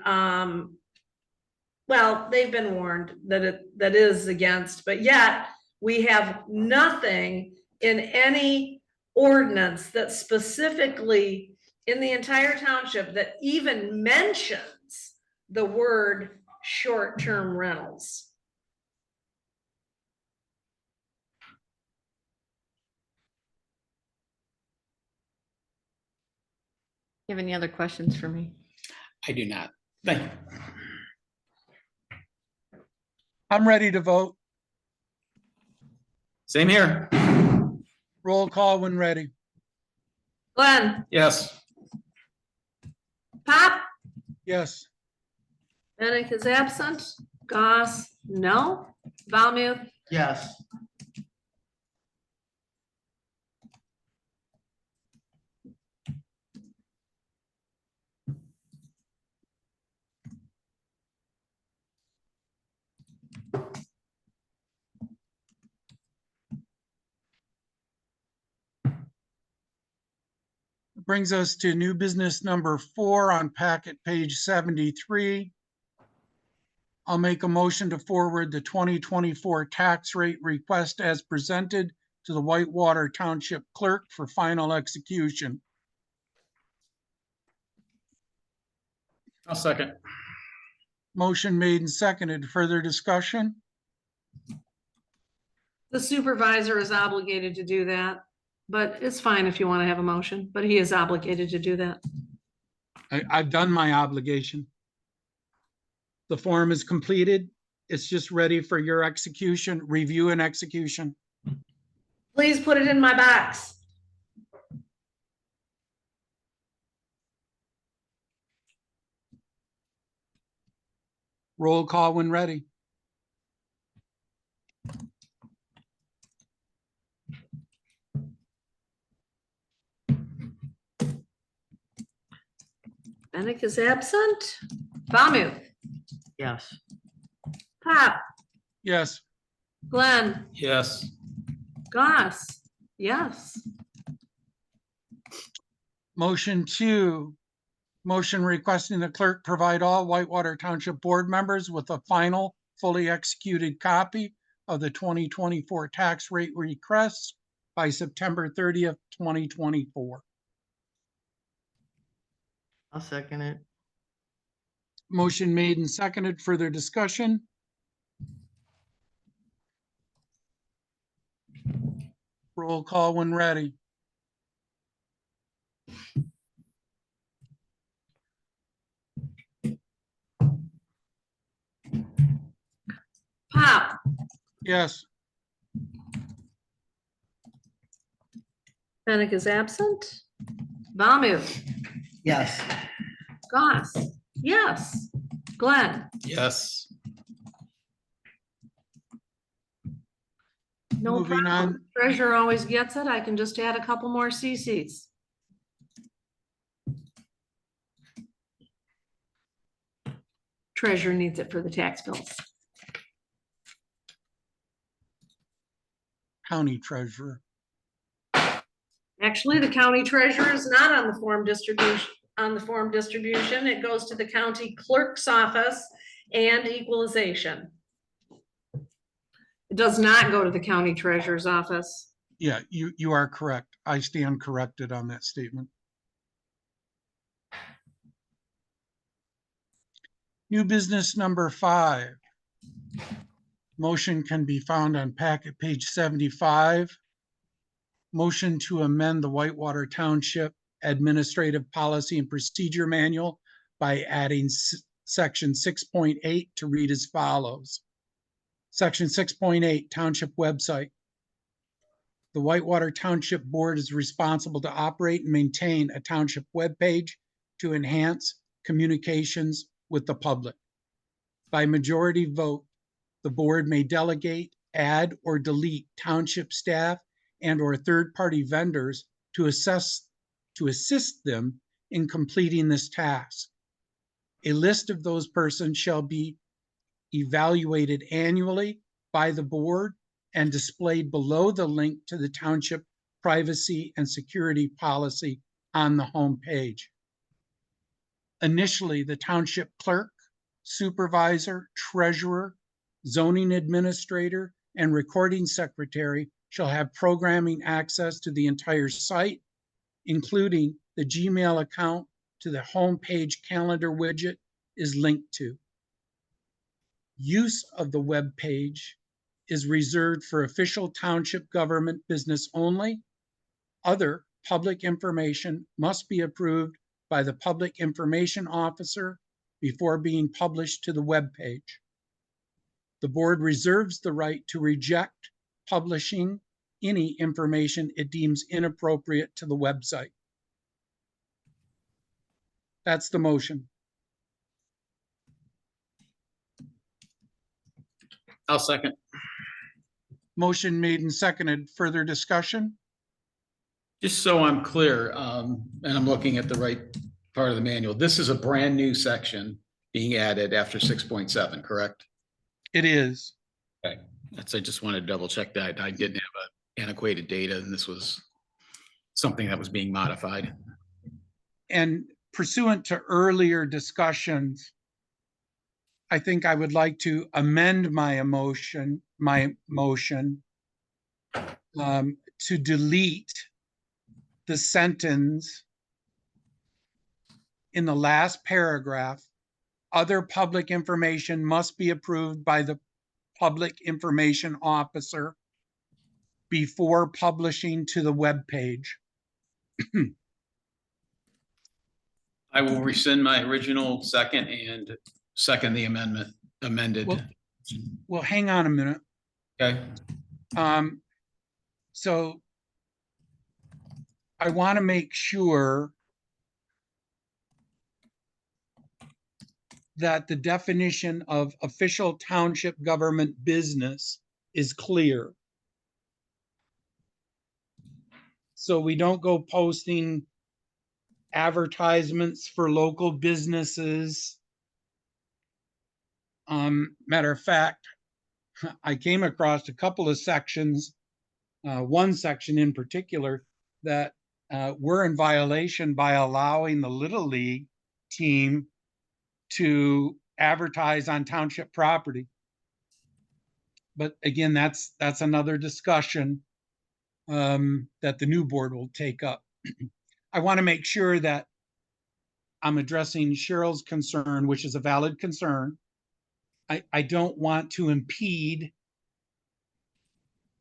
well, they've been warned that that is against, but yet we have nothing in any ordinance that specifically in the entire township that even mentions the word short-term rentals. You have any other questions for me? I do not. Thank you. I'm ready to vote. Same here. Roll call when ready. Glenn, Yes. Pop, Yes. Bennett is absent. Goss, no. Valmuth, Yes. Brings us to new business number 4 on packet page 73. I'll make a motion to forward the 2024 tax rate request as presented to the Whitewater Township Clerk for final execution. I'll second. Motion made and seconded. Further discussion? the supervisor is obligated to do that, but it's fine if you want to have a motion, but he is obligated to do that. I've done my obligation. The form is completed. It's just ready for your execution, review and execution. Please put it in my box. Roll call when ready. Bennett is absent. Valmuth, Yes. Pop, Yes. Glenn, Yes. Goss, yes. Motion 2, motion requesting the clerk provide all Whitewater Township board members with a final fully executed copy of the 2024 tax rate request by September 30th, 2024. I'll second it. Motion made and seconded. Further discussion? Roll call when ready. Pop, Yes. Bennett is absent. Valmuth, Yes. Goss, yes. Glenn, Yes. no Moving problem. on. Treasurer always gets it. I can just add a couple more CCs. treasurer needs it for the tax bills. County treasurer. Actually, the county treasurer is not on the form distribution, It goes to the county clerk's office and equalization. It does not go to the county treasurer's office. Yeah, you are correct. I stand corrected on that statement. New business number 5. Motion can be found on packet page 75. Motion to amend the Whitewater Township Administrative Policy and Procedure Manual by adding section 6.8 to read as follows. Section 6.8, Township Website. The Whitewater Township Board is responsible to operate and maintain a township webpage to enhance communications with the public. By majority vote, the board may delegate, add, or delete township staff and or third-party vendors to assist them in completing this task. A list of those persons shall be evaluated annually by the board and displayed below the link to the township privacy and security policy on the home page. Initially, the township clerk, supervisor, treasurer, zoning administrator, and recording secretary shall have programming access to the entire site, including the Gmail account to the homepage calendar widget is linked to. Use of the web page is reserved for official township government business only. Other public information must be approved by the public information officer before being published to the web page. The board reserves the right to reject publishing any information it deems inappropriate to the website. That's the motion. I'll second. Motion made and seconded. Further discussion? Just so I'm clear, and I'm looking at the right part of the manual, this is a brand new section being added after 6.7, correct? It is. Okay, I just wanted to double check that. I didn't have antiquated data and this was something that was being modified. And pursuant to earlier discussions, I think I would like to amend my motion to delete the sentence in the last paragraph. Other public information must be approved by the public information officer before publishing to the web page. I will rescind my original second and second the amended. Well, hang on a minute. Okay, So I want to make sure that the definition of official township government business is clear. So we don't go posting advertisements for local businesses. Matter of fact, I came across a couple of sections, one section in particular, that were in violation by allowing the Little League team to advertise on township property. But again, that's another discussion that the new board will take up. I want to make sure that I'm addressing Cheryl's concern, which is a valid concern. I don't want to impede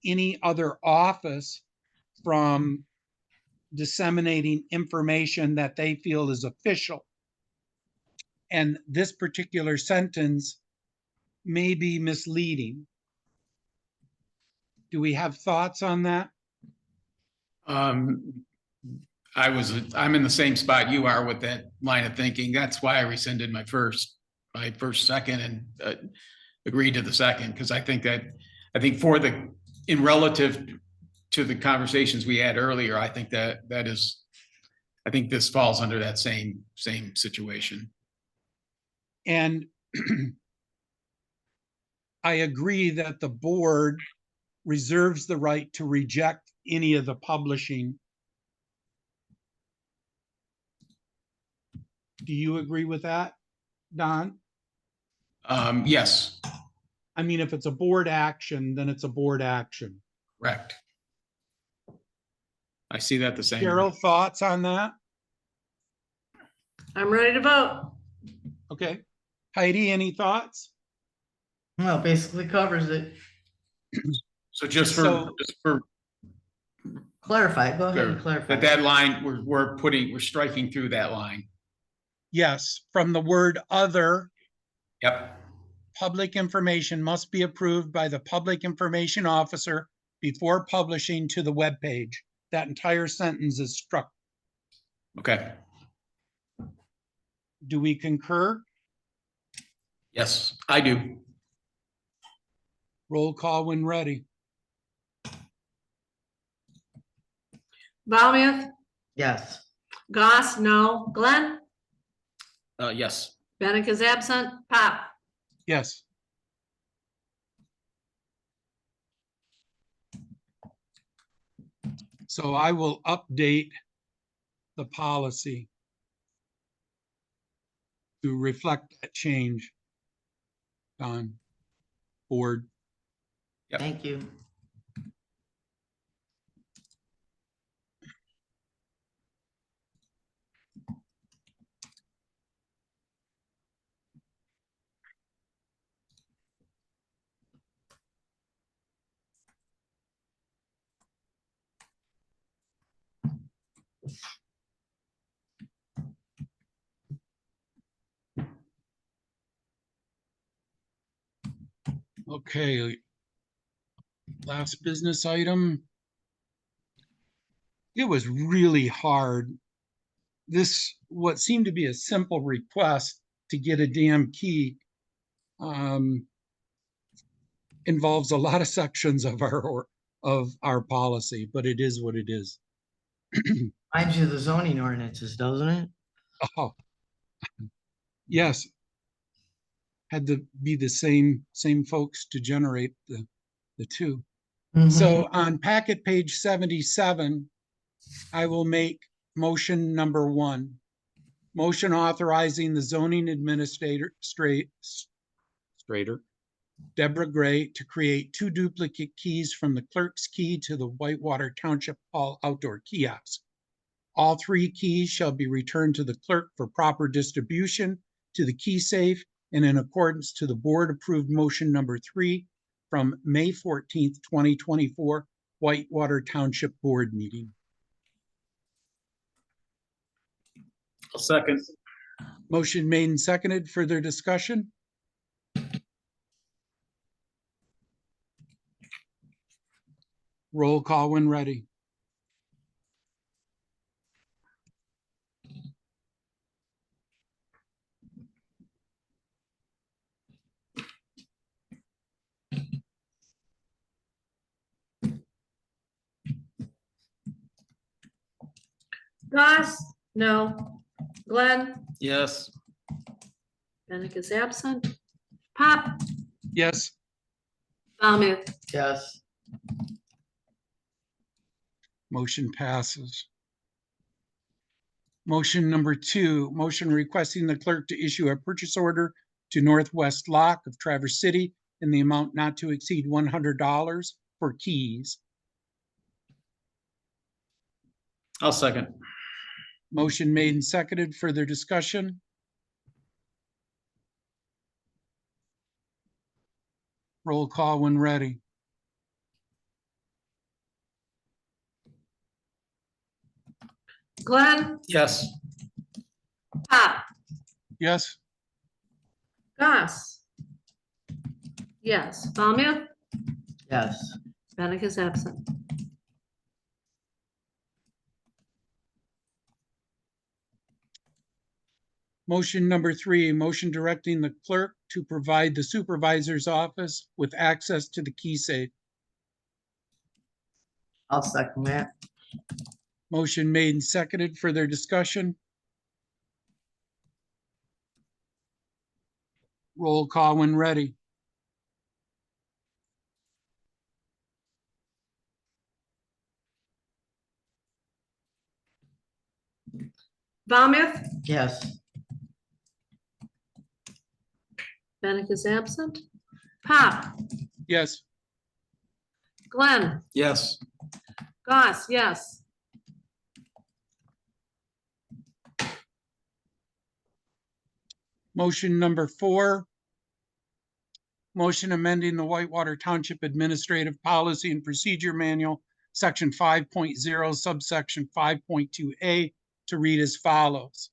any other office from disseminating information that they feel is official. And this particular sentence may be misleading. Do we have thoughts on that? I'm in the same spot you are with that line of thinking. That's why I rescinded my first second and agreed to the second, because I think in relative to the conversations we had earlier, I think this falls under that same situation. And I agree that the board reserves the right to reject any of the publishing. Do you agree with that, Don? Yes, I mean, if it's a board action, then it's a board action. correct. I see that the same. Carol, thoughts on that? I'm ready to vote. Okay. Heidi, any thoughts? Well, basically covers it. So just So- for Clarify, go ahead and clarify. that line, we're striking through that line. Yes, from the word other, Yep. public information must be approved by the public information officer before publishing to the webpage. That entire sentence is struck. Okay. Do we concur? Yes, I do. Roll call when ready. Valmuth, Yes. Goss, no. Glenn, Yes. Bennett is absent. Pop, Yes. So I will update the policy to reflect that change on board. Yep. Thank you. Okay. Last business item. It was really hard. What seemed to be a simple request to get a damn key, involves a lot of sections of our policy, but it is what it is. Reminds you of the zoning ordinances, doesn't it? Oh, yes. Had to be the same folks to generate the two. So on packet page 77, I will make motion number 1. Motion authorizing the zoning administrator, Deborah Gray, to create 2 duplicate keys from the clerk's key to the Whitewater Township Hall outdoor kiosk. All 3 keys shall be returned to the clerk for proper distribution to the key safe and in accordance to the board-approved motion number 3 from May 14th, 2024, Whitewater Township Board meeting. I'll second. Motion made and seconded. Further discussion? Roll call when ready. Goss, no. Glenn, Yes. Bennett is absent. Pop, Yes. Valmuth, Yes. Motion passes. Motion number 2, motion requesting the clerk to issue a purchase order to Northwest Lock of Traverse City in the amount not to exceed $100 for keys. I'll second. Motion made and seconded. Further discussion? Roll call when ready. Glenn, Yes. Pop, Yes. Goss. Yes, Valmuth, Yes. Bennett is absent. Motion number 3, motion directing the clerk to provide the supervisor's office with access to the key safe. I'll second that. Motion made and seconded. Further discussion? Roll call when ready. Valmuth, Yes. Bennett is absent. Pop, Yes. Glenn, Yes. Goss, yes. Motion number 4. Motion amending the Whitewater Township Administrative Policy and Procedure Manual, Section 5.0, subsection 5.2A, to read as follows.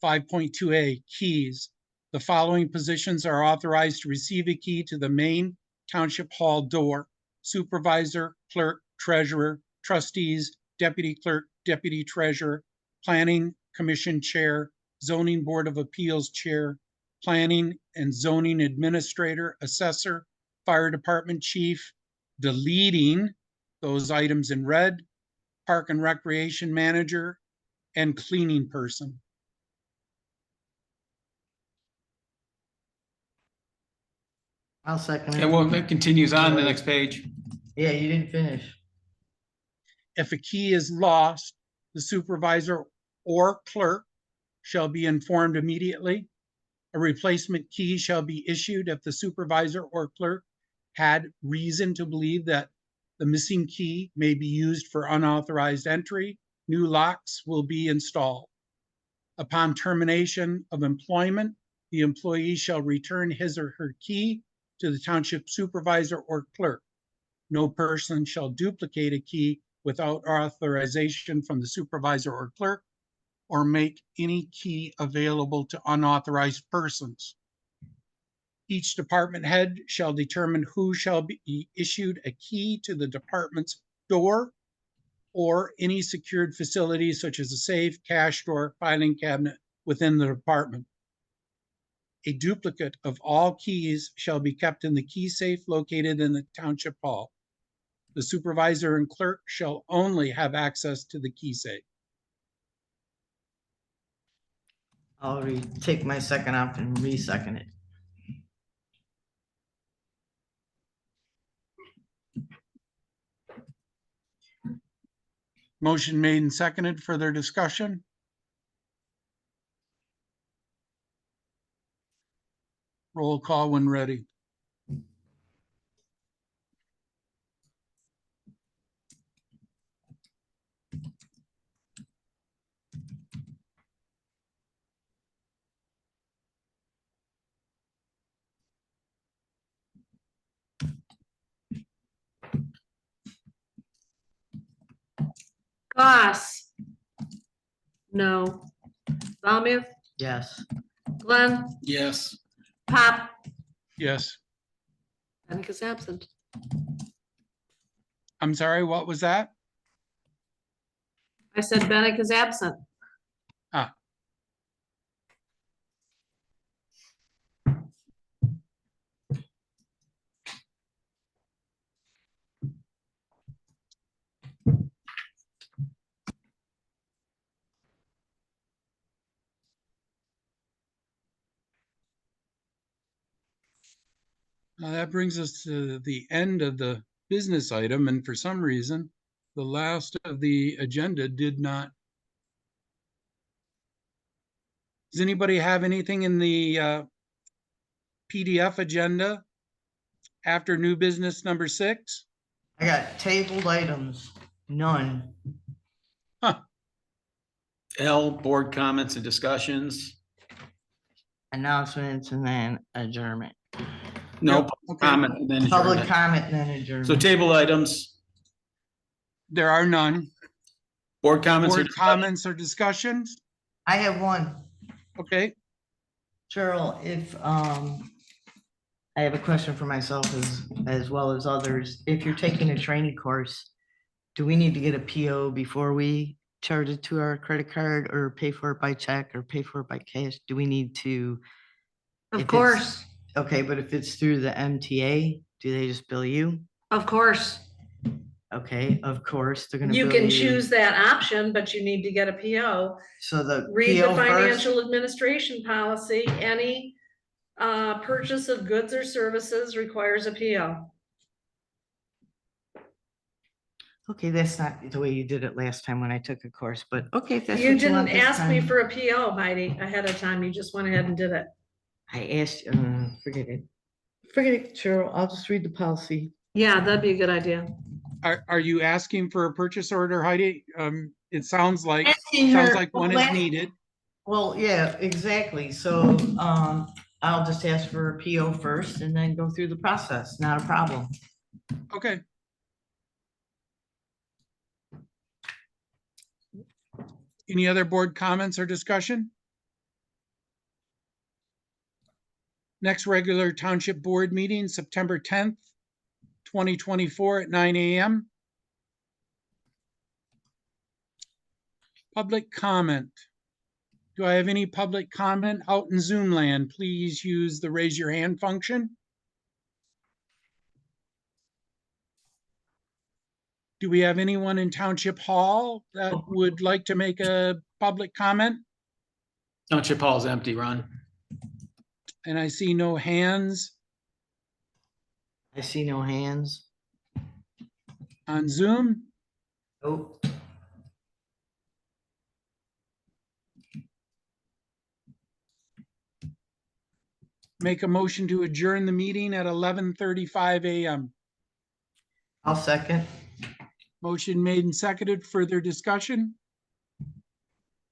5.2A, keys. The following positions are authorized to receive a key to the main township hall door: supervisor, clerk, treasurer, trustees, deputy clerk, deputy treasurer, planning commission chair, zoning board of appeals chair, planning and zoning administrator, assessor, fire department chief, deleting those items in red, park and recreation manager, and cleaning person. I'll second And it. well, that continues on the next page. Yeah, you didn't finish. If a key is lost, the supervisor or clerk shall be informed immediately. A replacement key shall be issued if the supervisor or clerk had reason to believe that the missing key may be used for unauthorized entry. New locks will be installed. Upon termination of employment, the employee shall return his or her key to the township supervisor or clerk. No person shall duplicate a key without authorization from the supervisor or clerk, or make any key available to unauthorized persons. Each department head shall determine who shall be issued a key to the department's door or any secured facility such as a safe, cash drawer, filing cabinet within the department. A duplicate of all keys shall be kept in the key safe located in the township hall. The supervisor and clerk shall only have access to the key safe. I'll take my second off and re-second it. Motion made and seconded. Further discussion? Roll call when ready. Goss. No. Valmuth, Yes. Glenn, Yes. Pop, Yes. Bennett is absent. I'm sorry, what was that? I said Bennett is absent. That brings us to the end of the business item, and for some reason, the last of the agenda did not. Does anybody have anything in the PDF agenda after new business number 6? I got tabled items, none. L, board comments and discussions. Announcements and then adjournment. No Yep, public okay. comment and then Public adjournment. comment and then So adjournment. table items, There are none. board comments or Board discussion? comments or discussions? I have one. Okay, Cheryl, if, I have a question for myself as well as others. If you're taking a training course, do we need to get a PO before we charge it to our credit card or pay for it by check or pay for it by cash? Do we need to? If Of it's- course, Okay, but if it's through the MTA, do they just bill you? of course. Okay, of course, they're gonna You bill can choose that option, but you need to get a PO. So the Read the PO first? financial administration policy. Any Purchase of goods or services requires a PO. Okay, that's not the way you did it last time when I took a course, but okay, if that's You what you want didn't this ask me time. for a PO, Heidi, ahead of time. You just went ahead and did it. I asked, forget it. Forget it, Cheryl. I'll just read the policy. Yeah, that'd be a good idea. Are you asking for a purchase order, Heidi? It sounds like Asking her- one is needed. Well, yeah, exactly. So, I'll just ask for a PO first and then go through the process. Not a problem. Okay. Any other board comments or discussion? Next regular township board meeting, September 10th, 2024 at 9 a.m. Public comment. Do I have any public comment out in Zoom land? Please use the raise your hand function. Do we have anyone in Township Hall that would like to make a public comment? Township Hall is empty, Ron. And I see no hands I see no hands. on Zoom. Oh, Make a motion to adjourn the meeting at 11:35 a.m. I'll second. Motion made and seconded. Further discussion?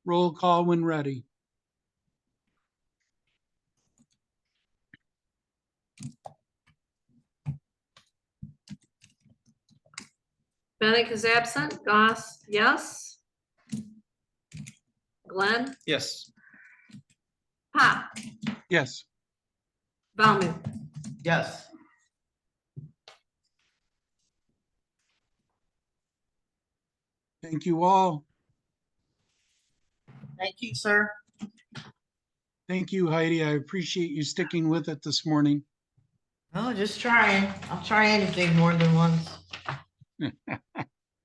Roll call when ready. Bennett is absent. Goss, yes. Glenn, Yes. Pop, Yes. Bauman. Yes. Thank you all. Thank you, sir. Thank you, Heidi. I appreciate you sticking with it this morning. Oh, just trying. I'll try anything more than once.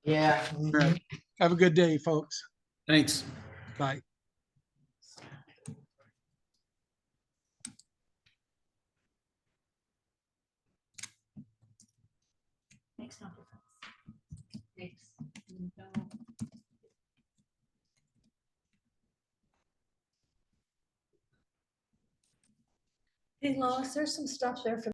Yeah. All right. Have a good day, folks. Thanks. Bye. Hey Lois, there's some stuff there for